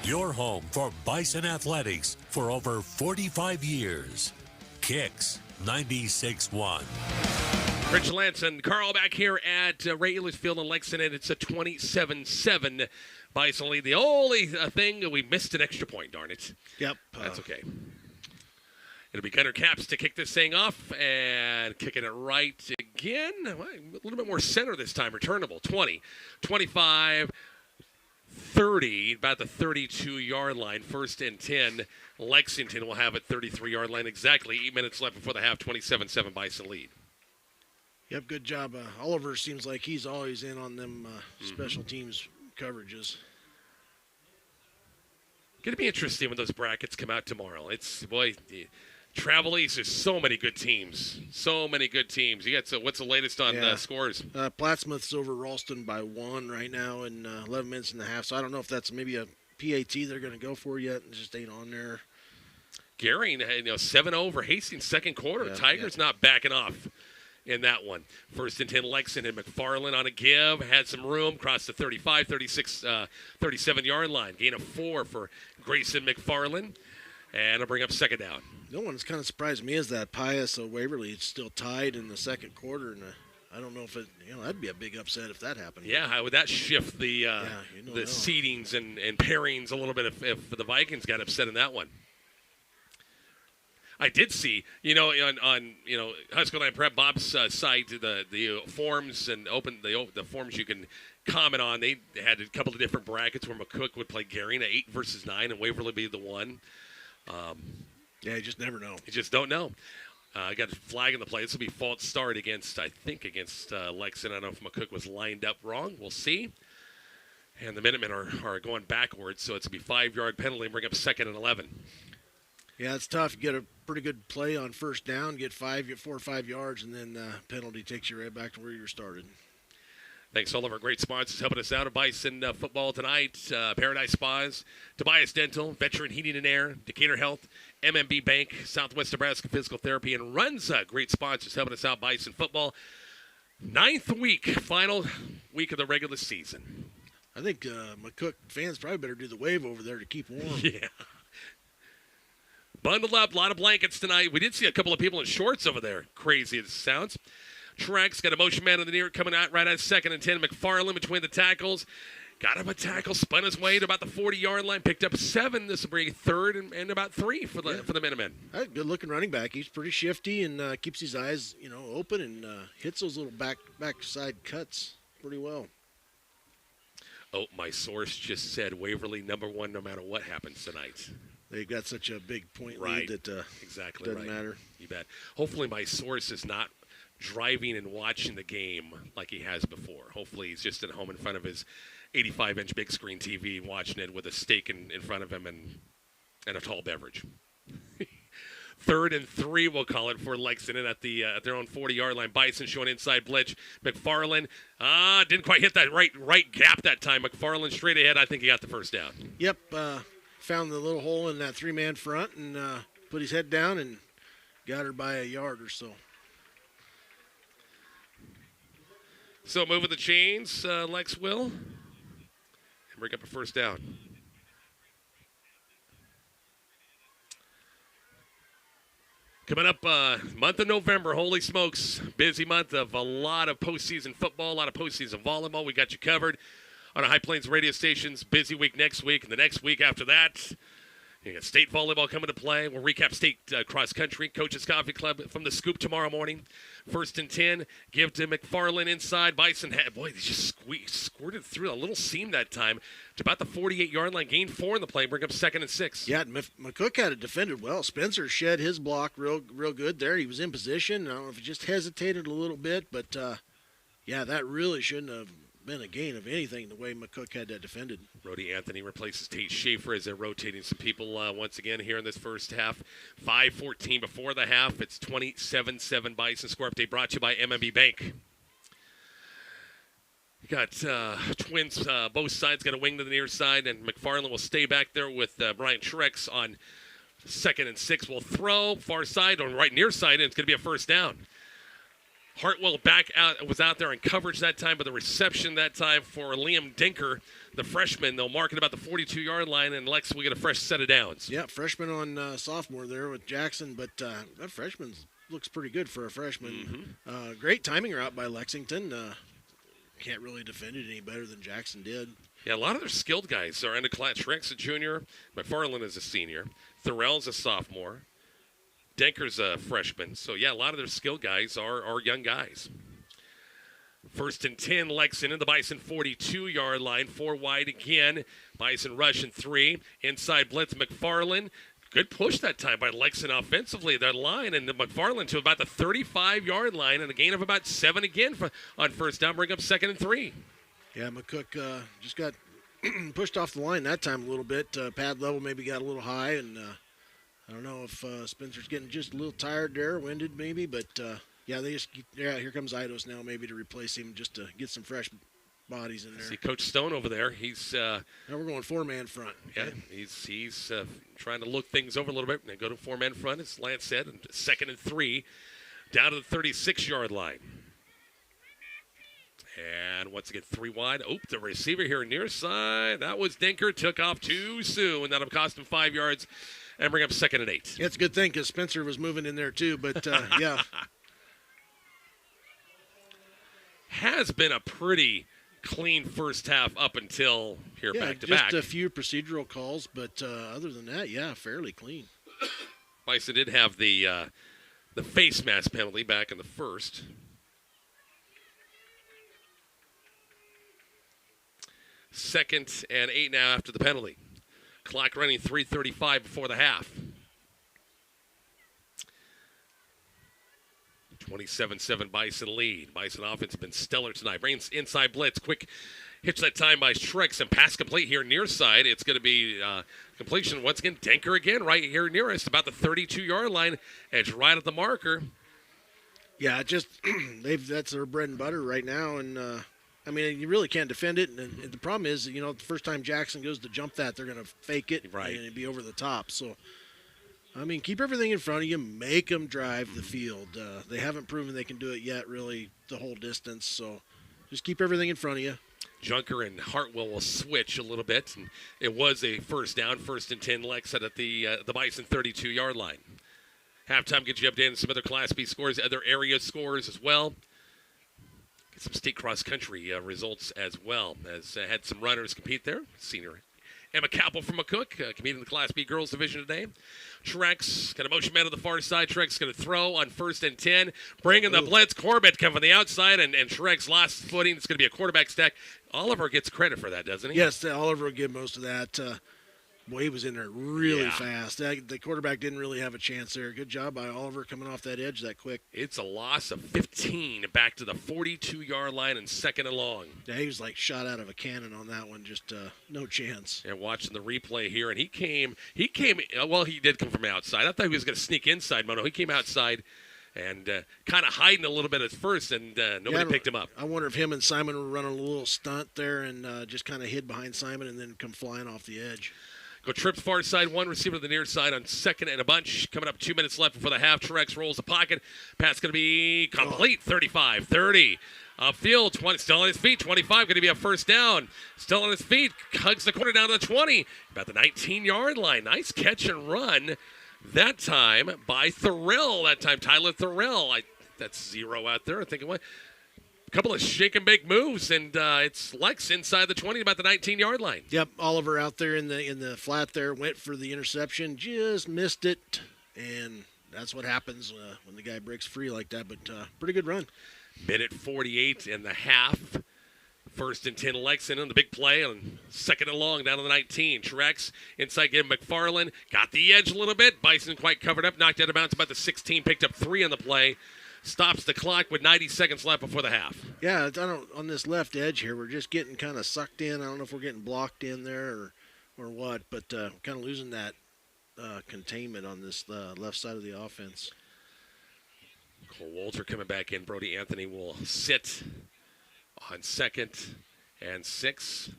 Your home for Bison Athletics for over 45 years. Kicks 96.1. Rich Lance and Carl back here at Ray Ehlers Field in Lexington. It's a 27-7 Bison lead. The only thing, we missed an extra point, darn it. Yep. That's okay. It'll be Gunnar Capps to kick this thing off, and kicking it right again. A little bit more center this time, returnable. 20, 25, 30, about the 32-yard line, 1st and 10. Lexington will have it 33-yard line, exactly 8 minutes left before the half, 27-7 Bison lead. Yep, good job. Oliver seems like he's always in on them special teams coverages. Going to be interesting when those brackets come out tomorrow. Travel East, there's so many good teams. So many good teams. You got what's the latest on scores? Plattsmouth's over Ralston by 1 right now in 11 minutes and a half. So I don't know if that's maybe a PAT they're going to go for yet. It just ain't on there. Gary, 7-0 over Hastings second quarter. Tigers not backing off in that one. 1st and 10 Lexington. McFarland on a give. Had some room. Crossed the 35, 36, 37-yard line. Gain of 4 for Grayson McFarland. And it'll bring up second down. The one that's kind of surprised me is that Pius Waverly is still tied in the second quarter, and I don't know if that'd be a big upset if that happened. Yeah, how would that shift the seedings and pairings a little bit if the Vikings got upset in that one? I did see, on High School 9 Prep Bob's site, the forms and the forms you can comment on. They had a couple of different brackets where McCook would play Gary in 8 versus 9, and Waverly be the 1. You just never know. You just don't know. Got a flag in the play. This will be false start against Lexington. I don't know if McCook was lined up wrong. We'll see. And the Minutemen are going backwards, so it's going to be 5-yard penalty and bring up 2nd and 11. Yeah, it's tough. You get a pretty good play on first down, get 4 or 5 yards, and then penalty takes you right back to where you started. Thanks to all of our great sponsors helping us out at Bison football tonight. Paradise Spas, Tobias Dental, Veteran Heating and Air, Decatur Health, MMB Bank, Southwest Nebraska Physical Therapy, and Runza. Great sponsors helping us out Bison football. 9th week, final week of the regular season. I think McCook fans probably better do the wave over there to keep warm. Yeah. Bundled up, a lot of blankets tonight. We did see a couple of people in shorts over there. Crazy as it sounds. Truex got a motion man in the near coming out right at 2nd and 10. McFarland between the tackles. Got him a tackle, spun his way to about the 40-yard line, picked up 7. This will bring 3rd and about 3 for the Minutemen. Good-looking running back. He's pretty shifty and keeps his eyes, open and hits those little backside cuts pretty well. Oh, my source just said Waverly #1 no matter what happens tonight. They've got such a big point lead that exactly doesn't matter. You bet. Hopefully my source is not driving and watching the game like he has before. Hopefully he's just at home in front of his 85-inch big screen TV watching it with a steak in front of him and a tall beverage. 3rd and 3, we'll call it, for Lexington at their own 40-yard line. Bison showing inside blitz. McFarland didn't quite hit that right gap that time. McFarland straight ahead. I think he got the first down. Yep, found the little hole in that 3-man front and put his head down and got her by a yard or so. So moving the chains, Lex will, and bring up a first down. Coming up, month of November, holy smokes, busy month of a lot of postseason football, a lot of postseason volleyball. We got you covered on our High Plains radio stations. Busy week next week, and the next week after that, you got state volleyball coming to play. We'll recap state cross country. Coach's Coffee Club from the Scoop tomorrow morning. 1st and 10. Give to McFarland inside. Bison had, they just squirted through a little seam that time to about the 48-yard line. Gain 4 in the play. Bring up 2nd and 6. Yeah, McCook had it defended well. Spencer shed his block real good there. He was in position. I don't know if he just hesitated a little bit, but that really shouldn't have been a gain of anything the way McCook had that defended. Brody Anthony replaces Tate Schaefer as they're rotating some people once again here in this first half. 5:14 before the half. It's 27-7 Bison. Score update brought to you by MMB Bank. You got Twins, both sides got a wing to the near side, and McFarland will stay back there with Brian Trex on 2nd and 6. Will throw far side on right near side, and it's going to be a first down. Hartwell was out there in coverage that time, but the reception that time for Liam Dinker, the freshman. They'll mark it about the 42-yard line, and Lex will get a fresh set of downs. Yeah, freshman on sophomore there with Jackson, but that freshman looks pretty good for a freshman. Mm-hmm. Great timing route by Lexington. Can't really defend it any better than Jackson did. Yeah, a lot of their skilled guys are into class. Trex a junior, McFarland is a senior, Thorell's a sophomore, Denker's a freshman. So, yeah, a lot of their skilled guys are young guys. 1st and 10, Lexington, the Bison 42-yard line, 4 wide again. Bison rushing 3. Inside blitz, McFarland. Good push that time by Lexington offensively, that line, and McFarland to about the 35-yard line, and a gain of about 7 again on first down, bring up 2nd and 3. Yeah, McCook just got pushed off the line that time a little bit. Pad level maybe got a little high, and I don't know if Spencer's getting just a little tired there, winded maybe, but here comes Eidos now maybe to replace him just to get some fresh bodies in there. See Coach Stone over there. He's now we're going 4-man front. Yeah, he's trying to look things over a little bit. They go to 4-man front, as Lance said, and 2nd and 3, down to the 36-yard line. And once again, 3 wide. Oh, the receiver here near side. That was Dinker. Took off too soon. That'll cost him 5 yards and bring up 2nd and 8. Yeah, it's a good thing because Spencer was moving in there too, but yeah. Has been a pretty clean first half up until here back to back. Just a few procedural calls, but other than that, yeah, fairly clean. Bison did have the face mask penalty back in the first. Second and 8 now after the penalty. Clock running 3:35 before the half. 27-7 Bison lead. Bison offense has been stellar tonight. Brains inside blitz. Quick hitch that time by Trex and pass complete here near side. It's going to be completion once again. Denker again right here near us, about the 32-yard line. Edge right at the marker. Yeah, just that's their bread and butter right now, and I mean you really can't defend it. And the problem is, the first time Jackson goes to jump that, they're going to fake it and it'd be over the top. So. I mean, keep everything in front of you. Make them drive the field. They haven't proven they can do it yet, really, the whole distance. So just keep everything in front of you. Junker and Hartwell will switch a little bit. And it was a first down, 1st and 10. Lex at the Bison 32-yard line. Halftime gets you updated on some other Class B scores, other area scores as well. Get some state cross-country results as well. As had some runners compete there. Senior Emma Capel from McCook, competing in the Class B girls division today. Trex, got a motion man to the far side. Trex going to throw on 1st and 10. Bringing the blitz. Corbett coming from the outside, and Trex lost footing. It's going to be a quarterback stack. Oliver gets credit for that, doesn't he? Yes, Oliver will give most of that. Boy, he was in there really fast. The quarterback didn't really have a chance there. Good job by Oliver coming off that edge that quick. It's a loss of 15 back to the 42-yard line and 2nd and long. Yeah, he was like shot out of a cannon on that one. Just no chance. And watching the replay here, and he came, well, he did come from outside. I thought he was going to sneak inside, Mono. He came outside and kind of hiding a little bit at first, and nobody picked him up. I wonder if him and Simon were running a little stunt there and just kind of hid behind Simon and then come flying off the edge. Go trips far side, 1 receiver to the near side on 2nd and a bunch. Coming up 2 minutes left before the half. Trex rolls the pocket. Pass going to be complete. 35-30. Upfield, 20, still on his feet. 25 going to be a first down. Still on his feet. Hugs the corner down to the 20. About the 19-yard line. Nice catch and run. That time by Thorell. That time Tyler Thorell. That's 0 out there. I think it went. A couple of shake and bake moves, and it's Lex inside the 20, about the 19-yard line. Yep, Oliver out there in the flat there, went for the interception, just missed it, and that's what happens when the guy breaks free like that, but pretty good run. Minute 48 in the half. 1st and 10, Lexington on the big play on 2nd and long down to the 19. Trex inside game McFarland, got the edge a little bit. Bison quite covered up, knocked out of bounds about the 16, picked up 3 on the play. stops the clock with 90 seconds left before the half. Yeah, I don't, on this left edge here, we're just getting kind of sucked in. I don't know if we're getting blocked in there or what, but kind of losing that containment on this left side of the offense. Cole Walter coming back in. Brody Anthony will sit on 2nd and 6.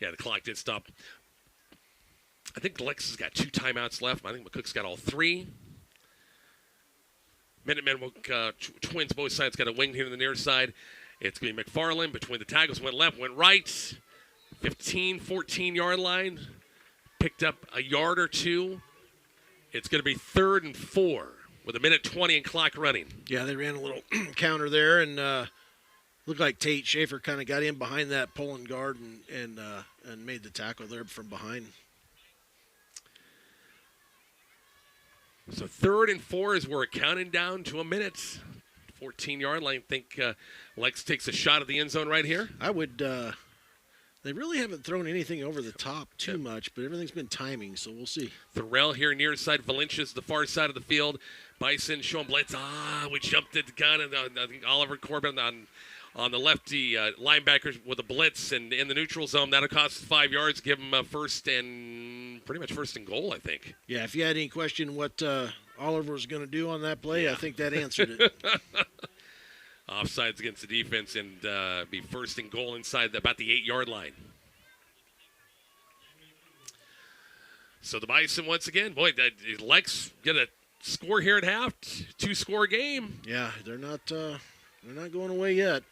The clock did stop. I think Lex has got 2 timeouts left. I think McCook's got all 3. Minutemen will twins both sides got a wing here to the near side. It's going to be McFarland between the tackles. Went left, went right. 15, 14-yard line. Picked up a yard or 2. It's going to be 3rd and 4 with 1:20 and clock running. Yeah, they ran a little counter there, and looked like Tate Schaefer kind of got in behind that pulling guard and made the tackle there from behind. So 3rd and 4 is we're counting down to a minute. 14-yard line. Think Lex takes a shot at the end zone right here? I would. They really haven't thrown anything over the top too much, but everything's been timing, so we'll see. Thorell here near side. Valencia's the far side of the field. Bison showing blitz. We jumped at the gun, and I think Oliver Corbin on the lefty linebackers with a blitz, and in the neutral zone. That'll cost 5 yards. Give them pretty much first and goal, I think. Yeah, if you had any question what Oliver was going to do on that play, I think that answered it. Offsides against the defense and be first and goal inside about the 8-yard line. So the Bison once again, Lex get a score here at half, 2-score game. Yeah, they're not going away yet.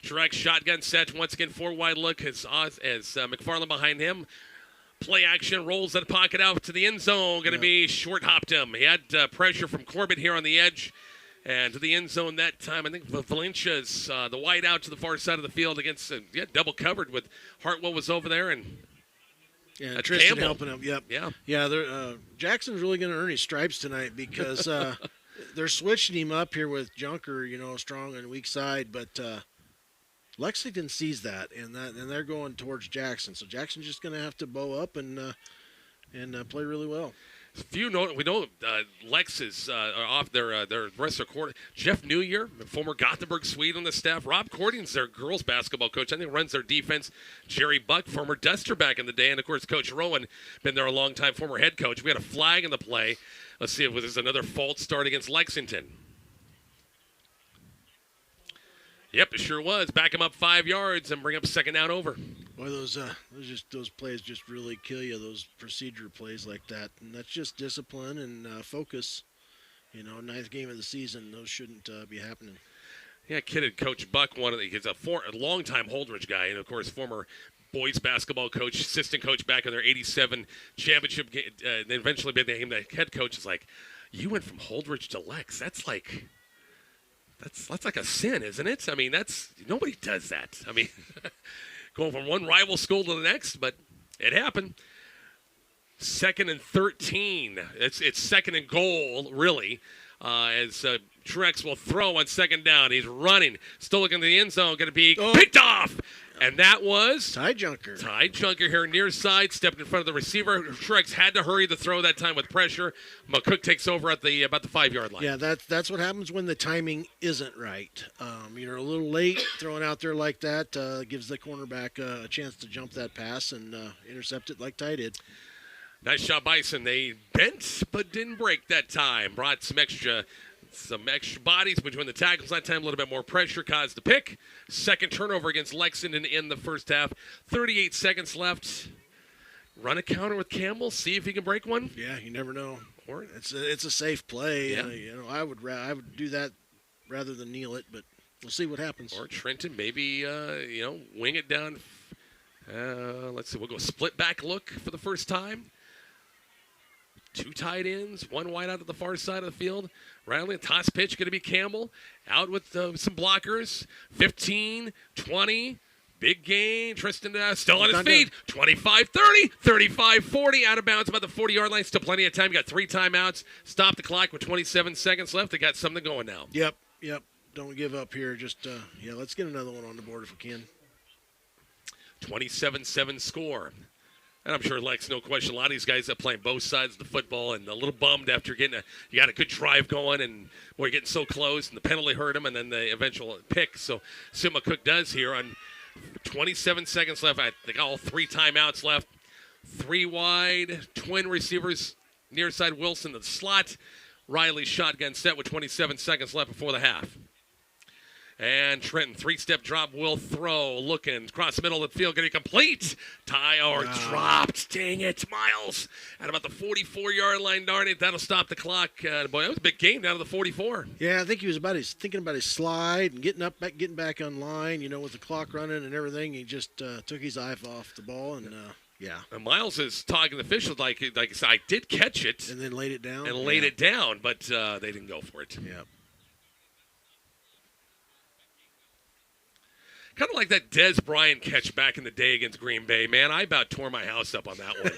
Truex shotgun set once again, 4-wide look as McFarland behind him. Play action, rolls that pocket out to the end zone. Going to be short hopped him. He had pressure from Corbett here on the edge. And to the end zone that time, I think Valencia's the wide out to the far side of the field against, double covered with Hartwell was over there. And Tristan Campbell helping him, yep. Yeah, Jackson's really going to earn his stripes tonight because they're switching him up here with Junker, strong on the weak side. But Lexington sees that, and they're going towards Jackson. So Jackson's just going to have to bow up and play really well. We know Lex is off their rest of their quarter. Jeff Newyear, former Gothenburg Swede on the staff. Rob Cording's their girls basketball coach. I think runs their defense. Jerry Buck, former Duster back in the day. And, of course, Coach Rowan, been there a long time, former head coach. We had a flag in the play. Let's see if there's another false start against Lexington. Yep, it sure was. Back him up 5 yards and bring up second down over. Boy, those plays just really kill you, those procedure plays like that. And that's just discipline and focus. 9th game of the season, those shouldn't be happening. Yeah, kidded Coach Buck, he's a longtime Holdridge guy, and, of course, former boys basketball coach, assistant coach back in their 87 championship game. They eventually been named the head coach. It's like, you went from Holdridge to Lex. That's like a sin, isn't it? I mean, nobody does that. I mean, going from one rival school to the next, but it happened. 2nd and 13. It's 2nd and goal, really, as Truex will throw on second down. He's running, still looking at the end zone, going to be picked off. And that was Ty Junker. Ty Junker here near side, stepped in front of the receiver. Truex had to hurry the throw that time with pressure. McCook takes over at about the 5-yard line. Yeah, that's what happens when the timing isn't right. You're a little late throwing out there like that. Gives the cornerback a chance to jump that pass and intercept it like Ty did. Nice shot, Bison. They bent but didn't break that time. Brought some extra bodies between the tackles that time. A little bit more pressure caused the pick. Second turnover against Lexington in the first half. 38 seconds left. Run a counter with Campbell. See if he can break one. Yeah, you never know. Or it's a safe play. Yeah. I would do that rather than kneel it, but we'll see what happens. Or Trenton maybe wing it down. Let's see. We'll go split back look for the first time. 2 tight ends, 1 wide out to the far side of the field. Riley, toss pitch, going to be Campbell. Out with some blockers. 15, 20, big gain. Tristan still on his feet. 25-30, 35-40, out of bounds about the 40-yard line. Still plenty of time. Got 3 timeouts. Stop the clock with 27 seconds left. They got something going now. Yep. Don't give up here. Just, let's get another one on the board if we can. 27-7 score. And I'm sure Lex, no question, a lot of these guys that playing both sides of the football and a little bummed after you got a good drive going and we're getting so close and the penalty hurt him and then the eventual pick. So see what McCook does here on 27 seconds left. I think all 3 timeouts left. 3 wide, twin receivers near side Wilson to the slot. Riley shotgun set with 27 seconds left before the half. And Trenton, 3-step drop, will throw, looking across the middle of the field, getting complete. Dropped. Dang it, Miles. At about the 44-yard line, darn it, that'll stop the clock. Boy, that was a big game down to the 44. Yeah, I think he was thinking about his slide and getting back on line, with the clock running and everything. He just took his eye off the ball and. Yeah. And Miles is talking to the officials like I said, I did catch it. And then laid it down. But they didn't go for it. Yeah. Kind of like that Des Bryant catch back in the day against Green Bay. Man, I about tore my house up on that one.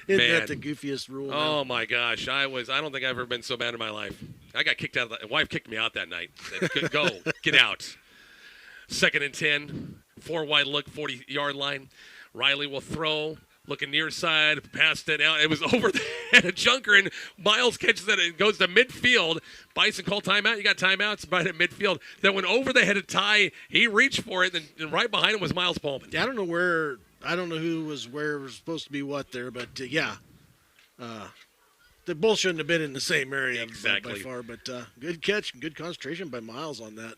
Isn't that the goofiest rule? Oh, my gosh. I don't think I've ever been so bad in my life. I got kicked out. My wife kicked me out that night. Said, go, get out. 2nd and 10. 4 wide look, 40-yard line. Riley will throw, looking near side, passed it out. It was over the head of Junker, and Miles catches it and goes to midfield. Bison called timeout. You got timeouts right at midfield. Then went over the head of Ty. He reached for it, and right behind him was Miles Pullman. Yeah, I don't know who was where was supposed to be what there, but yeah. The bull shouldn't have been in the same area exactly. by far, but good catch and good concentration by Miles on that.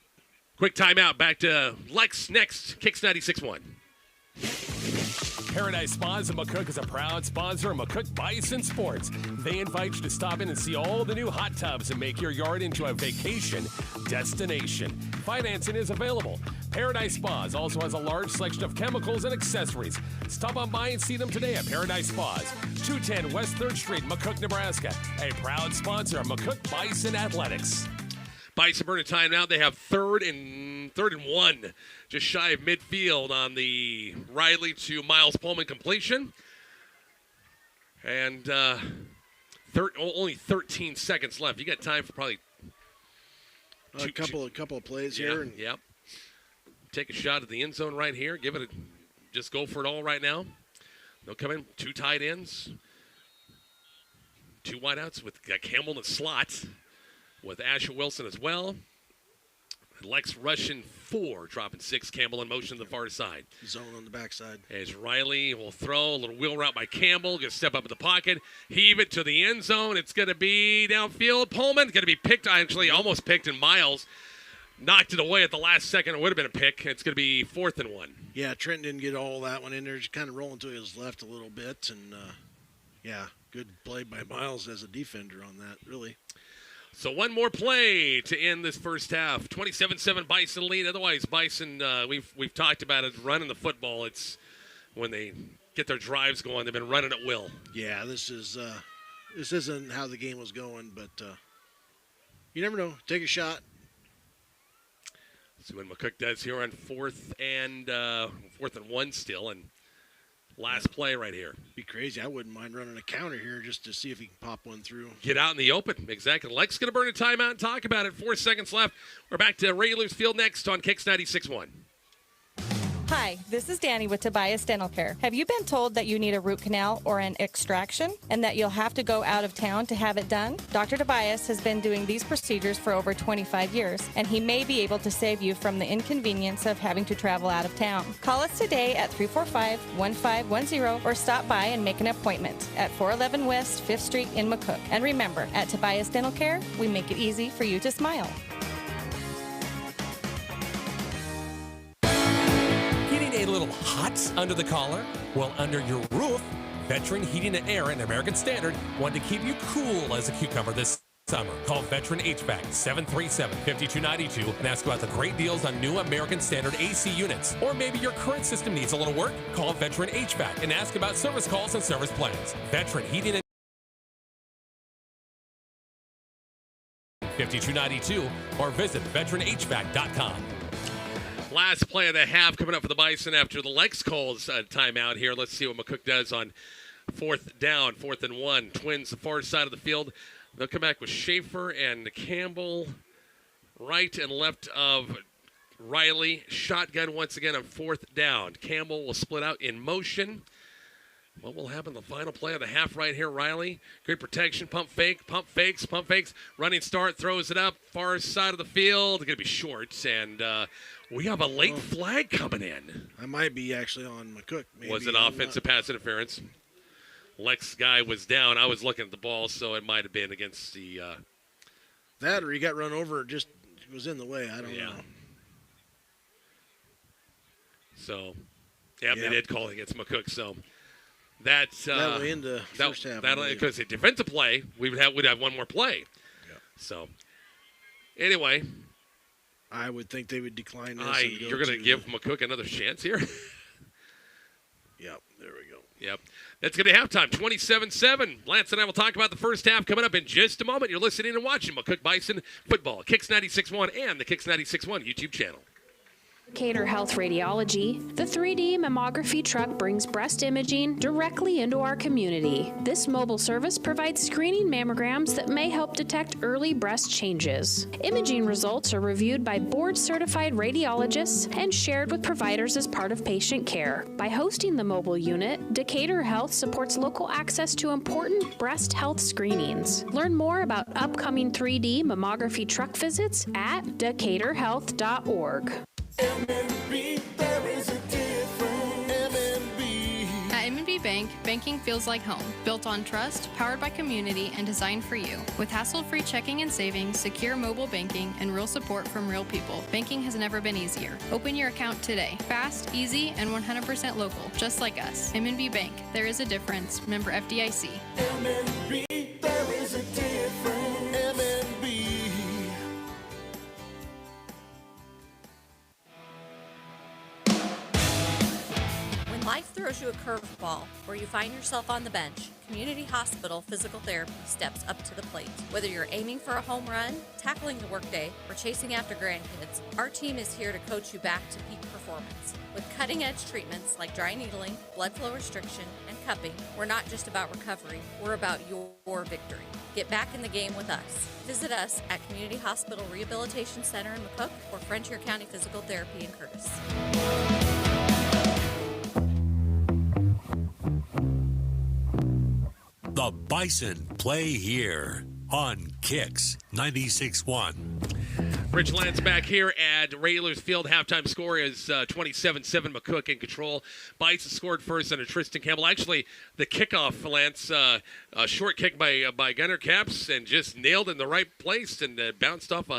Quick timeout. Back to Lex next. Kicks 96.1. Paradise Spas in McCook is a proud sponsor of McCook Bison Sports. They invite you to stop in and see all the new hot tubs and make your yard into a vacation destination. Financing is available. Paradise Spas also has a large selection of chemicals and accessories. Stop on by and see them today at Paradise Spas, 210 West 3rd Street, McCook, Nebraska. A proud sponsor of McCook Bison Athletics. Bison burning time now. They have third and 1, just shy of midfield on the Riley to Miles Pullman completion. And only 13 seconds left. You got time for probably a couple of plays here. Yep. Take a shot at the end zone right here. Just go for it all right now. They'll come in 2 tight ends, 2 wideouts with Campbell in the slot, with Asher Wilson as well. Lex rushing 4, dropping 6. Campbell in motion to the far side. Zone on the backside. As Riley will throw a little wheel route by Campbell. Going to step up in the pocket. Heave it to the end zone. It's going to be downfield. Pullman going to be picked. Actually, almost picked, and Miles knocked it away at the last second. It would have been a pick. It's going to be 4th and 1. Yeah, Trent didn't get all that one in there. Just kind of rolling to his left a little bit. And, good play by Miles as a defender on that, really. So one more play to end this first half. 27-7 Bison lead. Otherwise, Bison, we've talked about it, running the football. It's when they get their drives going, they've been running at will. Yeah, this isn't how the game was going, but you never know. Take a shot. See what McCook does here on 4th and 1 still, and last play right here. Be crazy. I wouldn't mind running a counter here just to see if he can pop one through. Get out in the open. Exactly. Lex going to burn a timeout and talk about it. 4 seconds left. We're back to Regulars Field next on Kicks 96.1. Hi, this is Danny with Tobias Dental Care. Have you been told that you need a root canal or an extraction and that you'll have to go out of town to have it done? Dr. Tobias has been doing these procedures for over 25 years, and he may be able to save you from the inconvenience of having to travel out of town. Call us today at 345-1510 or stop by and make an appointment at 411 West 5th Street in McCook. And remember, at Tobias Dental Care, we make it easy for you to smile. A little hot under the collar? Well, under your roof, Veteran Heating and Air and American Standard want to keep you cool as a cucumber this summer. Call Veteran HVAC 737-5292 and ask about the great deals on new American Standard AC units. Or maybe your current system needs a little work. Call Veteran HVAC and ask about service calls and service plans. Veteran Heating and 5292 or visit veteranhvac.com. Last play of the half coming up for the Bison after the Lex calls timeout here. Let's see what McCook does on 4th down, 4th and 1. Twins the far side of the field. They'll come back with Schaefer and Campbell right and left of Riley. Shotgun once again on 4th down. Campbell will split out in motion. What will happen? The final play of the half right here, Riley. Great protection. Pump fake. Pump fakes. Pump fakes. Running start. Throws it up. Far side of the field. Going to be short. And we have a late flag coming in. I might be actually on McCook. Maybe. Was it offensive pass interference? Lex guy was down. I was looking at the ball, so it might have been against the... that or he got run over. Just was in the way. I don't know. So, they did call it against McCook. So... That's that'll end the first half. Because a defensive play, we'd have one more play. Yeah. So, anyway, I would think they would decline this. You're going to give McCook another chance here. Yep. There we go. Yep. That's going to halftime. 27-7. Lance and I will talk about the first half coming up in just a moment. You're listening and watching McCook Bison football, Kicks 96.1 and the Kicks 96.1 YouTube channel. Decatur Health Radiology, the 3D mammography truck brings breast imaging directly into our community. This mobile service provides screening mammograms that may help detect early breast changes. Imaging results are reviewed by board-certified radiologists and shared with providers as part of patient care. By hosting the mobile unit, Decatur Health supports local access to important breast health screenings. Learn more about upcoming 3D mammography truck visits at decaturhealth.org. MNB, there is a difference. MNB. At MNB Bank, banking feels like home. Built on trust, powered by community, and designed for you. With hassle-free checking and savings, secure mobile banking, and real support from real people, banking has never been easier. Open your account today. Fast, easy, and 100% local, just like us. MNB Bank, there is a difference. Member FDIC. MNB, there is a difference. MNB. Life throws you a curveball where you find yourself on the bench. Community Hospital Physical Therapy steps up to the plate. Whether you're aiming for a home run, tackling the workday, or chasing after grandkids, our team is here to coach you back to peak performance. With cutting-edge treatments like dry needling, blood flow restriction, and cupping, we're not just about recovery, we're about your victory. Get back in the game with us. Visit us at Community Hospital Rehabilitation Center in McCook or Frontier County Physical Therapy in Curtis. The Bison play here on Kicks 96.1. Rich Lance back here at Raylers Field. Halftime score is 27-7. McCook in control. Bison scored first under Tristan Campbell. Actually, the kickoff, Lance, a short kick by Gunnar Caps and just nailed in the right place and bounced off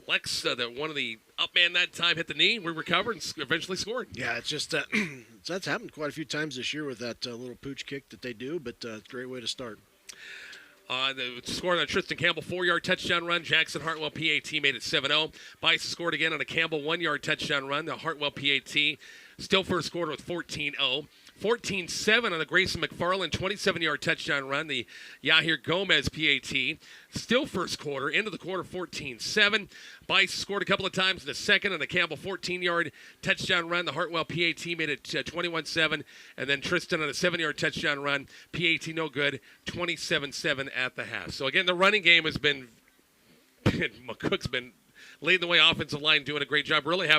Lex, one of the up man that time, hit the knee. We recovered and eventually scored. Yeah, it's just that that's happened quite a few times this year with that little pooch kick that they do, but it's a great way to start. The score on Tristan Campbell, 4-yard touchdown run. Jackson Hartwell, PAT, made it 7-0. Bison scored again on a Campbell 1-yard touchdown run. The Hartwell PAT still first quarter with 14-0. 14-7 on the Grayson McFarland 27-yard touchdown run. The Yahir Gomez PAT still first quarter. Into the quarter 14-7. Bison scored a couple of times in the second on the Campbell 14-yard touchdown run. The Hartwell PAT made it 21-7. And then Tristan on a 7-yard touchdown run. PAT no good. 27-7 at the half. So again, the running game has been McCook's been leading the way. Offensive line doing a great job. Really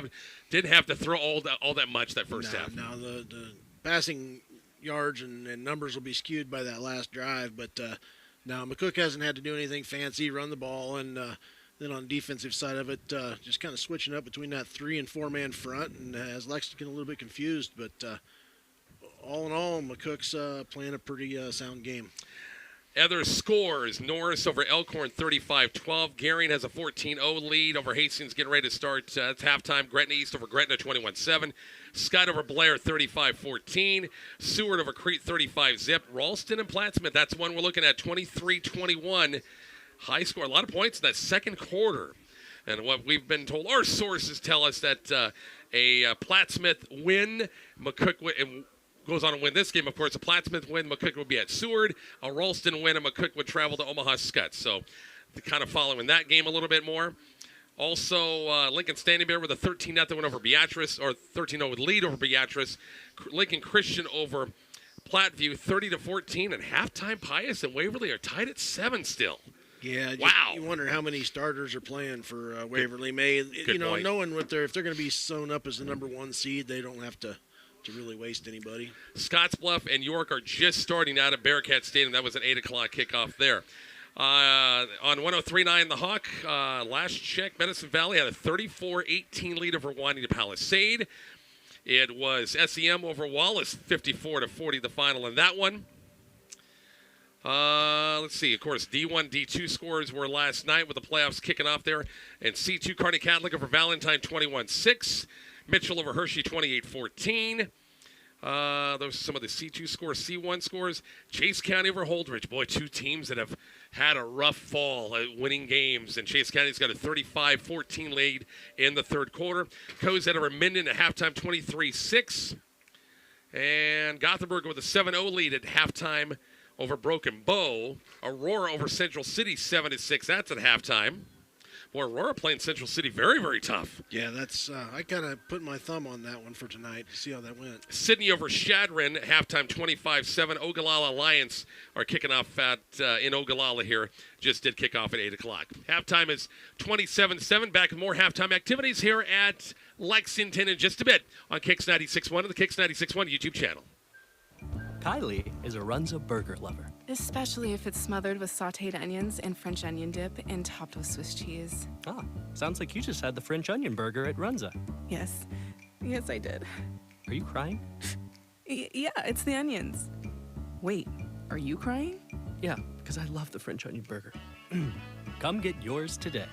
didn't have to throw all that much that first half. Now the passing yards and numbers will be skewed by that last drive, but now McCook hasn't had to do anything fancy, run the ball, and then on the defensive side of it, just kind of switching up between that 3- and 4-man front, and has Lexington a little bit confused, but all in all, McCook's playing a pretty sound game. Other scores, Norris over Elkhorn 35-12. Gering has a 14-0 lead over Hastings, getting ready to start. It's halftime. Gretna East over Gretna 21-7. Scott over Blair 35-14. Seward over Crete 35-zip. Ralston and Plattsmouth, that's one we're looking at, 23-21. High score, a lot of points in that second quarter. And what we've been told, our sources tell us that a Plattsmouth win, McCook goes on to win this game. Of course, a Plattsmouth win, McCook will be at Seward. A Ralston win, and McCook would travel to Omaha Skutt. So kind of following that game a little bit more. Also, Lincoln Standing Bear with a 13-0 win over Beatrice, or 13-0 with lead over Beatrice. Lincoln Christian over Platteview 30-14, and halftime Pius and Waverly are tied at 7 still. Yeah, wow. You wonder how many starters are playing for Waverly May. Good point. Knowing if they're going to be sewn up as the number 1 seed, they don't have to to really waste anybody. Scottsbluff and York are just starting out at Bearcat Stadium. That was an 8 o'clock kickoff there. On 103.9 The Hawk, last check, Medicine Valley had a 34-18 lead over Juanita Palisade. It was SEM over Wallace, 54-40 the final in that one. Let's see. Of course, D1, D2 scores were last night with the playoffs kicking off there. And C2 Kearney Catholic over Valentine, 21-6. Mitchell over Hershey, 28-14. Those are some of the C2 scores. C1 scores. Chase County over Holdridge. Boy, two teams that have had a rough fall at winning games. And Chase County's got a 35-14 lead in the third quarter. Cozad over Minden at halftime, 23-6. And Gothenburg with a 7-0 lead at halftime over Broken Bow. Aurora over Central City, 7-6. That's at halftime. Boy, Aurora playing Central City very, very tough. Yeah, that's I kind of put my thumb on that one for tonight to see how that went. Sydney over Shadron, halftime 25-7. Ogallala Alliance are kicking off in Ogallala here. Just did kick off at 8 o'clock. Halftime is 27-7. Back with more halftime activities here at Lexington in just a bit on Kicks 96.1 and the Kicks 96.1 YouTube channel. Kylie is a Runza burger lover. Especially if it's smothered with sauteed onions and French onion dip and topped with Swiss cheese. Ah, sounds like you just had the French onion burger at Runza. Yes. Yes, I did. Are you crying? Yeah, it's the onions. Wait, are you crying? Yeah, because I love the French onion burger. Come get yours today,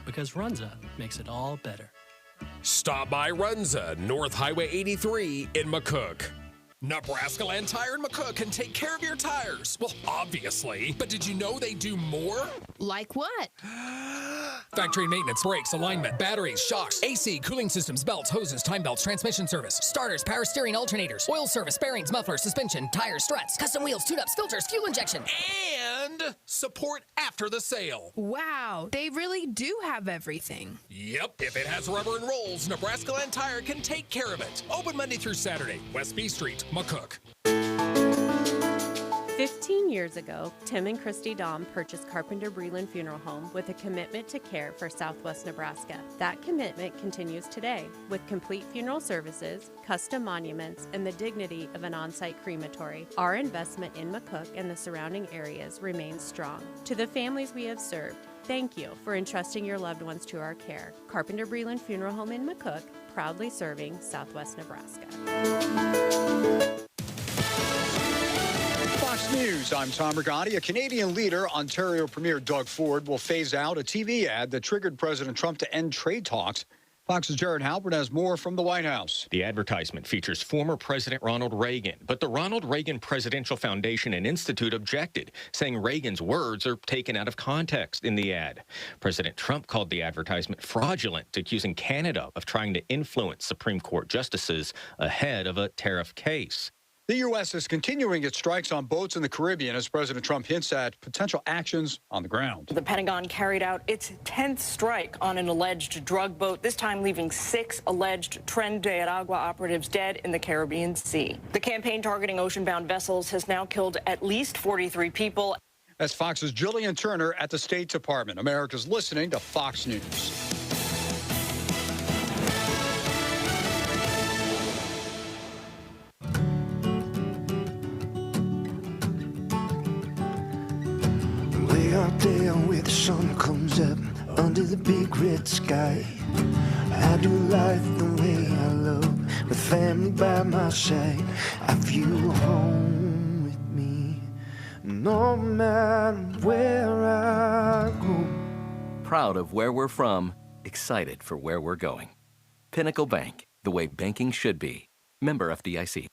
because Runza makes it all better. Stop by Runza, North Highway 83 in McCook. Nebraska Land Tire and McCook can take care of your tires. Well, obviously. But did you know they do more? Like what? Factory maintenance, brakes, alignment, batteries, shocks, AC, cooling systems, belts, hoses, time belts, transmission service, starters, power steering, alternators, oil service, bearings, mufflers, suspension, tires, struts, custom wheels, tune-ups, filters, fuel injection. And support after the sale. Wow, they really do have everything. Yep, if it has rubber and rolls, Nebraska Land Tire can take care of it. Open Monday through Saturday, West B Street, McCook. 15 years ago, Tim and Christy Dahm purchased Carpenter Breland Funeral Home with a commitment to care for Southwest Nebraska. That commitment continues today with complete funeral services, custom monuments, and the dignity of an on-site crematory. Our investment in McCook and the surrounding areas remains strong. To the families we have served, thank you for entrusting your loved ones to our care. Carpenter Breland Funeral Home in McCook, proudly serving Southwest Nebraska. Fox News, I'm Tom Rigotti. A Canadian leader, Ontario Premier Doug Ford, will phase out a TV ad that triggered President Trump to end trade talks. Fox's Jared Halpert has more from the White House. The advertisement features former President Ronald Reagan, but the Ronald Reagan Presidential Foundation and Institute objected, saying Reagan's words are taken out of context in the ad. President Trump called the advertisement fraudulent, accusing Canada of trying to influence Supreme Court justices ahead of a tariff case. The U.S. is continuing its strikes on boats in the Caribbean as President Trump hints at potential actions on the ground. The Pentagon carried out its 10th strike on an alleged drug boat, this time leaving 6 alleged Tren de Aragua operatives dead in the Caribbean Sea. The campaign targeting ocean-bound vessels has now killed at least 43 people. That's Fox's Jillian Turner at the State Department. America's listening to Fox News. Out there where the sun comes up under the big red sky, I do life the way I love, with family by my side. I feel home with me, no matter where I go. Proud of where we're from, excited for where we're going. Pinnacle Bank, the way banking should be. Member FDIC.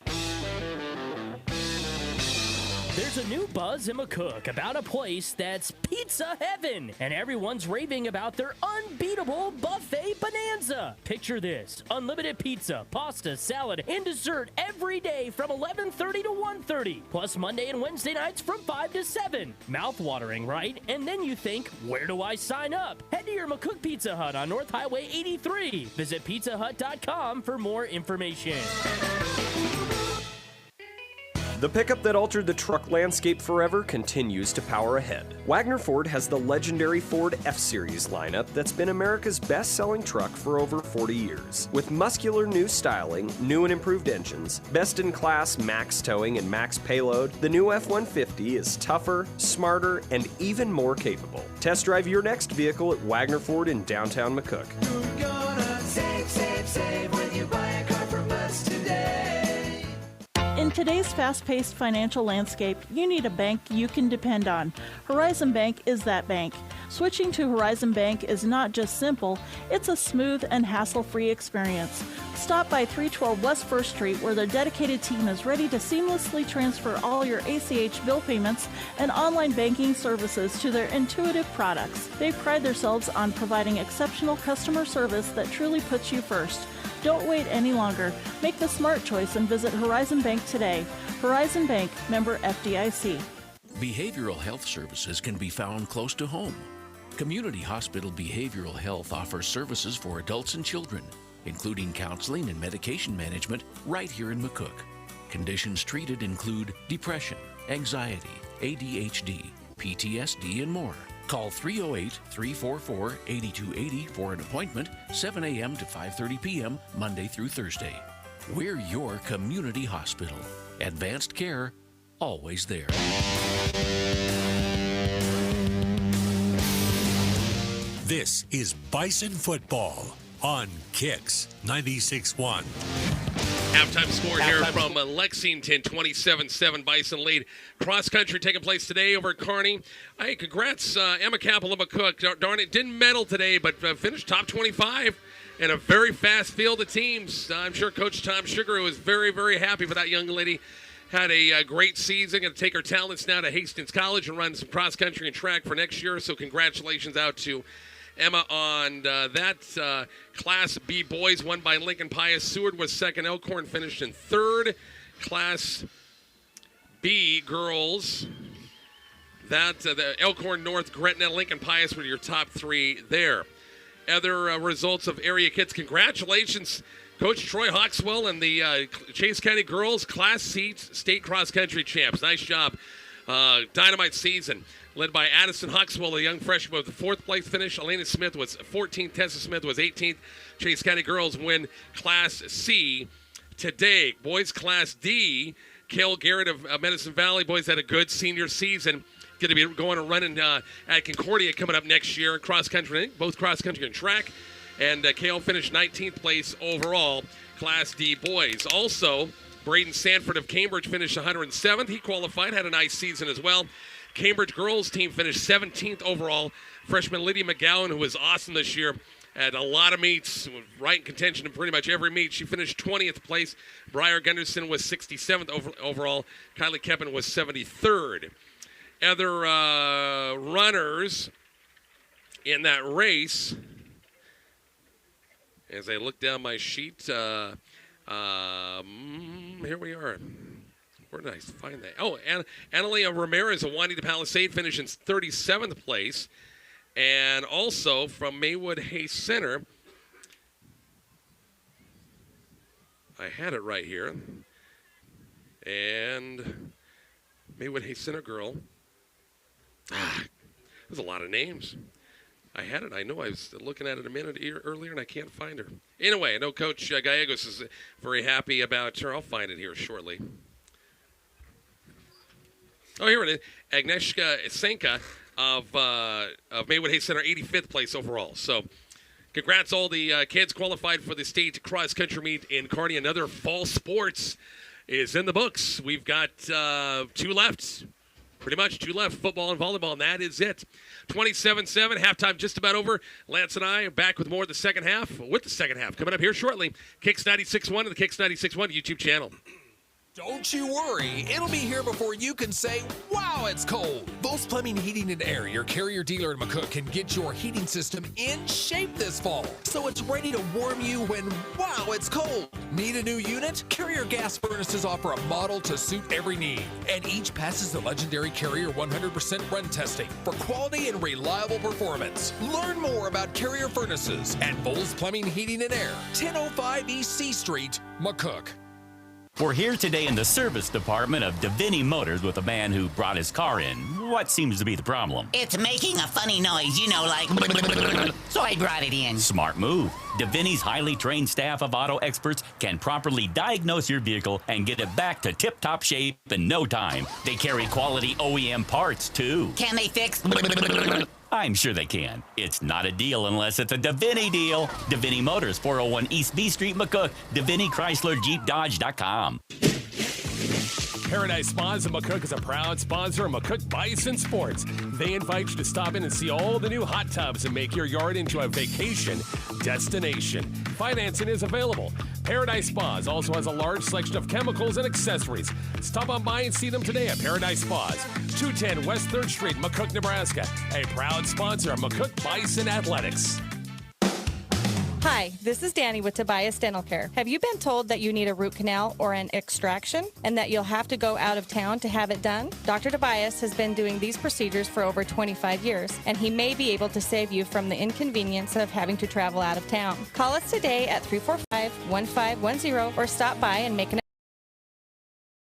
There's a new buzz in McCook about a place that's pizza heaven, and everyone's raving about their unbeatable buffet bonanza. Picture this: unlimited pizza, pasta, salad, and dessert every day from 11:30 to 1:30, plus Monday and Wednesday nights from 5 to 7. Mouth-watering, right? And then you think, where do I sign up? Head to your McCook Pizza Hut on North Highway 83. Visit pizzahut.com for more information. The pickup that altered the truck landscape forever continues to power ahead. Wagner Ford has the legendary Ford F-Series lineup that's been America's best-selling truck for over 40 years. With muscular new styling, new and improved engines, best-in-class max towing and max payload, the new F-150 is tougher, smarter, and even more capable. Test drive your next vehicle at Wagner Ford in downtown McCook. You're gonna save when you buy a car from us today. In today's fast-paced financial landscape, you need a bank you can depend on. Horizon Bank is that bank. Switching to Horizon Bank is not just simple, it's a smooth and hassle-free experience. Stop by 312 West 1st Street where their dedicated team is ready to seamlessly transfer all your ACH bill payments and online banking services to their intuitive products. They pride themselves on providing exceptional customer service that truly puts you first. Don't wait any longer. Make the smart choice and visit Horizon Bank today. Horizon Bank, member FDIC. Behavioral health services can be found close to home. Community Hospital Behavioral Health offers services for adults and children, including counseling and medication management right here in McCook. Conditions treated include depression, anxiety, ADHD, PTSD, and more. Call 308-344-8280 for an appointment, 7 a.m. to 5:30 p.m., Monday through Thursday. We're your community hospital. Advanced care, always there. This is Bison Football on Kicks 96.1. Halftime score here from Lexington, 27-7 Bison lead. Cross country taking place today over at Kearney. Hey, congrats, Emma Capel of McCook. Darn it, didn't medal today, but finished top 25 in a very fast field of teams. I'm sure Coach Tom Sugar was very, very happy for that young lady. Had a great season. Going to take her talents now to Hastings College and run some cross country and track for next year. So congratulations out to Emma on that. Class B boys won by Lincoln Pius. Seward was second. Elkhorn finished in third. Class B girls, the Elkhorn North, Gretna, Lincoln Pius were your top three there. Other results of area kids. Congratulations, Coach Troy Hawkswell and the Chase County girls Class C state cross country champs. Nice job. Dynamite season. Led by Addison Hawkswell, a young freshman with the fourth place finish. Elena Smith was 14th. Tessa Smith was 18th. Chase County girls win Class C today. Boys Class D, Cale Garrett of Medicine Valley. Boys had a good senior season. Going to be going and running at Concordia coming up next year in cross country, both cross country and track. And Cale finished 19th place overall, Class D boys. Also, Braden Sanford of Cambridge finished 107th. He qualified, had a nice season as well. Cambridge girls team finished 17th overall. Freshman Lydia McGowan, who was awesome this year, had a lot of meets, right in contention in pretty much every meet. She finished 20th place. Briar Gunderson was 67th overall. Kylie Keppen was 73rd. Other runners in that race, as I look down my sheet, here we are. Where did I find that? Oh, Analia Ramirez of Juanita Palisade finished in 37th place. And also from Maywood Hay Center, I had it right here. And Maywood Hay Center girl. There's a lot of names. I had it. I know I was looking at it a minute earlier, and I can't find her. Anyway, I know Coach Gallegos is very happy about her. I'll find it here shortly. Oh, here it is. Agnieszka Senka of Maywood Hay Center, 85th place overall. So congrats all the kids qualified for the state cross-country meet in Kearney. Another fall sports is in the books. We've got two left. Pretty much two left, football and volleyball, and that is it. 27-7, halftime just about over. Lance and I are back with more of the second half, coming up here shortly. Kicks 96.1 and the Kicks 96.1 YouTube channel. Don't you worry, it'll be here before you can say, wow, it's cold. Both Plumbing, Heating, and Air, your carrier dealer in McCook, can get your heating system in shape this fall, so it's ready to warm you when, wow, it's cold. Need a new unit? Carrier Gas Furnaces offer a model to suit every need, and each passes the legendary Carrier 100% run testing for quality and reliable performance. Learn more about Carrier Furnaces at Bowles Plumbing, Heating, and Air, 1005 East C Street, McCook. We're here today in the service department of Davini Motors with a man who brought his car in. What seems to be the problem? It's making a funny noise, like... So I brought it in. Smart move. Davini's highly trained staff of auto experts can properly diagnose your vehicle and get it back to tip-top shape in no time. They carry quality OEM parts, too. Can they fix... I'm sure they can. It's not a deal unless it's a Davini deal. Davini Motors, 401 East B Street, McCook. Davini Chrysler Jeep Dodge.com. Paradise Spas in McCook is a proud sponsor of McCook Bison Sports. They invite you to stop in and see all the new hot tubs and make your yard into a vacation destination. Financing is available. Paradise Spas also has a large selection of chemicals and accessories. Stop on by and see them today at Paradise Spas, 210 West 3rd Street, McCook, Nebraska. A proud sponsor of McCook Bison Athletics. Hi, this is Danny with Tobias Dental Care. Have you been told that you need a root canal or an extraction and that you'll have to go out of town to have it done? Dr. Tobias has been doing these procedures for over 25 years, and he may be able to save you from the inconvenience of having to travel out of town. Call us today at 345-1510 or stop by and make an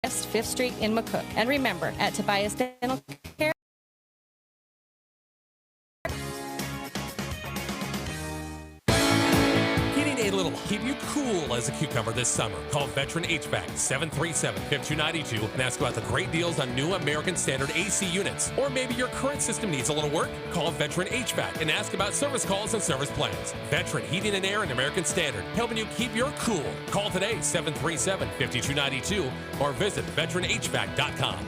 West 5th Street in McCook. And remember, at Tobias Dental Care, A little keep you cool as a cucumber this summer. Call Veteran HVAC 737-5292 and ask about the great deals on new American Standard AC units. Or maybe your current system needs a little work. Call Veteran HVAC and ask about service calls and service plans. Veteran Heating and Air and American Standard, helping you keep your cool. Call today 737-5292 or visit veteranhvac.com.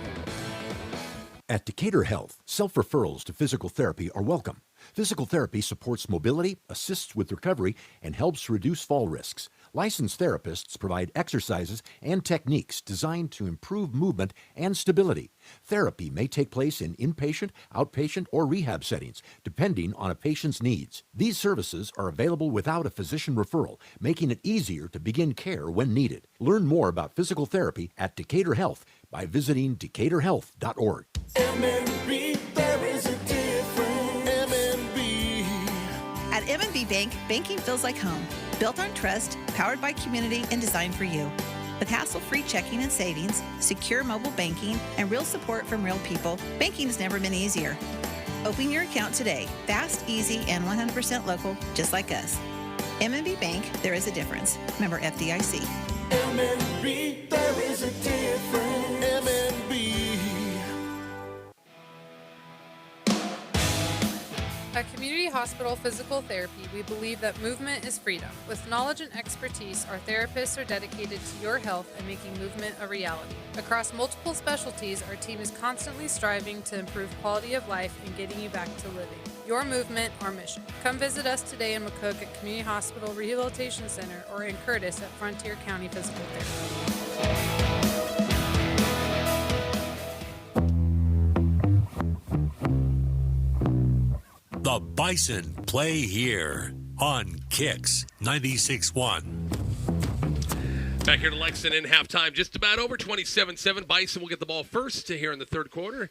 At Decatur Health, self-referrals to physical therapy are welcome. Physical therapy supports mobility, assists with recovery, and helps reduce fall risks. Licensed therapists provide exercises and techniques designed to improve movement and stability. Therapy may take place in inpatient, outpatient, or rehab settings, depending on a patient's needs. These services are available without a physician referral, making it easier to begin care when needed. Learn more about physical therapy at Decatur Health by visiting decaturhealth.org. MNB, there is a difference. MNB. At M&B Bank, banking feels like home. Built on trust, powered by community, and designed for you. With hassle-free checking and savings, secure mobile banking, and real support from real people, banking has never been easier. Open your account today. Fast, easy, and 100% local, just like us. M&B Bank, there is a difference. Member FDIC. MNB, there is a difference. MNB. At Community Hospital Physical Therapy, we believe that movement is freedom. With knowledge and expertise, our therapists are dedicated to your health and making movement a reality. Across multiple specialties, our team is constantly striving to improve quality of life and getting you back to living. Your movement, our mission. Come visit us today in McCook at Community Hospital Rehabilitation Center or in Curtis at Frontier County Physical Therapy. The Bison play here on Kicks 96.1. Back here to Lexington in halftime, just about over 27-7. Bison will get the ball first here in the third quarter.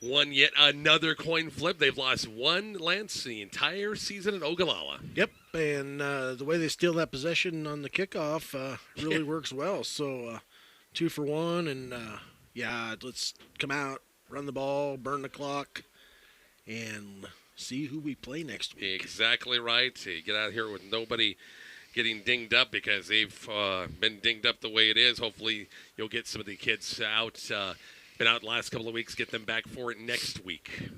Won yet another coin flip. They've lost one, Lance, the entire season at Ogallala. Yep, and the way they steal that possession on the kickoff really works well. So 2 for 1, and let's come out, run the ball, burn the clock, and see who we play next week. Exactly right. Get out here with nobody getting dinged up because they've been dinged up the way it is. Hopefully you'll get some of the kids out, been out the last couple of weeks, get them back for it next week.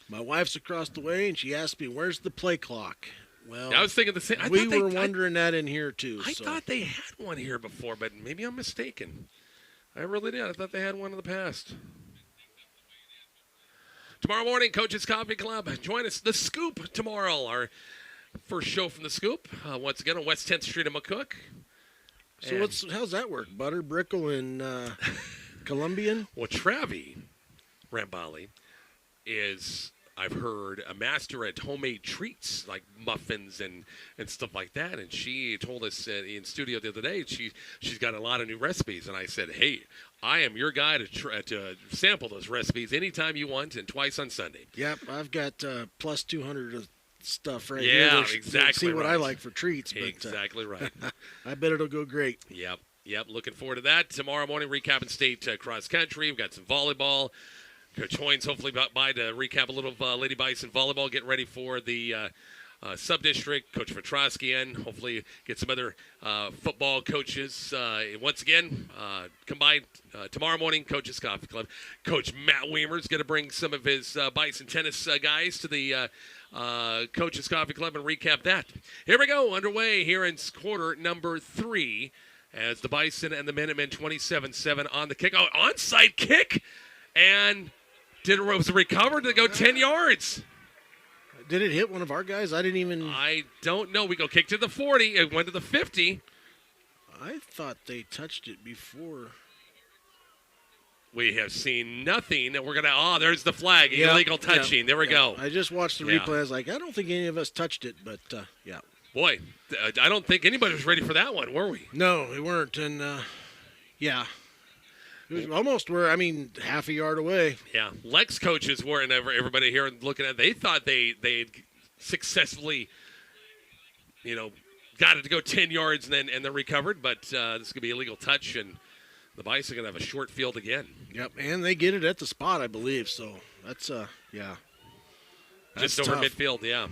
My wife's across the way, and she asked me, where's the play clock? Well, I was thinking the same. We were wondering that in here, too. I thought they had one here before, but maybe I'm mistaken. I really did. I thought they had one in the past. Tomorrow morning, Coach's Coffee Club. Join us, The Scoop, tomorrow. Our first show from The Scoop. Once again, on West 10th Street in McCook. So how's that work? Butter, Brickle, and Colombian? Well, Travi Rambali is, I've heard, a master at homemade treats, like muffins and stuff like that. And she told us in studio the other day she's got a lot of new recipes. And I said, hey, I am your guy to sample those recipes anytime you want and twice on Sunday. Yep, I've got plus 200 of stuff right here. Yeah, exactly. See what I like for treats. But, exactly right. I bet it'll go great. Yep. Yep, looking forward to that. Tomorrow morning, recapping state cross country. We've got some volleyball. Coach Hoynes hopefully by to recap a little Lady Bison volleyball, getting ready for the sub-district. Coach Petrosky in. Hopefully get some other football coaches. Once again, combined tomorrow morning, Coach's Coffee Club. Coach Matt Weimer's going to bring some of his Bison tennis guys to the Coach's Coffee Club and recap that. Here we go, underway here in quarter number 3 as the Bison and the Minutemen 27-7 on the kick. Oh, onside kick! And was it recovered to go 10 yards? Did it hit one of our guys? I don't know. We go kick to the 40. It went to the 50. I thought they touched it before. We have seen nothing. We're going to, there's the flag. Illegal touching. There we go. I just watched the replay. I was like, I don't think any of us touched it, but yeah. Boy, I don't think anybody was ready for that one, were we? No, we weren't. And, yeah. It was almost half a yard away. Yeah. Lex coaches were, and everybody here looking at it, they thought they successfully, got it to go 10 yards and then recovered, but this is going to be a illegal touch, and the Bison are going to have a short field again. Yep, and they get it at the spot, I believe, so that's, yeah. That's just over midfield, yeah.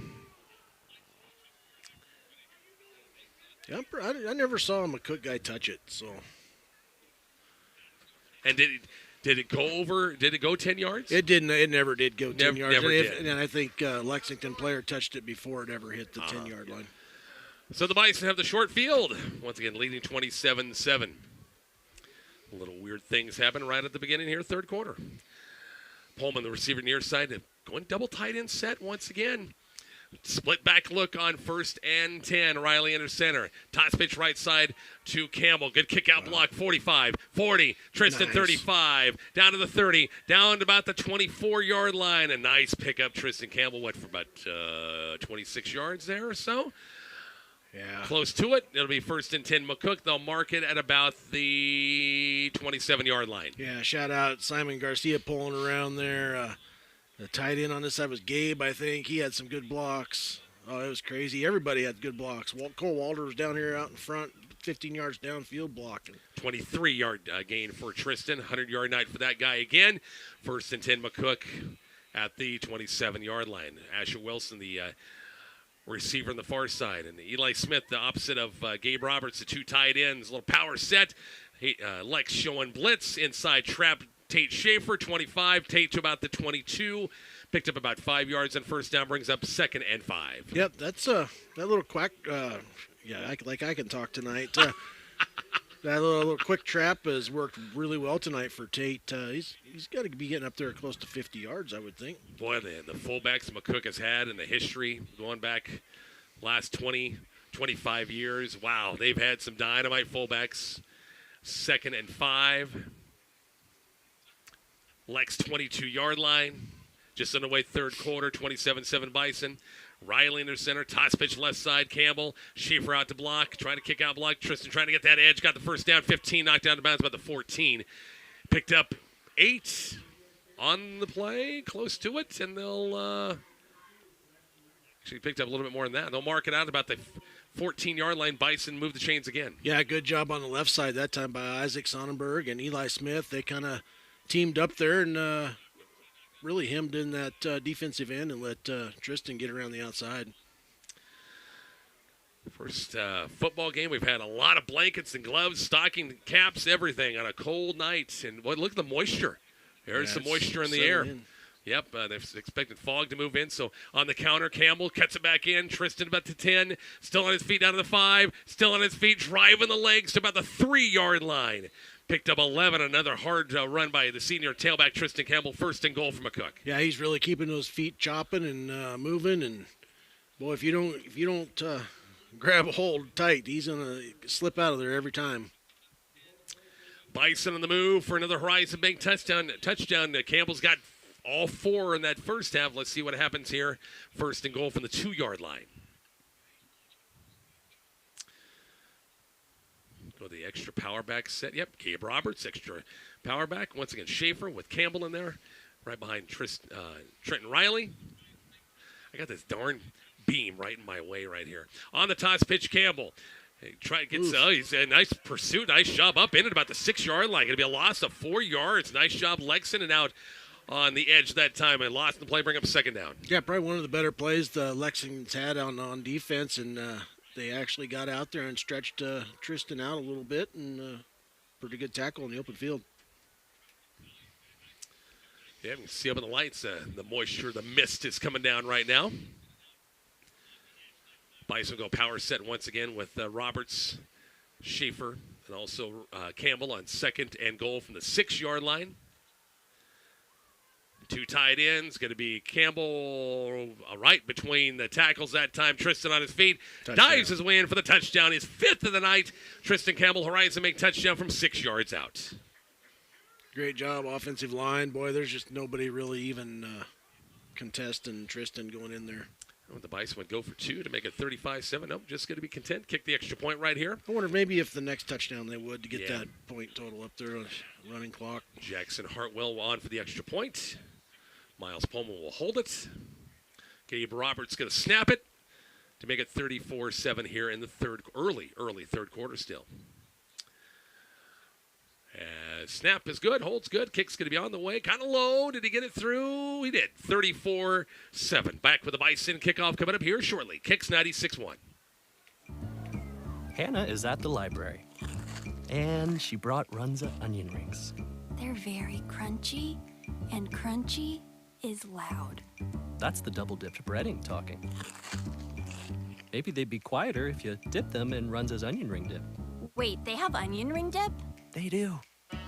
Yeah, I never saw a McCook guy touch it, so. And did it go over? Did it go 10 yards? It didn't. It never did go 10 yards. Never did. And I think Lexington player touched it before it ever hit the 10-yard line. So the Bison have the short field. Once again, leading 27-7. Little weird things happen right at the beginning here, third quarter. Pullman, the receiver near side, going double tight end set once again. Split back look on 1st and 10. Riley under center. Toss pitch right side to Campbell. Good kick out block. 45, 40. Tristan 35. Down to the 30. Down to about the 24-yard line. A nice pickup. Tristan Campbell went for about 26 yards there or so. Yeah. Close to it. It'll be 1st and 10 McCook. They'll mark it at about the 27-yard line. Yeah, shout out Simon Garcia pulling around there. The tight end on this side was Gabe, I think. He had some good blocks. Oh, it was crazy. Everybody had good blocks. Cole Walter was down here out in front, 15 yards downfield blocking. 23-yard gain for Tristan. 100-yard night for that guy again. 1st and 10 McCook at the 27-yard line. Asher Wilson, the receiver on the far side. And Eli Smith, the opposite of Gabe Roberts, the two tight ends. A little power set. Lex showing blitz. Inside trap. Tate Schaefer, 25. Tate to about the 22. Picked up about 5 yards and first down, brings up 2nd and 5. Yep, that's that little quack. I can talk tonight. That little quick trap has worked really well tonight for Tate. He's got to be getting up there close to 50 yards, I would think. Boy, the fullbacks McCook has had in the history going back last 20, 25 years. Wow, they've had some dynamite fullbacks. 2nd and 5. Lex 22-yard line. Just underway third quarter, 27-7 Bison. Riley in their center. Toss pitch left side. Campbell. Schaefer out to block. Trying to kick out block. Tristan trying to get that edge. Got the first down. 15. Knocked down to bounds about the 14. Picked up 8 on the play. Close to it. And they'll actually picked up a little bit more than that. They'll mark it out about the 14-yard line. Bison move the chains again. Yeah, good job on the left side that time by Isaac Sonnenberg and Eli Smith. They kind of teamed up there and really hemmed in that defensive end and let Tristan get around the outside. First football game, we've had a lot of blankets and gloves, stocking caps, everything on a cold night. And look at the moisture. There's some moisture in the air. Yep, they're expecting fog to move in. So on the counter, Campbell cuts it back in. Tristan about to 10. Still on his feet down to the 5. Still on his feet, driving the legs to about the 3-yard line. Picked up 11. Another hard run by the senior tailback, Tristan Campbell. 1st and goal for McCook. Yeah, he's really keeping those feet chopping and moving. And, boy, if you don't grab a hold tight, he's going to slip out of there every time. Bison on the move for another Horizon Bank touchdown. Campbell's got all 4 in that first half. Let's see what happens here. 1st and goal from the 2-yard line. Go the extra power back set. Yep, Gabe Roberts, extra power back. Once again, Schaefer with Campbell in there. Right behind Trenton Riley. I got this darn beam right in my way right here. On the toss pitch, Campbell. He's a nice pursuit, nice job up in at about the 6-yard line. Going to be a loss of 4 yards. Nice job, Lexington, out on the edge that time. And lost the play, bring up second down. Yeah, probably one of the better plays the Lexington's had on defense, and they actually got out there and stretched Tristan out a little bit, and pretty good tackle in the open field. Yeah, you can see up in the lights, the moisture, the mist is coming down right now. Bison go power set once again with Roberts, Schaefer, and also Campbell on second and goal from the 6-yard line. 2 tight ends, going to be Campbell right between the tackles that time. Tristan on his feet, dives his way in for the touchdown. His 5th of the night. Tristan Campbell, Horizon make touchdown from 6 yards out. Great job, offensive line. Boy, there's just nobody really even contesting Tristan going in there. Oh, the Bison would go for 2 to make it 35-7. Nope, just going to be content. Kick the extra point right here. I wonder maybe if the next touchdown they would to get that point total up there on running clock. Jackson Hartwell on for the extra point. Miles Pullman will hold it. Gabe Roberts going to snap it to make it 34-7 here in the early third quarter still. Snap is good, holds good, kick's going to be on the way, kind of low. Did he get it through? He did. 34-7. Back with the Bison kickoff coming up here shortly. Kicks 96-1. Hannah is at the library, and she brought Runza onion rings. They're very crunchy, and crunchy is loud. That's the double-dipped breading talking. Maybe they'd be quieter if you dip them in Runza's onion ring dip. Wait, they have onion ring dip? They do.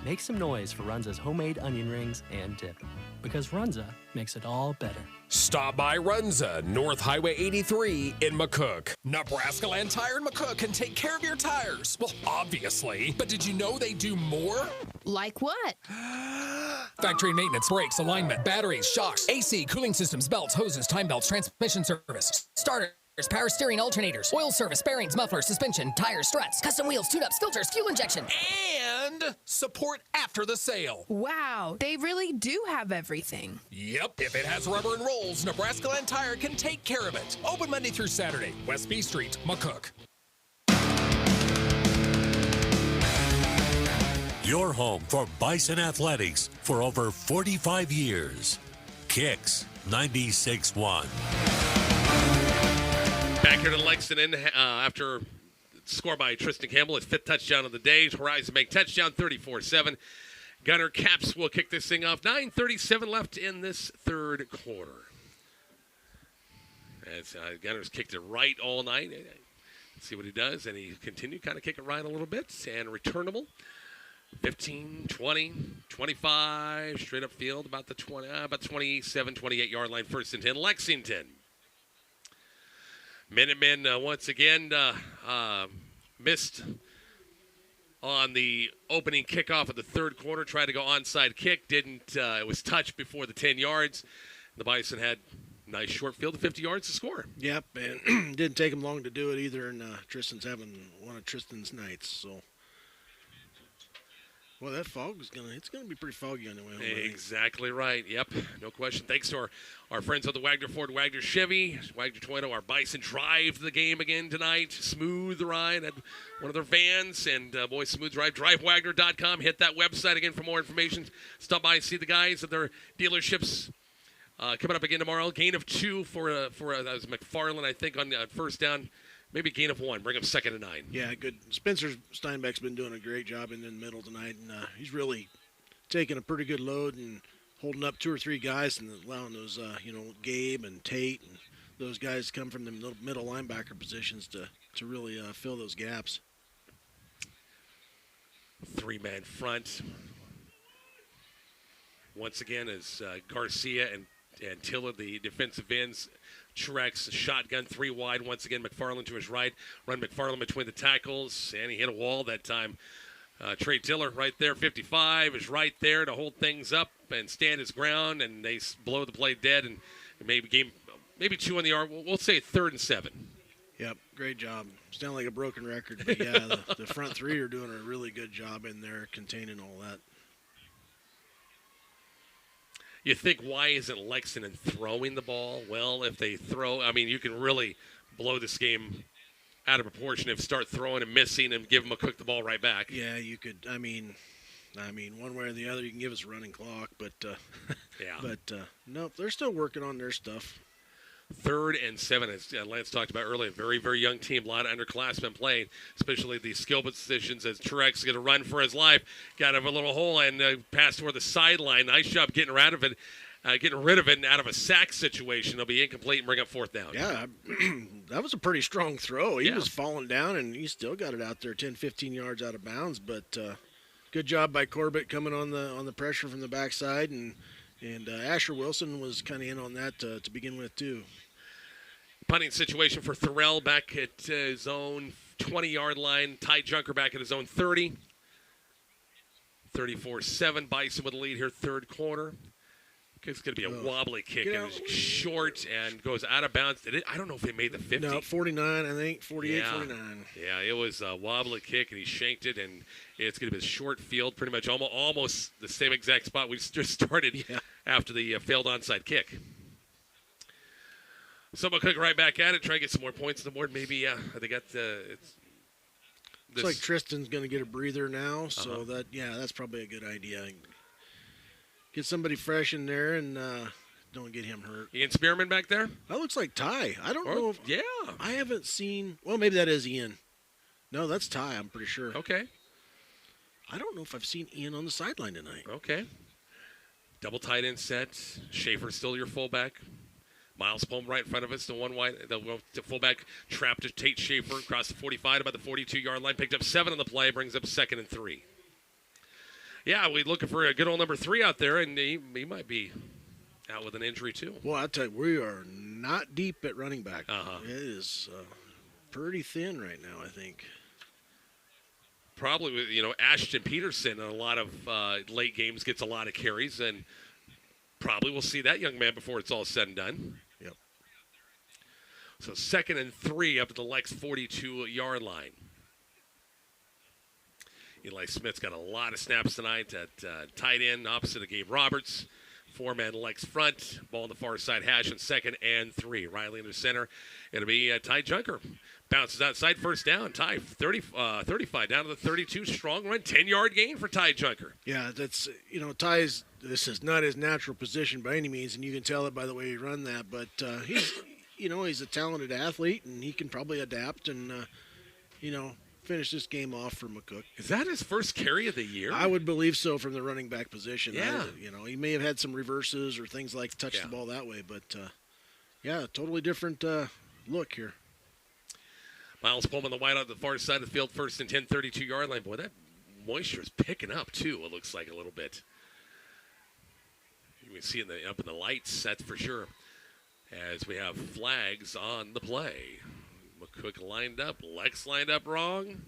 Make some noise for Runza's homemade onion rings and dip, because Runza makes it all better. Stop by Runza, North Highway 83 in McCook. Nebraska Land Tire and McCook can take care of your tires. Well, obviously. But did you know they do more? Like what? Factory maintenance, brakes, alignment, batteries, shocks, AC, cooling systems, belts, hoses, time belts, transmission service, starters, power steering alternators, oil service, bearings, mufflers, suspension, tires, struts, custom wheels, tune-ups, filters, fuel injection. And support after the sale. Wow, they really do have everything. Yep, if it has rubber and rolls, Nebraska Land Tire can take care of it. Open Monday through Saturday, West B Street, McCook. Your home for Bison Athletics for over 45 years. Kicks 96.1. Back here to Lexington after score by Tristan Campbell, his 5th touchdown of the day. Horizon make touchdown 34-7. Gunner Caps will kick this thing off. 9:37 left in this third quarter. As Gunner's kicked it right all night. Let's see what he does. And he continued kind of kick it right a little bit. And returnable. 15, 20, 25, straight up field, about the 27, 28-yard line, 1st and 10, Lexington. Minutemen once again missed on the opening kickoff of the third quarter. Tried to go onside kick, didn't. It was touched before the 10 yards. The Bison had nice short field of 50 yards to score. Yep, and didn't take him long to do it either. And Tristan's having one of Tristan's nights, so. Well, that fog is it's gonna be pretty foggy on the way home. Exactly right. Yep, no question. Thanks to our friends at the Wagner Ford, Wagner Chevy, Wagner Toyota. Our Bison drive the game again tonight. Smooth ride at one of their vans, and boy, smooth drive. DriveWagner.com. Hit that website again for more information. Stop by and see the guys at their dealerships. Coming up again tomorrow. Gain of 2 for that was McFarland, I think, on first down. Maybe gain of 1. Bring up 2nd and 9. Yeah, good. Spencer Steinbeck's been doing a great job in the middle tonight, and he's really taking a pretty good load and holding up 2 or 3 guys and allowing those, Gabe and Tate and those guys come from the middle linebacker positions to really fill those gaps. 3-man front. Once again, as Garcia and Tiller, the defensive ends. Truex, shotgun 3 wide. Once again, McFarland to his right. Run McFarland between the tackles, and he hit a wall that time. Trey Tiller right there, 55, is right there to hold things up and stand his ground, and they blow the play dead, and maybe 2 on the yard. We'll say 3rd and 7. Yep, great job. Sound like a broken record, but yeah, the front 3 are doing a really good job in there containing all that. You think, why isn't Lexington throwing the ball? Well, if they throw, you can really blow this game out of proportion if start throwing and missing and give McCook the ball right back. Yeah, you could. I mean, one way or the other, you can give us a running clock, but yeah. But nope, they're still working on their stuff. 3rd and 7, as Lance talked about earlier. Very, very young team. A lot of underclassmen playing, especially the skill positions as Truex going to run for his life. Got out of a little hole and pass toward the sideline. Nice job getting rid of it. And out of a sack situation. It'll be incomplete and bring up 4th down. Yeah, that was a pretty strong throw. He was falling down, and he still got it out there 10, 15 yards out of bounds. But good job by Corbett coming on the pressure from the backside, and Asher Wilson was kind of in on that to begin with too. Punting situation for Thorell back at his own 20-yard line. Ty Junker back at his own 30. 34-7. Bison with the lead here, 3rd quarter. It's going to be a wobbly kick. It was short and goes out of bounds. I don't know if they made the 50. No, 49, I think. 48, 49. Yeah, it was a wobbly kick, and he shanked it, and it's going to be a short field, pretty much almost the same exact spot we just started after the failed onside kick. So McCook right back at it, try to get some more points on the board. Maybe they got Looks like Tristan's going to get a breather now, so that's probably a good idea. Get somebody fresh in there and don't get him hurt. Ian Spearman back there? That looks like Ty. I don't know if... Yeah. I haven't seen... Well, maybe that is Ian. No, that's Ty, I'm pretty sure. Okay. I don't know if I've seen Ian on the sideline tonight. Okay. Double tight end set. Schaefer still your fullback. Miles Pullman right in front of us. The fullback trapped to Tate Schaefer across the 45 about the 42-yard line. Picked up 7 on the play. Brings up 2nd and 3. Yeah, we're looking for a good old number 3 out there, and he might be out with an injury too. Well, I tell you, we are not deep at running back. It is pretty thin right now, I think. Probably with Ashton Peterson in a lot of late games gets a lot of carries, and probably we'll see that young man before it's all said and done. Yep. So 2nd and 3 up at the Lex 42-yard line. Eli Smith's got a lot of snaps tonight at tight end, opposite of Gabe Roberts. 4-man Lex front. Ball on the far side hash on 2nd and 3. Riley in the center. It'll be Ty Junker. Bounces outside, 1st down. Ty 35 down to the 32. Strong run, 10-yard gain for Ty Junker. Yeah, that's, Ty's, this is not his natural position by any means, and you can tell it by the way he run that. But he's a talented athlete, and he can probably adapt and, finish this game off for McCook. Is that his first carry of the year? I would believe so from the running back position. Yeah. He may have had some reverses or things like touch the ball that way, but totally different look here. Miles Pullman, the wide out the far side of the field, 1st and 10, 32-yard line. Boy, that moisture is picking up too. It looks like a little bit. You can see up in the lights, that's for sure. As we have flags on the play. McCook lined up. Lex lined up wrong.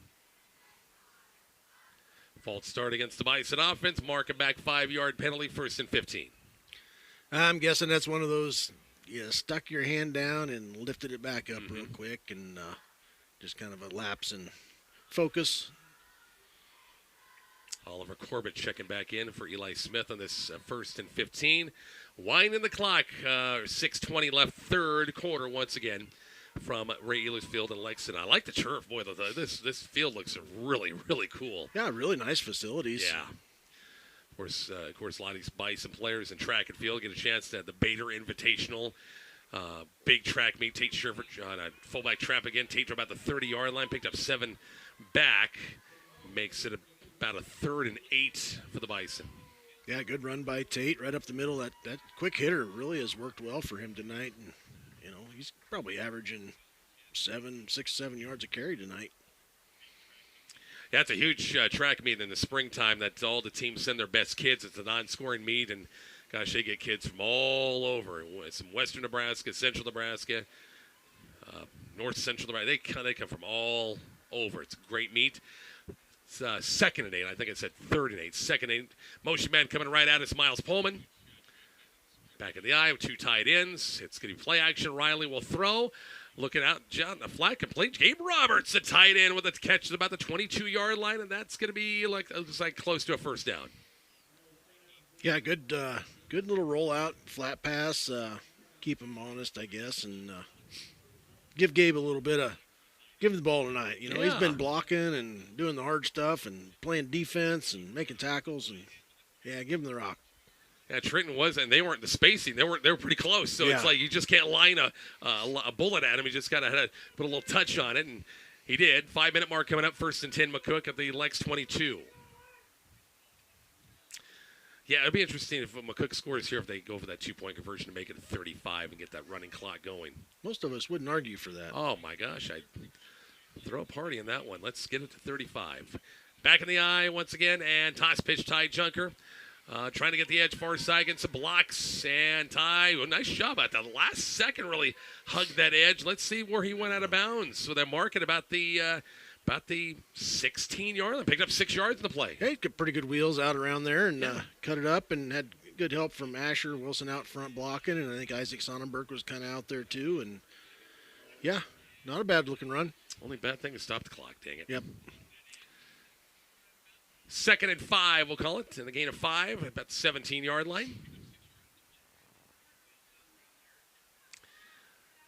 False start against the Bison offense. Mark a back 5-yard penalty, 1st and 15. I'm guessing that's one of those, stuck your hand down and lifted it back up real quick and just kind of a lapse in focus. Oliver Corbett checking back in for Eli Smith on this 1st and 15. Winding the clock. 6:20 left, 3rd quarter once again. From Ray Ehlers Field in Lexington. I like the turf. Boy, this field looks really, really cool. Yeah, really nice facilities. Yeah. Of course, a lot of these Bison players in track and field get a chance to the Bader Invitational. Big track meet. Tate Schaefer on a fullback trap again. Tate to about the 30-yard line. Picked up 7 back. Makes it about a 3rd and 8 for the Bison. Yeah, good run by Tate right up the middle. That quick hitter really has worked well for him tonight. And he's probably averaging 6, 7 yards a carry tonight. Yeah, it's a huge track meet in the springtime that all the teams send their best kids. It's a non-scoring meet, and gosh, they get kids from all over. Some western Nebraska, central Nebraska, north central Nebraska. They come from all over. It's a great meet. It's 2nd and 8. I think I said 3rd and 8. 2nd and 8. Motion man coming right at us, Miles Pullman. Back of the eye with 2 tight ends. It's going to be play action. Riley will throw. Looking out, John, a flat complete. Gabe Roberts, the tight end with a catch at about the 22-yard line, and that's going to be like close to a 1st down. Yeah, good little rollout, flat pass. Keep him honest, I guess, and give Gabe a little bit of give him the ball tonight. You know, he's Yeah. been blocking and doing the hard stuff and playing defense and making tackles. And, yeah, give him the rock. Yeah, Trenton was, and they weren't the spacing. They were pretty close. So it's Yeah. like you just can't line a bullet at him. You just got to put a little touch on it, and he did. 5-minute mark coming up, 1st and 10, McCook at the Lex 22. Yeah, it'd be interesting if McCook scores here if they go for that 2-point conversion to make it a 35 and get that running clock going. Most of us wouldn't argue for that. Oh, my gosh. I'd throw a party in that one. Let's get it to 35. Back in the eye once again, and toss pitch, Ty Junker. Trying to get the edge far side, getting some blocks, and Ty, nice job at the last second, really hugged that edge. Let's see where he went out of bounds. So they're marking about the 16-yard line. Picked up 6 yards in the play. Yeah, he got pretty good wheels out around there and cut it up, and had good help from Asher Wilson out front blocking, and I think Isaac Sonnenberg was kind of out there too. And yeah, not a bad looking run. Only bad thing is stop the clock, dang it. Yep. 2nd and 5, we'll call it, and a gain of 5 at that 17-yard line.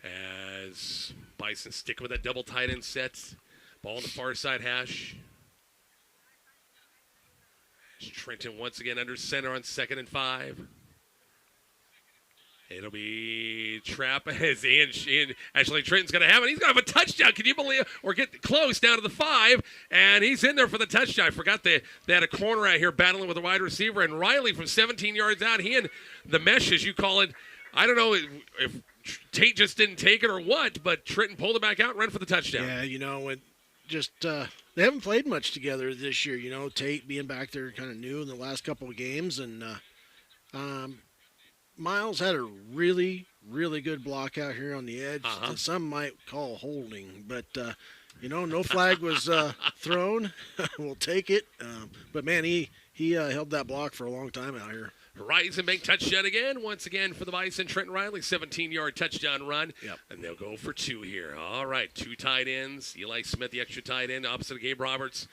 As Bison stick with that double tight end set. Ball on the far side hash. As Trenton once again under center on 2nd and 5. It'll be trap as Ian actually Trenton's going to have it. He's going to have a touchdown. Can you believe it? Or get close down to the 5, and he's in there for the touchdown. I forgot they had a corner out here battling with a wide receiver, and Riley from 17 yards out, he and the mesh, as you call it, I don't know if Tate just didn't take it or what, but Trenton pulled it back out and ran for the touchdown. Yeah, you know, it just they haven't played much together this year. You know, Tate being back there kind of new in the last couple of games, and Miles had a really, really good block out here on the edge that some might call holding, but you know, no flag was thrown. We'll take it. But man, he held that block for a long time out here. Horizon Bank touchdown again. Once again for the Bison. Trenton Riley, 17-yard touchdown run. Yep. And they'll go for 2 here. All right, 2 tight ends. Eli Smith, the extra tight end, opposite of Gabe Roberts.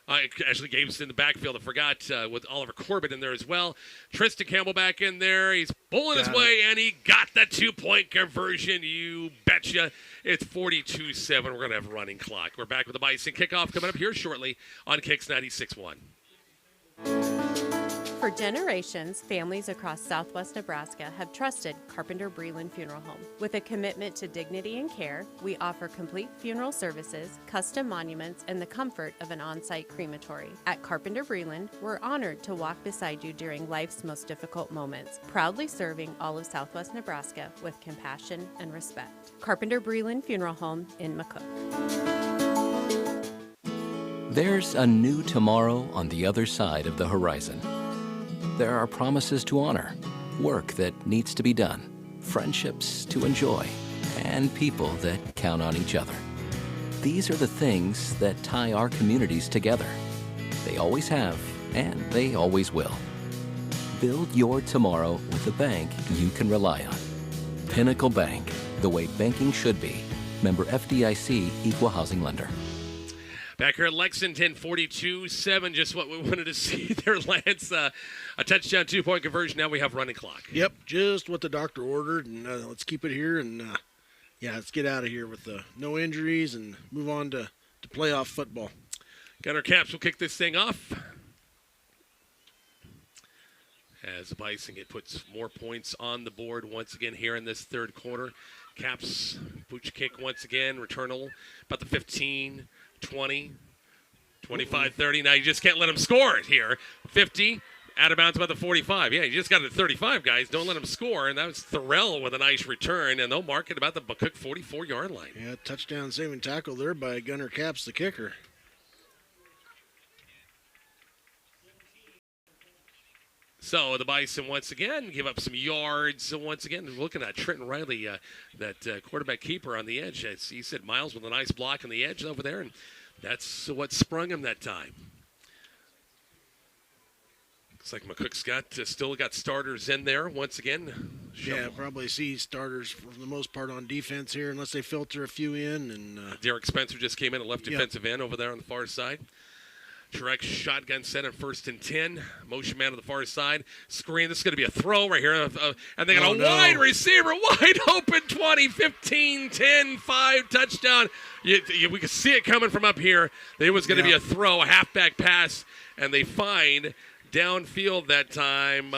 Actually, Gabe's in the backfield. I forgot with Oliver Corbett in there as well. Tristan Campbell back in there. He's pulling his way, and he got the 2-point conversion. You betcha. It's 42-7. We're going to have a running clock. We're back with the Bison kickoff coming up here shortly on Kicks 96.1. For generations, families across southwest Nebraska have trusted Carpenter Breland Funeral Home. With a commitment to dignity and care, we offer complete funeral services, custom monuments, and the comfort of an on-site crematory. At Carpenter Breland, we're honored to walk beside you during life's most difficult moments, proudly serving all of southwest Nebraska with compassion and respect. Carpenter Breland Funeral Home in McCook. There's a new tomorrow on the other side of the horizon. There are promises to honor, work that needs to be done, friendships to enjoy, and people that count on each other. These are the things that tie our communities together. They always have, and they always will. Build your tomorrow with a bank you can rely on. Pinnacle Bank, the way banking should be. Member FDIC, Equal Housing Lender. Back here at Lexington, 42-7, just what we wanted to see there, Lance. A touchdown, 2-point conversion. Now we have running clock. Yep, just what the doctor ordered, and let's keep it here, and let's get out of here with no injuries and move on to playoff football. Gunner Caps will kick this thing off. As the Bison puts more points on the board once again here in this third quarter. Caps, pooch kick once again, returnal about the 15, 20, 25, 30. Now you just can't let them score it here. 50, out of bounds about the 45. Yeah, you just got it at 35, guys. Don't let them score. And that was Thorell with a nice return, and they'll mark it about the McCook 44-yard line. Yeah, touchdown saving tackle there by Gunner Caps, the kicker. So the Bison once again give up some yards. So once again, looking at Trenton Riley, that quarterback keeper on the edge. As he said, Miles with a nice block on the edge over there, and that's what sprung him that time. Looks like McCook's still got starters in there once again. Yeah, probably see starters for the most part on defense here, unless they filter a few in. And Derek Spencer just came in at left defensive end over there on the far side. Truex shotgun set at 1st and 10. Motion man on the far side. Screen. This is going to be a throw right here. And they got a wide receiver. Wide open 20, 15, 10, 5. Touchdown. We could see it coming from up here. It was going to be a throw, a halfback pass. And they find downfield that time.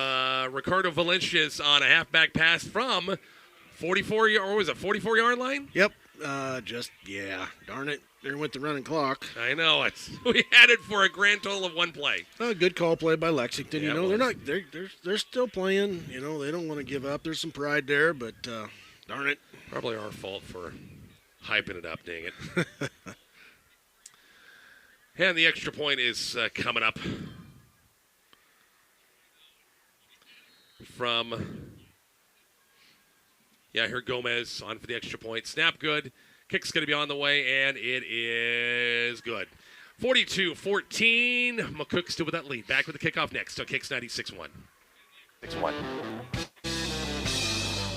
Ricardo Valencia's on a halfback pass from 44-yard line? Yep. Darn it. There went the running clock. I know it. We had it for a grand total of 1 play. Good call play by Lexington. Yeah, they're still playing. They don't want to give up. There's some pride there, but darn it. Probably our fault for hyping it up, dang it. And the extra point is coming up from, here Gomez on for the extra point. Snap good. Kick's going to be on the way, and it is good. 42-14. McCook still with that lead. Back with the kickoff next. So Kicks 96-1. 6-1.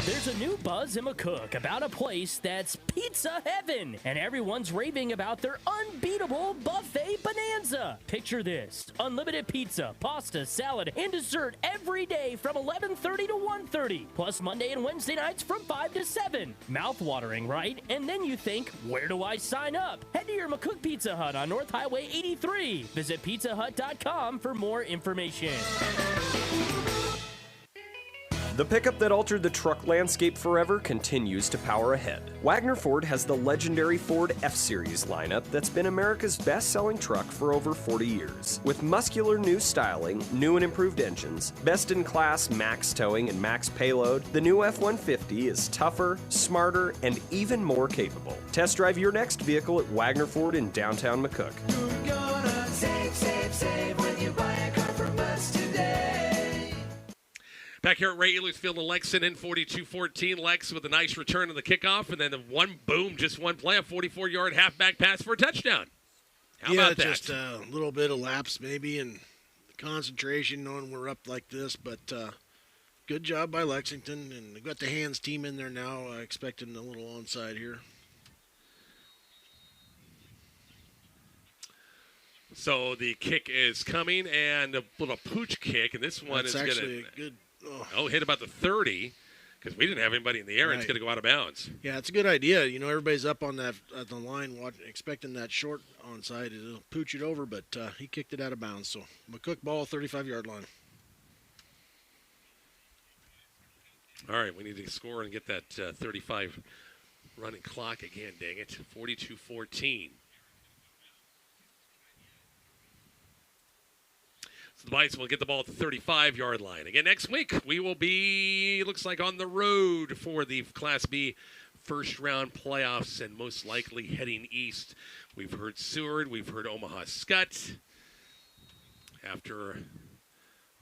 There's a new buzz in McCook about a place that's pizza heaven, and everyone's raving about their unbeatable buffet bonanza. Picture this: unlimited pizza, pasta, salad, and dessert every day from 11:30 to 1:30, plus Monday and Wednesday nights from 5 to 7. Mouth-watering, right? And then you think, where do I sign up? Head to your McCook Pizza Hut on North Highway 83. Visit pizzahut.com for more information. The pickup that altered the truck landscape forever continues to power ahead. Wagner Ford has the legendary Ford F-Series lineup that's been America's best-selling truck for over 40 years. With muscular new styling, new and improved engines, best-in-class max towing and max payload, the new F-150 is tougher, smarter, and even more capable. Test drive your next vehicle at Wagner Ford in downtown McCook. You're gonna save when you buy a car from us today. Back here at Ray Ehlers Field in Lexington, 42-14. Lex with a nice return on the kickoff, and then just one play, a 44-yard halfback pass for a touchdown. How about that? Just a little bit of lapse maybe and concentration knowing we're up like this, but good job by Lexington, and they've got the hands team in there now, expecting a little onside here. So the kick is coming, and a little pooch kick, and this one That's is going to actually a good. hit about the 30, because we didn't have anybody in the air. Right. And it's going to go out of bounds. Yeah, it's a good idea. Everybody's up on that at the line, expecting that short onside. It'll pooch it over, but he kicked it out of bounds. So McCook ball, 35-yard line. All right, we need to score and get that 35 running clock again, dang it. 42-14. So the Bites will get the ball at the 35-yard line. Again, next week, we will be, looks like, on the road for the Class B first-round playoffs and most likely heading east. We've heard Seward. We've heard Omaha Skutt. After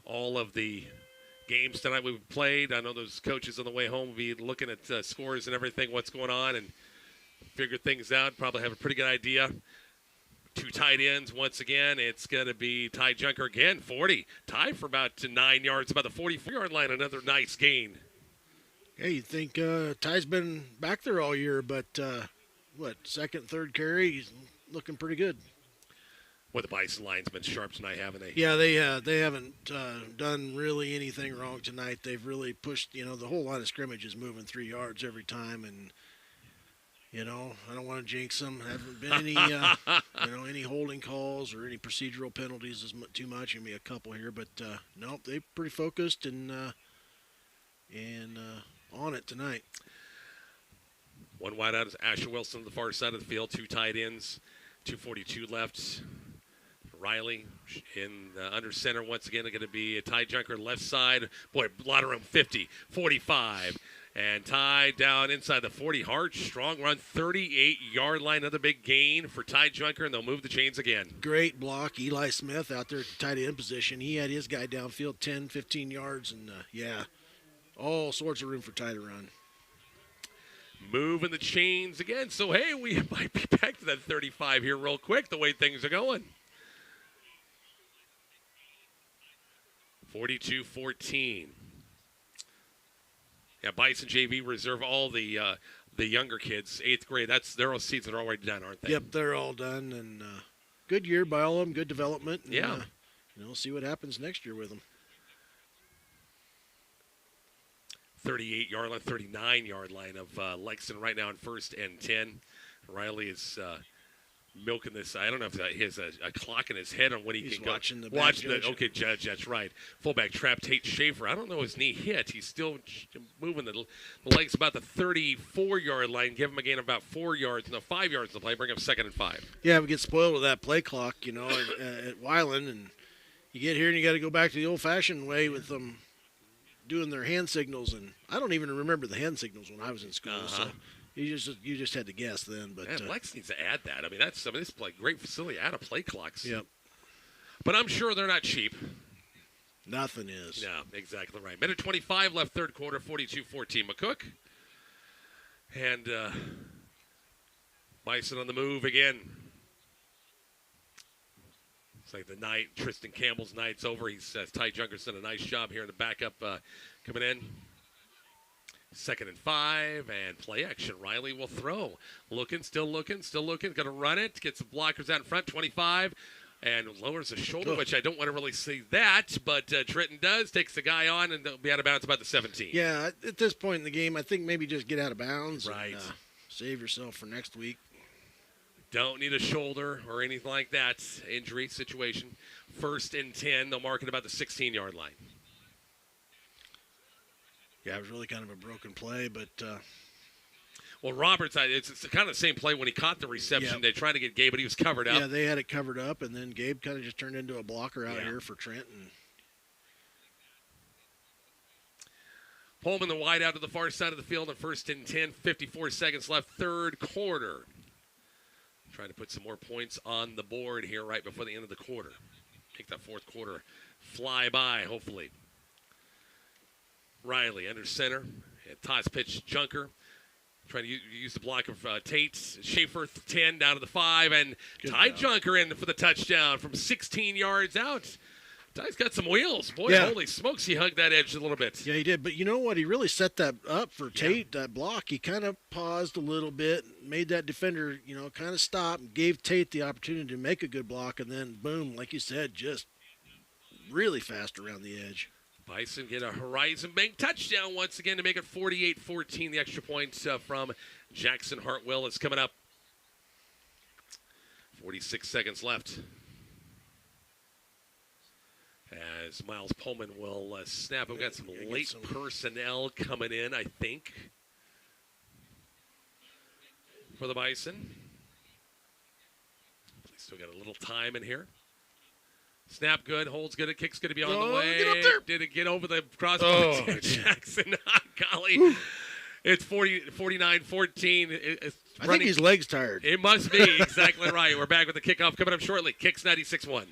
all of the games tonight we've played, I know those coaches on the way home will be looking at scores and everything, what's going on, and figure things out. Probably have a pretty good idea. Two tight ends once again. It's going to be Ty Junker again, 40. Ty for about 9 yards, about the 44-yard line. Another nice gain. Hey, you'd think Ty's been back there all year, but second, third carry, he's looking pretty good. Well, the Bison line's been sharp tonight, haven't they? Yeah, they haven't done really anything wrong tonight. They've really pushed, the whole line of scrimmage is moving 3 yards every time, and I don't want to jinx them. Haven't been any, any holding calls or any procedural penalties too much. Gonna be a couple here, but nope, they're pretty focused and on it tonight. One wide out is Asher Wilson on the far side of the field. Two tight ends, 2:42 left. Riley in under center once again. Going to be a Ty Junker left side. Boy, a lot of room. 50, 45. And Ty down inside the 40. Hard, strong run, 38-yard line. Another big gain for Ty Junker, and they'll move the chains again. Great block. Eli Smith out there at the tight end position. He had his guy downfield 10, 15 yards, and, all sorts of room for Ty to run. Moving the chains again. So, hey, we might be back to that 35 here real quick, the way things are going. 42-14. Yeah, Bison JV reserve all the younger kids, 8th grade. That's their seats are already done, aren't they? Yep, they're all done, and good year by all of them, good development. And, Yeah. See what happens next year with them. 38-yard line, 39-yard line of Lexington right now in 1st and 10. Riley is milking this. I don't know if he has a clock in his head on when he can go. Watching the Okay, Judge, that's right. Fullback trap Tate Schaefer. I don't know his knee hit. He's still moving the legs about the 34-yard line. Give him a gain of about 5 yards to play. Bring him 2nd and 5. Yeah, we get spoiled with that play clock, at Weiland, and you get here and you got to go back to the old-fashioned way with them doing their hand signals, and I don't even remember the hand signals when I was in school. So you just had to guess then. But Man, Lex needs to add that. I mean, this is like great facility. Add a play clocks. Yep. But I'm sure they're not cheap. Nothing is. No, exactly right. Minute 25 left, third quarter, 42-14 McCook. And Bison on the move again. It's like the night, Tristan Campbell's night's over. He says Ty Junker's done a nice job here in the backup coming in. 2nd and 5, and play action. Riley will throw. Still looking. Going to run it. Gets the blockers out in front, 25, and lowers the shoulder, which I don't want to really see that, but Tritton does. Takes the guy on, and they'll be out of bounds about the 17. Yeah, at this point in the game, I think maybe just get out of bounds. Right. And, save yourself for next week. Don't need a shoulder or anything like that. Injury situation. 1st and 10. They'll mark it about the 16-yard line. Yeah, it was really kind of a broken play, but well, Roberts, it's kind of the same play when he caught the reception. Yep. They tried to get Gabe, but he was covered up. Yeah, they had it covered up, and then Gabe kind of just turned into a blocker out here for Trenton. Pullman the wide out to the far side of the field on 1st and 10. 54 seconds left, third quarter. Trying to put some more points on the board here right before the end of the quarter. Make that fourth quarter fly by, hopefully. Riley under center. Toss pitch, Junker. Trying to use the block of Tate. Schaefer, 10, down to the 5. And Ty Junker in for the touchdown from 16 yards out. Ty's got some wheels. Boy, holy smokes, he hugged that edge a little bit. Yeah, he did. But you know what? He really set that up for Tate, that block. He kind of paused a little bit, made that defender, kind of stop, and gave Tate the opportunity to make a good block. And then, boom, like you said, just really fast around the edge. Bison get a Horizon Bank touchdown once again to make it 48-14. The extra points from Jackson Hartwell is coming up. 46 seconds left. As Miles Pullman will snap. We've got some late personnel coming in, I think, for the Bison. Still got a little time in here. Snap good, holds good, kick's going to be on the way. Get up there. Did it get over the crossbar? Jackson, golly. It's 49-14. I think his leg's tired. It must be, exactly right. We're back with the kickoff coming up shortly. Kicks 96-1.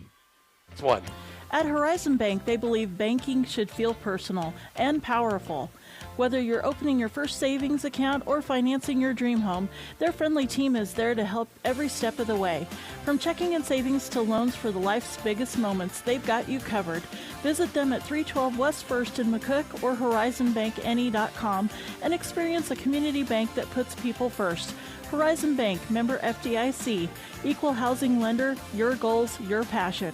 It's 1. At Horizon Bank, they believe banking should feel personal and powerful. Whether you're opening your first savings account or financing your dream home, their friendly team is there to help every step of the way. From checking and savings to loans for the life's biggest moments, they've got you covered. Visit them at 312 West 1st in McCook or horizonbankne.com and experience a community bank that puts people first. Horizon Bank, member FDIC, equal housing lender, your goals, your passion.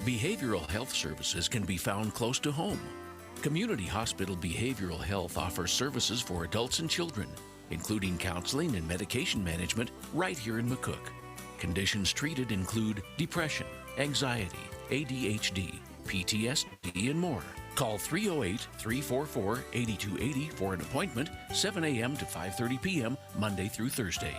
Behavioral health services can be found close to home. Community Hospital Behavioral Health offers services for adults and children, including counseling and medication management right here in McCook. Conditions treated include depression, anxiety, ADHD, PTSD, and more. Call 308-344-8280 for an appointment, 7 a.m. to 5:30 p.m., Monday through Thursday.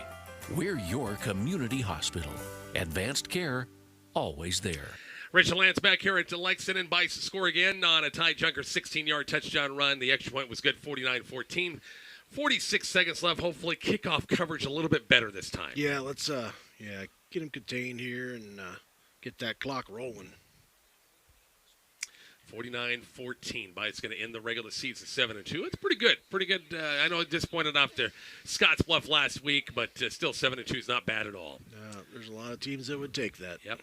We're your community hospital. Advanced care, always there. Richard Lance back here at Lexington, and Bison score again on a Ty Junker 16-yard touchdown run. The extra point was good, 49-14. 46 seconds left. Hopefully kickoff coverage a little bit better this time. Yeah, let's get him contained here and get that clock rolling. 49-14. It's going to end the regular season 7-2. It's pretty good. Pretty good. I know it disappointed after Scotts Bluff last week, but still 7-2 is not bad at all. There's a lot of teams that would take that. Yep.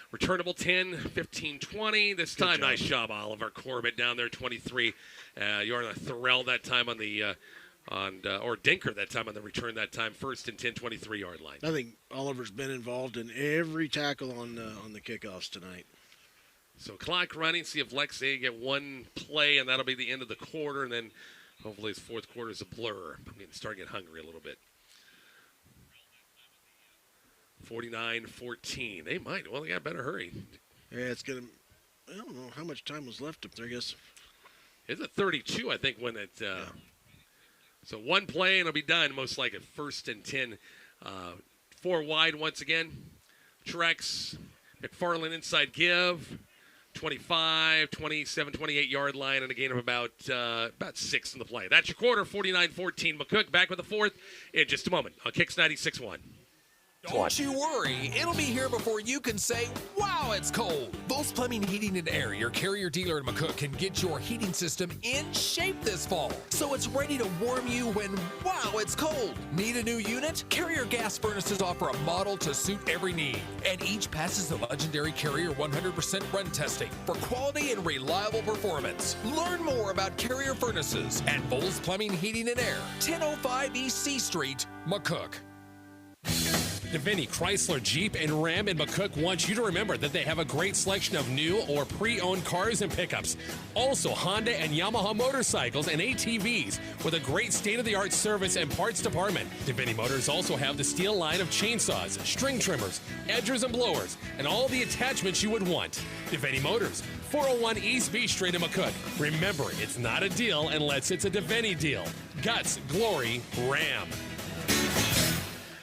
Returnable 10, 15, 20. This time, nice job, Oliver Corbett down there, 23. You're on a Thorell that time on the or Dinker that time on the return that time, first and 10, 23-yard line. I think Oliver's been involved in every tackle on the kickoffs tonight. So clock running, see if Lex they get one play, and that'll be the end of the quarter, and then hopefully his fourth quarter is a blur. I mean, start getting hungry a little bit. 49-14. They might. Well, they got better hurry. Yeah, it's going to – I don't know how much time was left up there, I guess. It's a 32, I think, when it So one play, and it'll be done, most likely. First and 10. 4 wide once again. Truex, McFarland inside give. 25, 27, 28-yard line, and a gain of about 6 in the play. That's your quarter, 49-14. McCook back with the fourth in just a moment on Kicks 96.1. Don't you worry, it'll be here before you can say, wow, it's cold. Both Plumbing, Heating, and Air, your Carrier dealer in McCook, can get your heating system in shape this fall, so it's ready to warm you when, wow, it's cold. Need a new unit? Carrier gas furnaces offer a model to suit every need, and each passes the legendary Carrier 100% run testing for quality and reliable performance. Learn more about Carrier furnaces at Bowles Plumbing, Heating, and Air, 1005 East C Street, McCook. Deviney Chrysler, Jeep, and Ram in McCook want you to remember that they have a great selection of new or pre-owned cars and pickups. Also, Honda and Yamaha motorcycles and ATVs with a great state-of-the-art service and parts department. Deviney Motors also have the steel line of chainsaws, string trimmers, edgers and blowers, and all the attachments you would want. Deviney Motors, 401 East B Street in McCook. Remember, it's not a deal unless it's a Deviney deal. Guts, glory, Ram.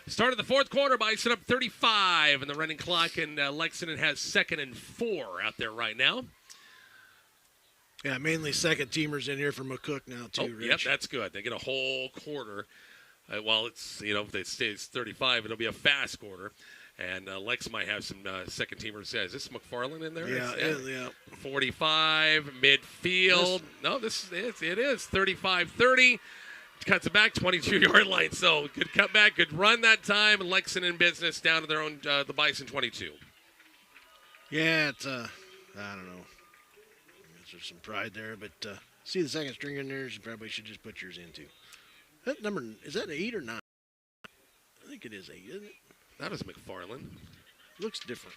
Start of the fourth quarter, Bison up 35 in the running clock, and Lexington has 2nd and 4 out there right now. Yeah, mainly second teamers in here for McCook now too, Rich. Yep, that's good. They get a whole quarter. While it's, if they stay 35, it'll be a fast quarter. And Lex might have some second teamers. Is this McFarland in there? Yeah. 45, midfield. It is 35-30. Cuts it back, 22-yard line. So good cutback, good run that time. And Lexington in business down to their own, the Bison 22. Yeah, it's, I don't know. There's some pride there, but see the second string in there, you probably should just put yours in too. That number, is that 8 or 9? I think it is 8, isn't it? That is McFarland. Looks different.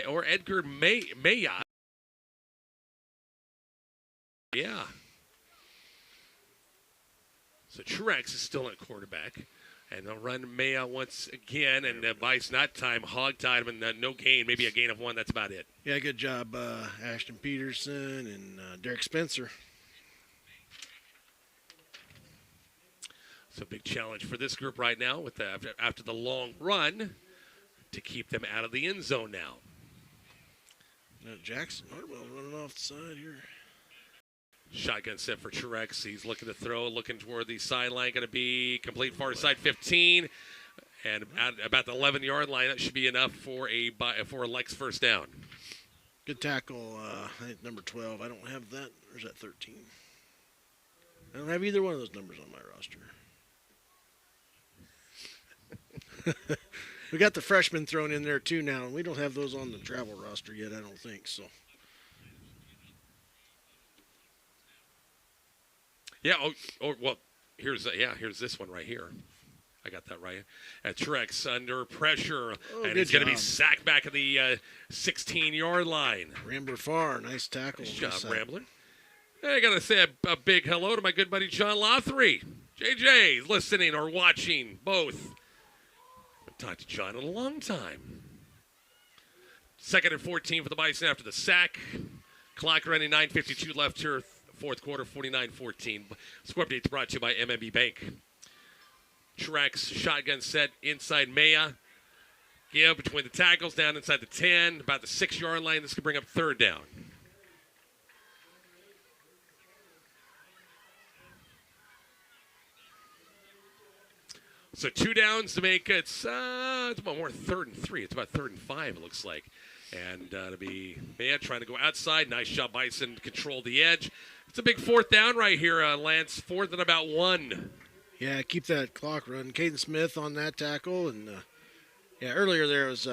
Or Edgar Maya. Yeah. So Truex is still at quarterback. And they'll run Maya once again, and Bice not time, hog-tied him, and no gain, maybe a gain of 1. That's about it. Yeah, good job, Ashton Peterson and Derek Spencer. So big challenge for this group right now with after the long run to keep them out of the end zone now. Jackson Hartwell running off the side here. Shotgun set for Truex. He's looking to throw, looking toward the sideline. Going to be complete far side 15. And at about the 11-yard line, that should be enough for a Lex first down. Good tackle, I think number 12. I don't have that. Or is that 13? I don't have either one of those numbers on my roster. We got the freshmen thrown in there too now, and we don't have those on the travel roster yet, I don't think so. Yeah. Well, here's this one right here. I got that right. Truex under pressure, and he's going to be sacked back at the 16-yard line. Rambler far, nice tackle. Nice job, Rambler. Hey, I got to say a big hello to my good buddy John Lothry. JJ, listening or watching, both. I've talked to John in a long time. 2nd and 14 for the Bison after the sack. Clock running, 9:52 left here. Fourth quarter, 49-14. Score updates brought to you by MMB Bank. Truex, shotgun set inside Maya. Give between the tackles, down inside the 10, about the 6-yard line. This could bring up third down. So 2 downs to make it. It's about more 3rd and 3. It's about 3rd and 5, it looks like. And to be Maya trying to go outside. Nice job, Bison. Control the edge. It's a big 4th down right here, Lance. 4th and about 1. Yeah, keep that clock running. Caden Smith on that tackle. And, earlier there was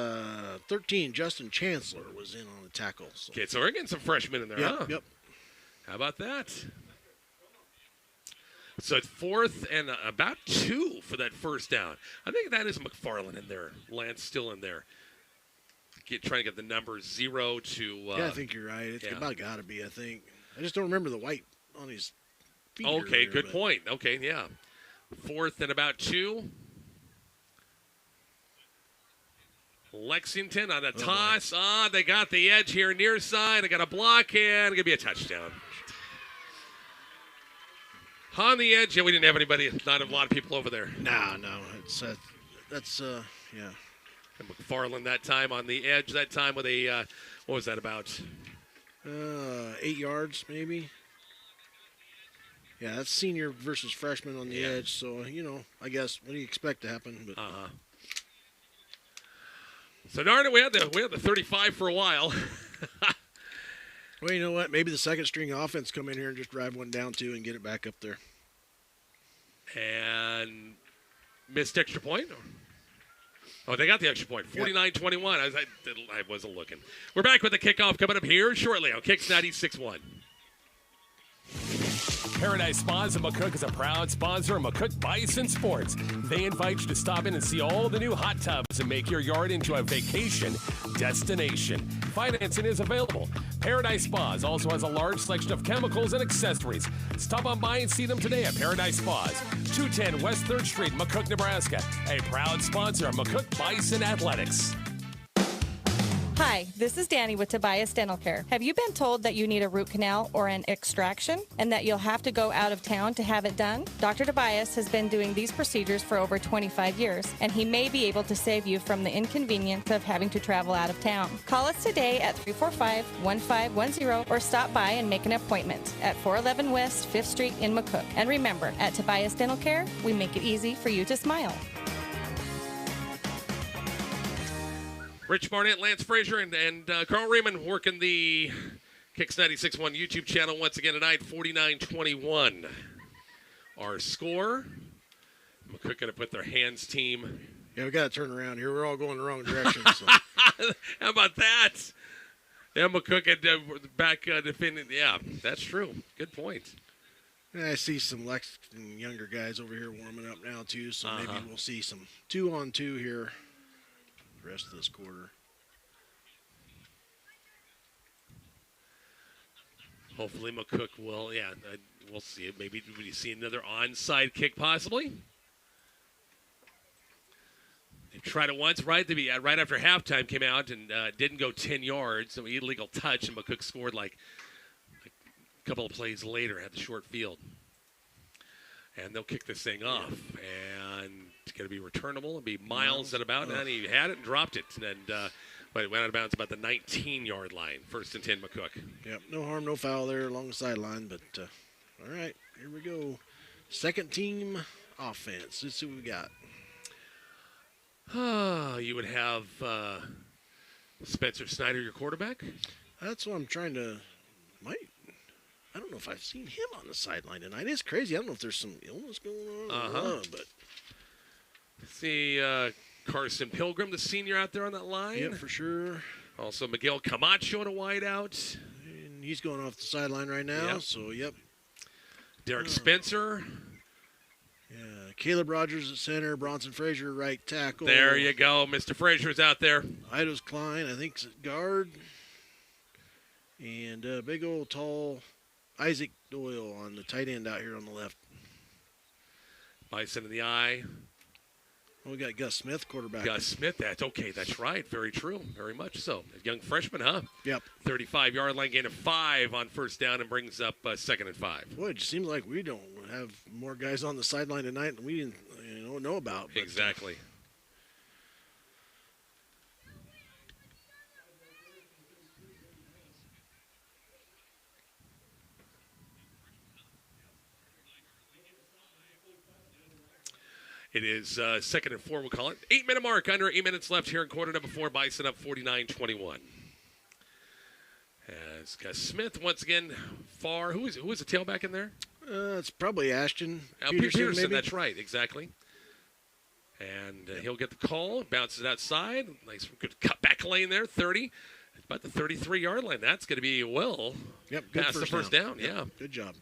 13. Justin Chancellor was in on the tackle. So. Okay, so we're getting some freshmen in there, huh? Yep. How about that? So it's 4th and about 2 for that first down. I think that is McFarland in there. Lance still in there. Trying to get the number 0 to. Yeah, I think you're right. It's about got to be, I think. I just don't remember the white on his feet. Okay, good point. Okay, yeah. 4th and about 2. Lexington on the toss. They got the edge here near side. They got a block and it's going to be a touchdown. On the edge, we didn't have anybody, not a lot of people over there. No. That's yeah. And McFarland that time on the edge, that time with a, what was that about? 8 yards, maybe. Yeah, that's senior versus freshman on the edge. So, I guess, what do you expect to happen? But. So, darn it, we had the 35 for a while. Well, you know what? Maybe the second string offense come in here and just drive one down, too, and get it back up there. And missed extra point? Oh, they got the extra point. 49-21. I wasn't looking. We're back with the kickoff coming up here shortly on Kicks 96.1. Paradise Spas in McCook is a proud sponsor of McCook Bison Sports. They invite you to stop in and see all the new hot tubs and make your yard into a vacation destination. Financing is available. Paradise Spas also has a large selection of chemicals and accessories. Stop on by and see them today at Paradise Spas, 210 West 3rd Street, McCook, Nebraska. A proud sponsor of McCook Bison Athletics. Hi, this is Danny with Tobias Dental Care. Have you been told that you need a root canal or an extraction and that you'll have to go out of town to have it done? Dr. Tobias has been doing these procedures for over 25 years, and he may be able to save you from the inconvenience of having to travel out of town. Call us today at 345-1510 or stop by and make an appointment at 411 West 5th Street in McCook. And remember, at Tobias Dental Care, we make it easy for you to smile. Rich Barnett, Lance Frazier, and Carl Raymond working the Kicks 96.1 YouTube channel once again tonight, 49-21. Our score. McCook going to put their hands team. Yeah, we got to turn around here. We're all going the wrong direction. So. How about that? Yeah, McCook back defending. Yeah, that's true. Good point. And I see some Lexington younger guys over here warming up now, too, so maybe we'll see some 2-on-2 here. Rest of this quarter. Hopefully McCook will, we'll see it. Maybe we see another onside kick possibly. They tried it once, right? Right after halftime came out and didn't go 10 yards. So illegal touch, and McCook scored like a couple of plays later, had the short field. And they'll kick this thing off. And it's going to be returnable and be miles at about. And he had it and dropped it. But it went out of bounds about the 19-yard line. 1st and 10, McCook. Yep, no harm, no foul there along the sideline. But, all right, here we go. Second team offense. Let's see what we got. You would have Spencer Snyder, your quarterback? That's what I'm trying to I don't know if I've seen him on the sideline tonight. It's crazy. I don't know if there's some illness going on. But see Carson Pilgrim, the senior, out there on that line. Yeah, for sure. Also Miguel Camacho in a wideout. And he's going off the sideline right now. Yep. So, yep. Derek Spencer. Yeah, Caleb Rogers at center. Bronson Frazier right tackle. There you go. Mr. Frazier's out there. Idos Klein, I think, is at guard. And big old tall Isaac Doyle on the tight end out here on the left. Bison in the eye. Well, we got Gus Smith, quarterback. Gus Smith, that's right. Very true. Very much so. A young freshman, huh? Yep. 35-yard line gain of 5 on first down and brings up 2nd and 5. Boy, it just seems like we don't have more guys on the sideline tonight than we didn't know about. But, exactly. It is 2nd and 4, we'll call it. 8-minute mark, under 8 minutes left here in quarter number 4. Bison up 49-21. As Gus Smith, once again, far. Who is the tailback in there? It's probably Ashton. Peterson, maybe? That's right, exactly. And he'll get the call, bounces outside. Nice good cutback lane there, 30. About the 33-yard line. That's going to be past the first down. Yeah. Good job.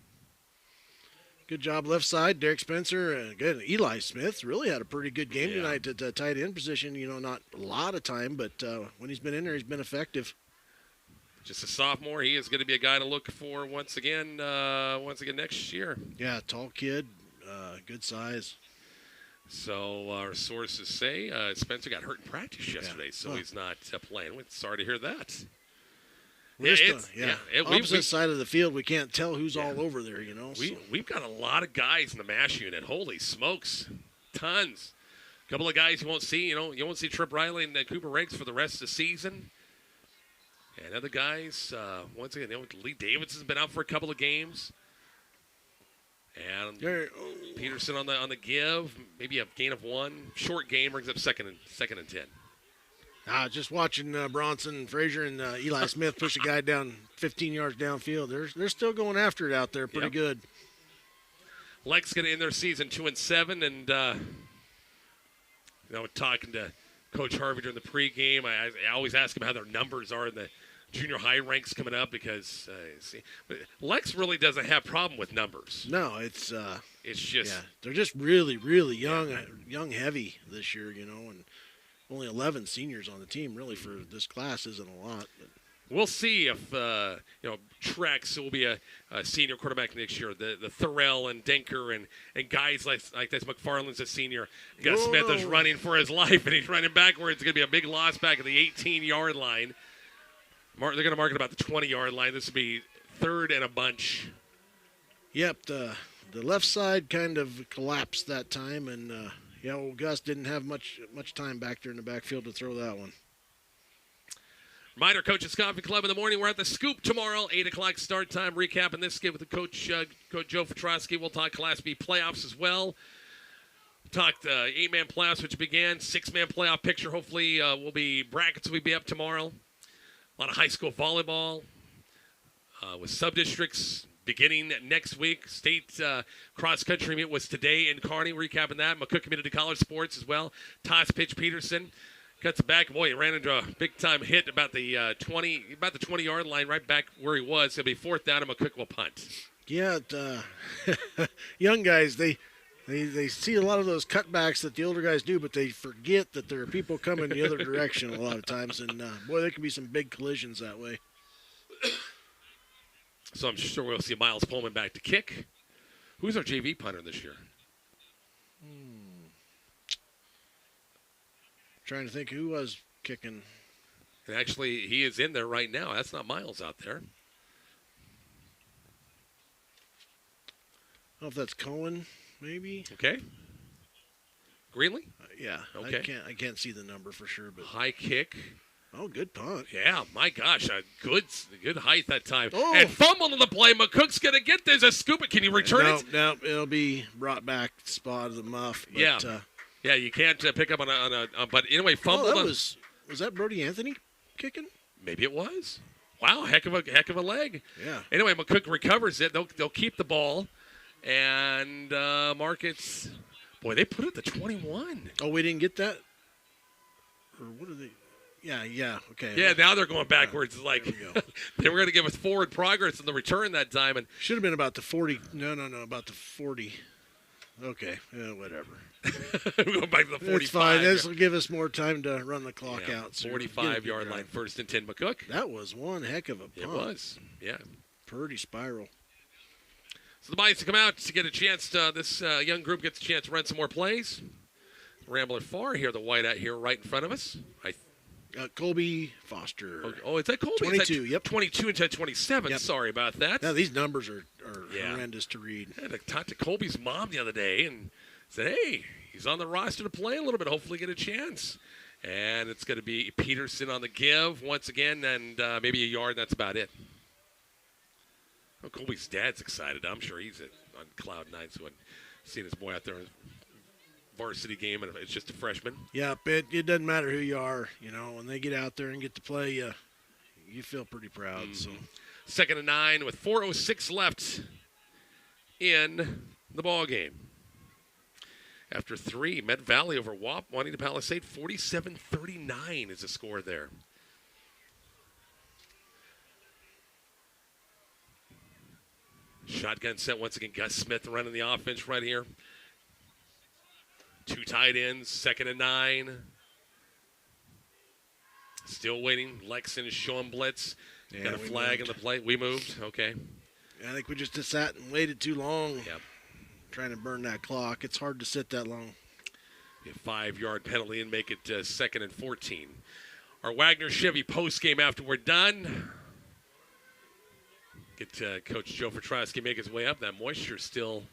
Good job left side. Derek Spencer. Again, Eli Smith really had a pretty good game Yeah. tonight at the tight end position. Not a lot of time, but when he's been in there, he's been effective. Just a sophomore. He is going to be a guy to look for once again next year. Yeah, tall kid, good size. So our sources say Spencer got hurt in practice yesterday, so he's not playing. We're sorry to hear that. Opposite side of the field, we can't tell who's all over there. We've got a lot of guys in the MASH unit. Holy smokes, tons. A couple of guys you won't see. You won't see Trip Riley and Cooper Riggs for the rest of the season. And other guys, once again, Lee Davidson's been out for a couple of games. And Peterson on the give, maybe a gain of 1. Short game brings up second and 10. Just watching Bronson Frazier and Eli Smith push a guy down 15 yards downfield. They're still going after it out there pretty good. Lex going to end their season 2-7, and talking to Coach Harvey during the pregame, I always ask him how their numbers are in the junior high ranks coming up because Lex really doesn't have a problem with numbers. No, it's just they're just really, really young heavy this year, and only 11 seniors on the team. Really, for this class isn't a lot. But. We'll see if Trex will be a senior quarterback next year. The Thorell and Denker and guys like this. McFarland's a senior. Gus Smith is running for his life, and he's running backwards. It's going to be a big loss back at the 18-yard line. They're going to mark it about the 20-yard line. This will be third and a bunch. Yep, the left side kind of collapsed that time, and old Gus didn't have much time back there in the backfield to throw that one. Reminder, Coach's Coffee Club in the morning. We're at the Scoop tomorrow, 8 o'clock start time. Recapping this game with the Coach Joe Petrosky. We'll talk Class B playoffs as well. Talk the 8-man playoffs, which began. 6-man playoff picture. Hopefully, brackets will be up tomorrow. A lot of high school volleyball with sub-districts beginning next week. State cross-country meet was today in Kearney. Recapping that. McCook Community College sports as well. Toss pitch Peterson. Cuts it back. Boy, he ran into a big-time hit about the 20-yard line, right back where he was. It'll be 4th down, and McCook will punt. Yeah, young guys, they see a lot of those cutbacks that the older guys do, but they forget that there are people coming the other direction a lot of times. And, boy, there can be some big collisions that way. So I'm sure we'll see Miles Pullman back to kick. Who's our JV punter this year? Trying to think who was kicking. And actually, he is in there right now. That's not Miles out there. I don't know if that's Cohen, maybe. Okay. Greenlee? Yeah. Okay. I can't see the number for sure, but high kick. Oh, good punt. Yeah, my gosh, a good height that time. Oh. And fumble on the play. McCook's gonna get this. A scoop it. Can you return it? No, it'll be brought back. Spot of the muff. But, yeah, you can't pick up on a. But anyway, fumbled. Was that Brody Anthony kicking? Maybe it was. Wow, heck of a leg. Yeah. Anyway, McCook recovers it. They'll keep the ball, and Markets. Boy, they put it at the 21. Oh, we didn't get that. Or what are they? Yeah. Okay. Yeah, now they're going backwards. Like they were going to give us forward progress in the return that time, and should have been about the 40. No, about the 40. Okay, whatever. We're going back to the 45. It's fine. This will give us more time to run the clock out. So 45-yard line, 1st and 10. McCook. That was one heck of a punt. It was. Yeah. Purdy spiral. So the Bison come out to get a chance. This young group gets a chance to run some more plays. Rambler Far here, the whiteout here right in front of us. Colby Foster. Oh, is that Colby? 22, yep. 22 into 27. Yep. Sorry about that. Now, these numbers are horrendous to read. I talked to Colby's mom the other day and said, hey, he's on the roster to play a little bit, hopefully get a chance. And it's going to be Peterson on the give once again, and maybe a yard, that's about it. Oh, Colby's dad's excited. I'm sure he's on cloud nine, so I've seen his boy out there in varsity game, and it's just a freshman. Yeah, it doesn't matter who you are. When they get out there and get to play, you feel pretty proud. Mm-hmm. So 2nd and 9 with 4:06 left in the ball game. After 3, Med Valley over Juanita Palisade, 47-39 is the score there. Shotgun set once again. Gus Smith running the offense right here. 2 tight ends, 2nd and 9. Still waiting. Lexington is showing blitz. Yeah, Got a flag in the play. We moved. Okay. I think we just sat and waited too long. Yep. Trying to burn that clock. It's hard to sit that long. A 5-yard penalty and make it 2nd and 14. Our Wagner Chevy post game after we're done. Get Coach Joe Petrosky make his way up. That moisture still.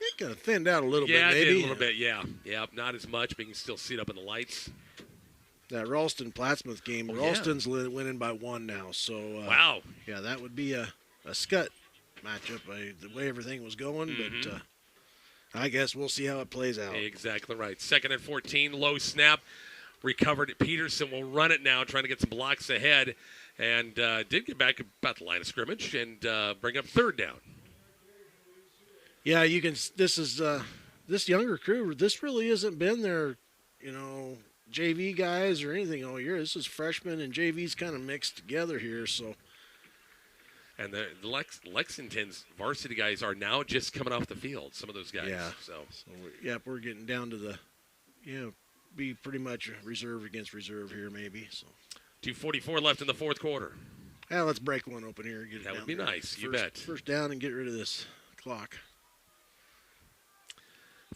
It kind of thinned out a little bit, Yeah, maybe. it did a little bit, yeah. Yeah, not as much, but you can still see it up in the lights. That Ralston-Plattsmouth game, Oh, Ralston's winning by 1 now. So wow. Yeah, that would be a scut matchup the way everything was going. Mm-hmm. But I guess we'll see how it plays out. Exactly right. 2nd and 14, low snap. Recovered it. Peterson will run it now, trying to get some blocks ahead. And did get back about the line of scrimmage and bring up 3rd down. Yeah, you can. This is this younger crew. This really hasn't been their, JV guys or anything all year. This is freshmen and JVs kind of mixed together here. So, and the Lexington's varsity guys are now just coming off the field. Some of those guys. Yeah. So we're getting down to the, be pretty much reserve against reserve here, maybe. So. 2:44 left in the 4th quarter. Yeah, let's break one open here and get it That down would be there. nice. You bet. First down and get rid of this clock.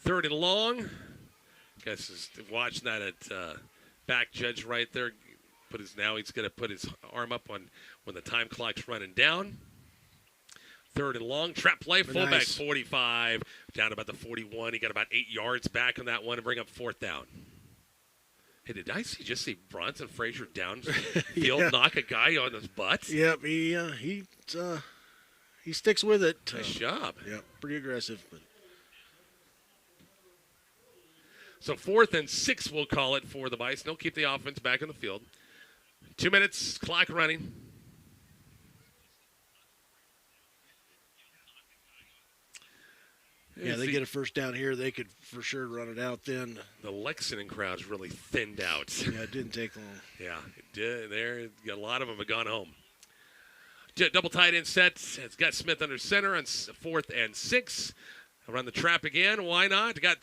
3rd and long. Guess is watching that at back judge right there. Now he's going to put his arm up on when the time clock's running down. 3rd and long. Trap play. Fullback nice. 45. Down about the 41. He got about 8 yards back on that one and bring up 4th down. Hey, did I just see Bronson Frazier downfield knock a guy on his butt? Yep, he sticks with it. Nice job. Yep, pretty aggressive. But. So 4th and 6, we'll call it for the Bison. They'll keep the offense back in the field. 2 minutes, clock running. Yeah, they get a first down here. They could for sure run it out then. The Lexington crowd's really thinned out. Yeah, it didn't take long. Yeah, it did. A lot of them have gone home. Double tight end set. It's got Smith under center on 4th and 6. Run the trap again. Why not? Got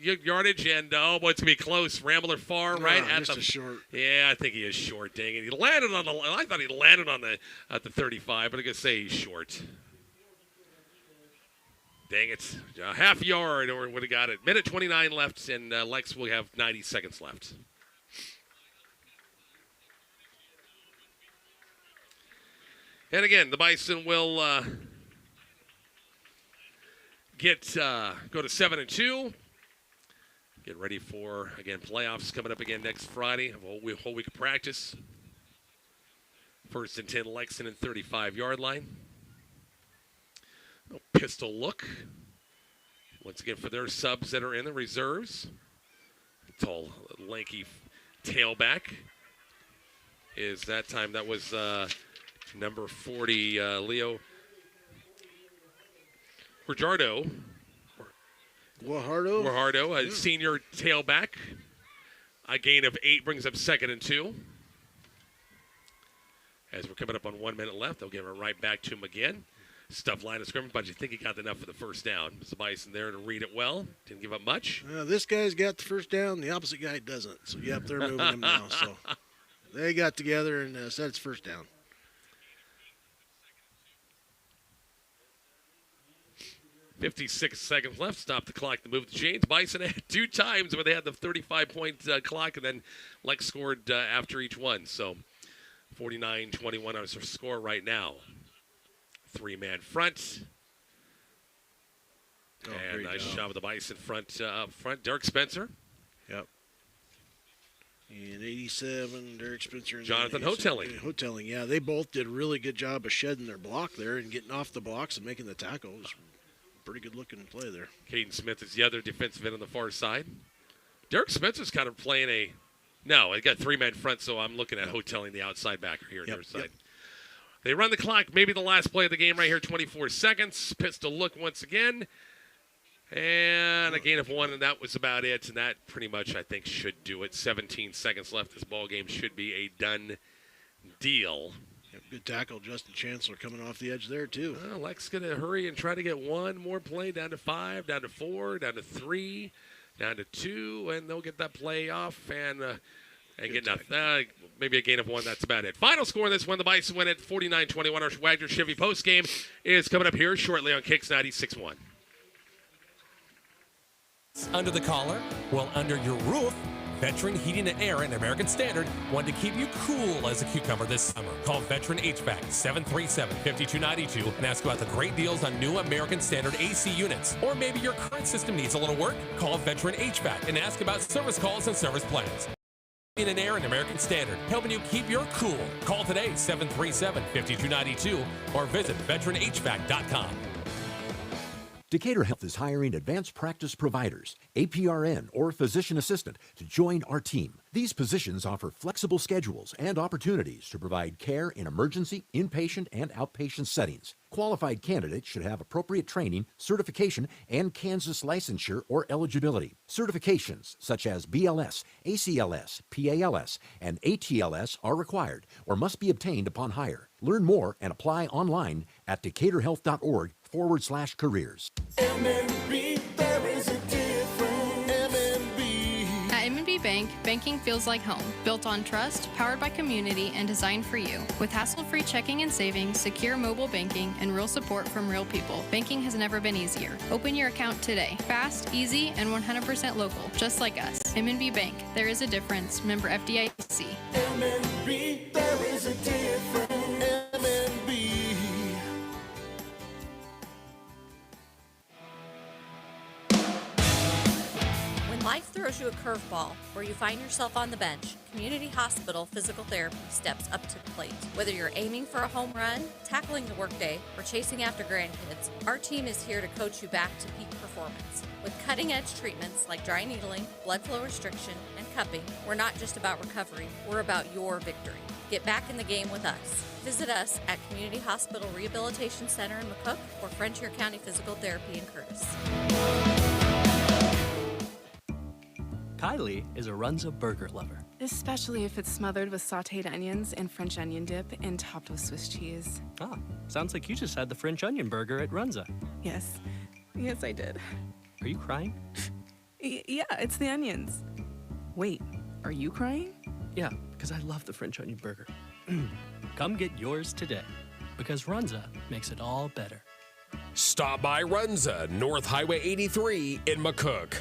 yardage, and oh boy, it's gonna be close. Rambler far right at just the a short. Yeah, I think he is short. Dang it! He landed on the. I thought he landed on at the 35, but I guess say he's short. Dang it! A half yard, or would have got it. Minute 29 left, and Lex will have 90 seconds left. And again, the Bison will go to 7-2. Get ready for again playoffs coming up again next Friday. A whole week of practice. 1st and 10, Lexington 35-yard line. No pistol look. Once again for their subs that are in the reserves. Tall, lanky tailback. Is that time that was number 40, Leo Guajardo, a senior tailback. A gain of 8 brings up 2nd and 2. As we're coming up on 1 minute left, they'll give it right back to him again. Stuff line of scrimmage, but you think he got enough for the first down. There's the Bison there to read it well. Didn't give up much. This guy's got the first down. The opposite guy doesn't. So, yep, they're moving him now. So they got together and said it's first down. 56 seconds left. Stop the clock to move the chains. Bison had 2 times where they had the 35-point clock, and then Lex scored after each one. So 49-21 is our score right now. 3-man front. And nice job of the Bison front up front. Derek Spencer. Yep. And 87, Derek Spencer. And Jonathan Hotelling. Hotelling, yeah. They both did a really good job of shedding their block there and getting off the blocks and making the tackles. Pretty good looking play there. Caden Smith is the other defensive end on the far side. Derek Spencer's kind of playing no, I got 3-man front, so I'm looking at Hotelling the outside backer here on their side. Yep. They run the clock, maybe the last play of the game right here, 24 seconds. Pistol look once again. And a gain of 1, and that was about it. And that pretty much, I think, should do it. 17 seconds left. This ball game should be a done deal. Good tackle, Justin Chancellor coming off the edge there, too. Well, Lex going to hurry and try to get one more play, down to 5, down to 4, down to 3, down to 2, and they'll get that play off and get nothing. Maybe a gain of 1, that's about it. Final score in this one, the Bison win at 49-21. Our Wagner Chevy postgame is coming up here shortly on Kicks 96.1. Under the collar? Well, under your roof. Veteran Heating and Air and American Standard want to keep you cool as a cucumber this summer. Call Veteran HVAC 737-5292 and ask about the great deals on new American Standard AC units. Or maybe your current system needs a little work. Call Veteran HVAC and ask about service calls and service plans. Heating and Air and American Standard, helping you keep your cool. Call today 737-5292 or visit veteranhvac.com. Decatur Health is hiring advanced practice providers, APRN or physician assistant, to join our team. These positions offer flexible schedules and opportunities to provide care in emergency, inpatient, and outpatient settings. Qualified candidates should have appropriate training, certification, and Kansas licensure or eligibility. Certifications such as BLS, ACLS, PALS, and ATLS are required or must be obtained upon hire. Learn more and apply online at decaturhealth.org/careers. MNB, there is a difference. MNB. At M&B Bank, banking feels like home. Built on trust, powered by community, and designed for you. With hassle-free checking and savings, secure mobile banking, and real support from real people, banking has never been easier. Open your account today. Fast, easy, and 100% local, just like us. M&B Bank, there is a difference. Member FDIC. MNB, there is a difference. MNB. Life throws you a curveball where you find yourself on the bench. Community Hospital Physical Therapy steps up to the plate. Whether you're aiming for a home run, tackling the workday, or chasing after grandkids, our team is here to coach you back to peak performance. With cutting-edge treatments like dry needling, blood flow restriction, and cupping, we're not just about recovery, we're about your victory. Get back in the game with us. Visit us at Community Hospital Rehabilitation Center in McCook or Frontier County Physical Therapy in Curtis. Kylie is a Runza burger lover. Especially if it's smothered with sauteed onions and French onion dip and topped with Swiss cheese. Ah, sounds like you just had the French onion burger at Runza. Yes. Yes, I did. Are you crying? Yeah, it's the onions. Wait, are you crying? Yeah, because I love the French onion burger. Come get yours today, because Runza makes it all better. Stop by Runza, North Highway 83 in McCook.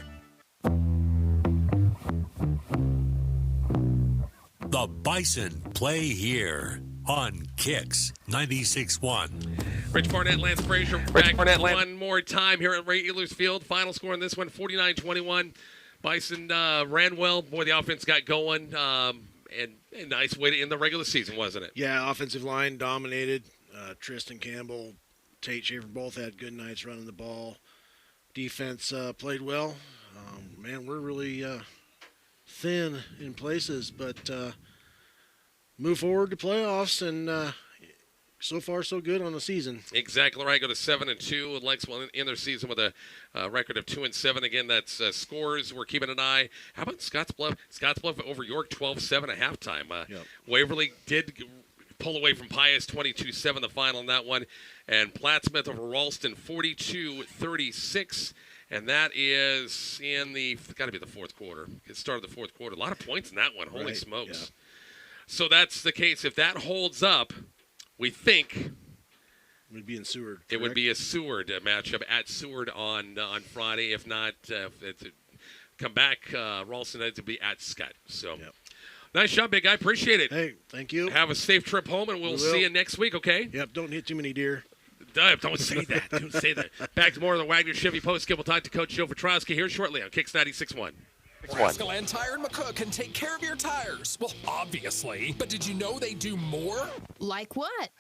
The Bison play here on Kicks 96.1. Rich Barnett, Lance Frazier back one more time here at Ray Ehlers Field. Final score in this one, 49-21. Bison ran well. Boy, the offense got going. And a nice way to end the regular season, wasn't it? Yeah, offensive line dominated. Tristan Campbell, Tate Schaefer both had good nights running the ball. Defense played well. Man, we're really thin in places, but move forward to playoffs, and so far so good on the season. Exactly right. Go to 7-2. Lex will end their season with a record of 2-7. Again, that's scores. We're keeping an eye. How about Scottsbluff? Scottsbluff over York 12-7 at halftime. Waverly did pull away from Pius 22-7 the final in that one, and Plattsmouth over Ralston 42-36. And that is in got to be the fourth quarter. It started the fourth quarter. A lot of points in that one. Holy smokes. Yeah. So that's the case. If that holds up, we think would be in Seward. It would be a Seward matchup at Seward on Friday. If not, come back, Ralston had to be at Scott. So nice job, big guy. Appreciate it. Hey, thank you. Have a safe trip home, and we'll see you next week, okay? Yep, don't hit too many deer. Don't say that. Don't say that. Back to more of the Wagner Chevy postgame. We'll talk to Coach Joe Petrowski here shortly on Kicks 96.1. Nebraska Land Tire and McCook can take care of your tires. Well, obviously. But did you know they do more? Like what?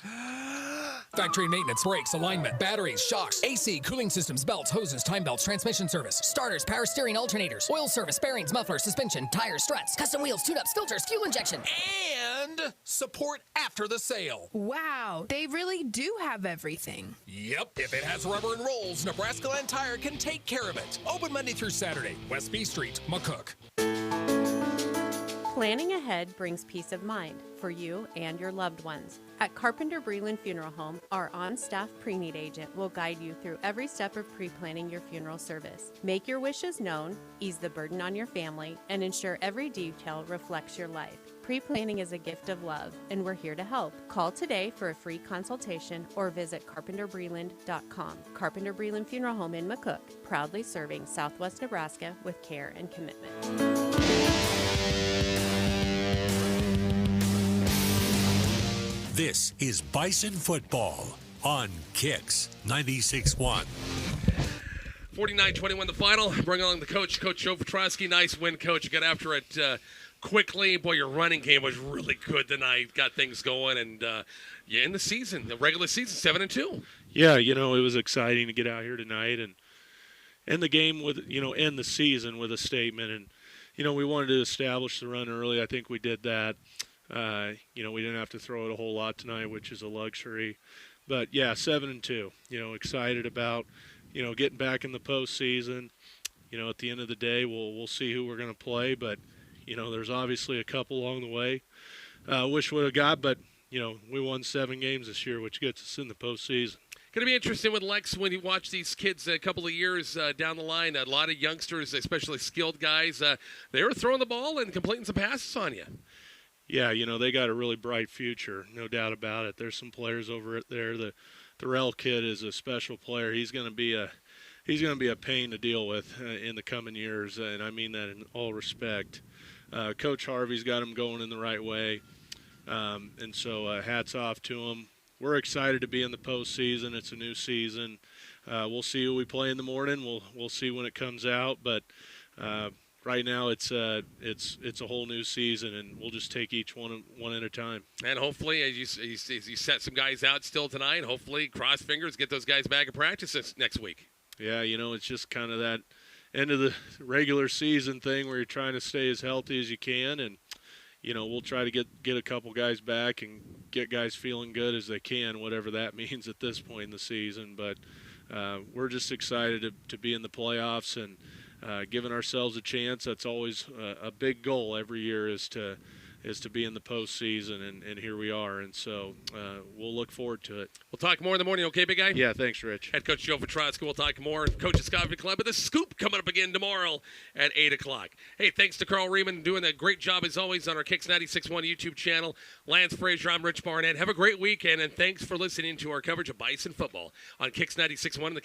Factory maintenance, brakes, alignment, batteries, shocks, AC, cooling systems, belts, hoses, time belts, transmission service, starters, power steering, alternators, oil service, bearings, mufflers, suspension, tires, struts, custom wheels, tune-ups, filters, fuel injection. And support after the sale. Wow, they really do have everything. Yep, if it has rubber and rolls, Nebraska Land Tire can take care of it. Open Monday through Saturday, West B Street, McCook. Planning ahead brings peace of mind for you and your loved ones. At Carpenter Breland Funeral Home, our on-staff pre-need agent will guide you through every step of pre-planning your funeral service. Make your wishes known, ease the burden on your family, and ensure every detail reflects your life. Pre-planning is a gift of love, and we're here to help. Call today for a free consultation or visit carpenterbreland.com. Carpenter Breland Funeral Home in McCook, proudly serving Southwest Nebraska with care and commitment. This is Bison Football on Kicks 96.1. 49-21 the final. Bring along the coach, Coach Joe Petrosky. Nice win, Coach. You got after it quickly. Boy, your running game was really good tonight. Got things going, and you end the season, the regular season, 7-2. Yeah, it was exciting to get out here tonight and end the game with, end the season with a statement. And, we wanted to establish the run early. I think we did that. We didn't have to throw it a whole lot tonight, which is a luxury. But, yeah, 7-2. Excited about, getting back in the postseason. At the end of the day, we'll see who we're going to play. But, there's obviously a couple along the way. Wish we would have got, but, we won 7 games this year, which gets us in the postseason. Going to be interesting with Lex when you watch these kids a couple of years down the line. A lot of youngsters, especially skilled guys, they were throwing the ball and completing some passes on you. Yeah, they got a really bright future, no doubt about it. There's some players over there. The Thorell kid is a special player. He's going to be a pain to deal with in the coming years, and I mean that in all respect. Coach Harvey's got him going in the right way, and so hats off to him. We're excited to be in the postseason. It's a new season. We'll see who we play in the morning. We'll see when it comes out, but right now it's a whole new season, and we'll just take each one at a time. And hopefully, as you set some guys out still tonight, hopefully, cross fingers, get those guys back in practice next week. Yeah, it's just kind of that end of the regular season thing where you're trying to stay as healthy as you can, and we'll try to get a couple guys back and get guys feeling good as they can, whatever that means at this point in the season. But we're just excited to be in the playoffs and giving ourselves a chance. That's always a big goal every year is to be in the postseason, and here we are. And so we'll look forward to it. We'll talk more in the morning, okay, big guy? Yeah, thanks, Rich. Head Coach Joe Petrosky. We'll talk more. Coach's Coffee Club with the Scoop coming up again tomorrow at 8 o'clock. Hey, thanks to Carl Riemann doing a great job as always on our Kicks 96.1 YouTube channel. Lance Frazier, I'm Rich Barnett. Have a great weekend, and thanks for listening to our coverage of Bison football on Kicks 96.1 and the Kicks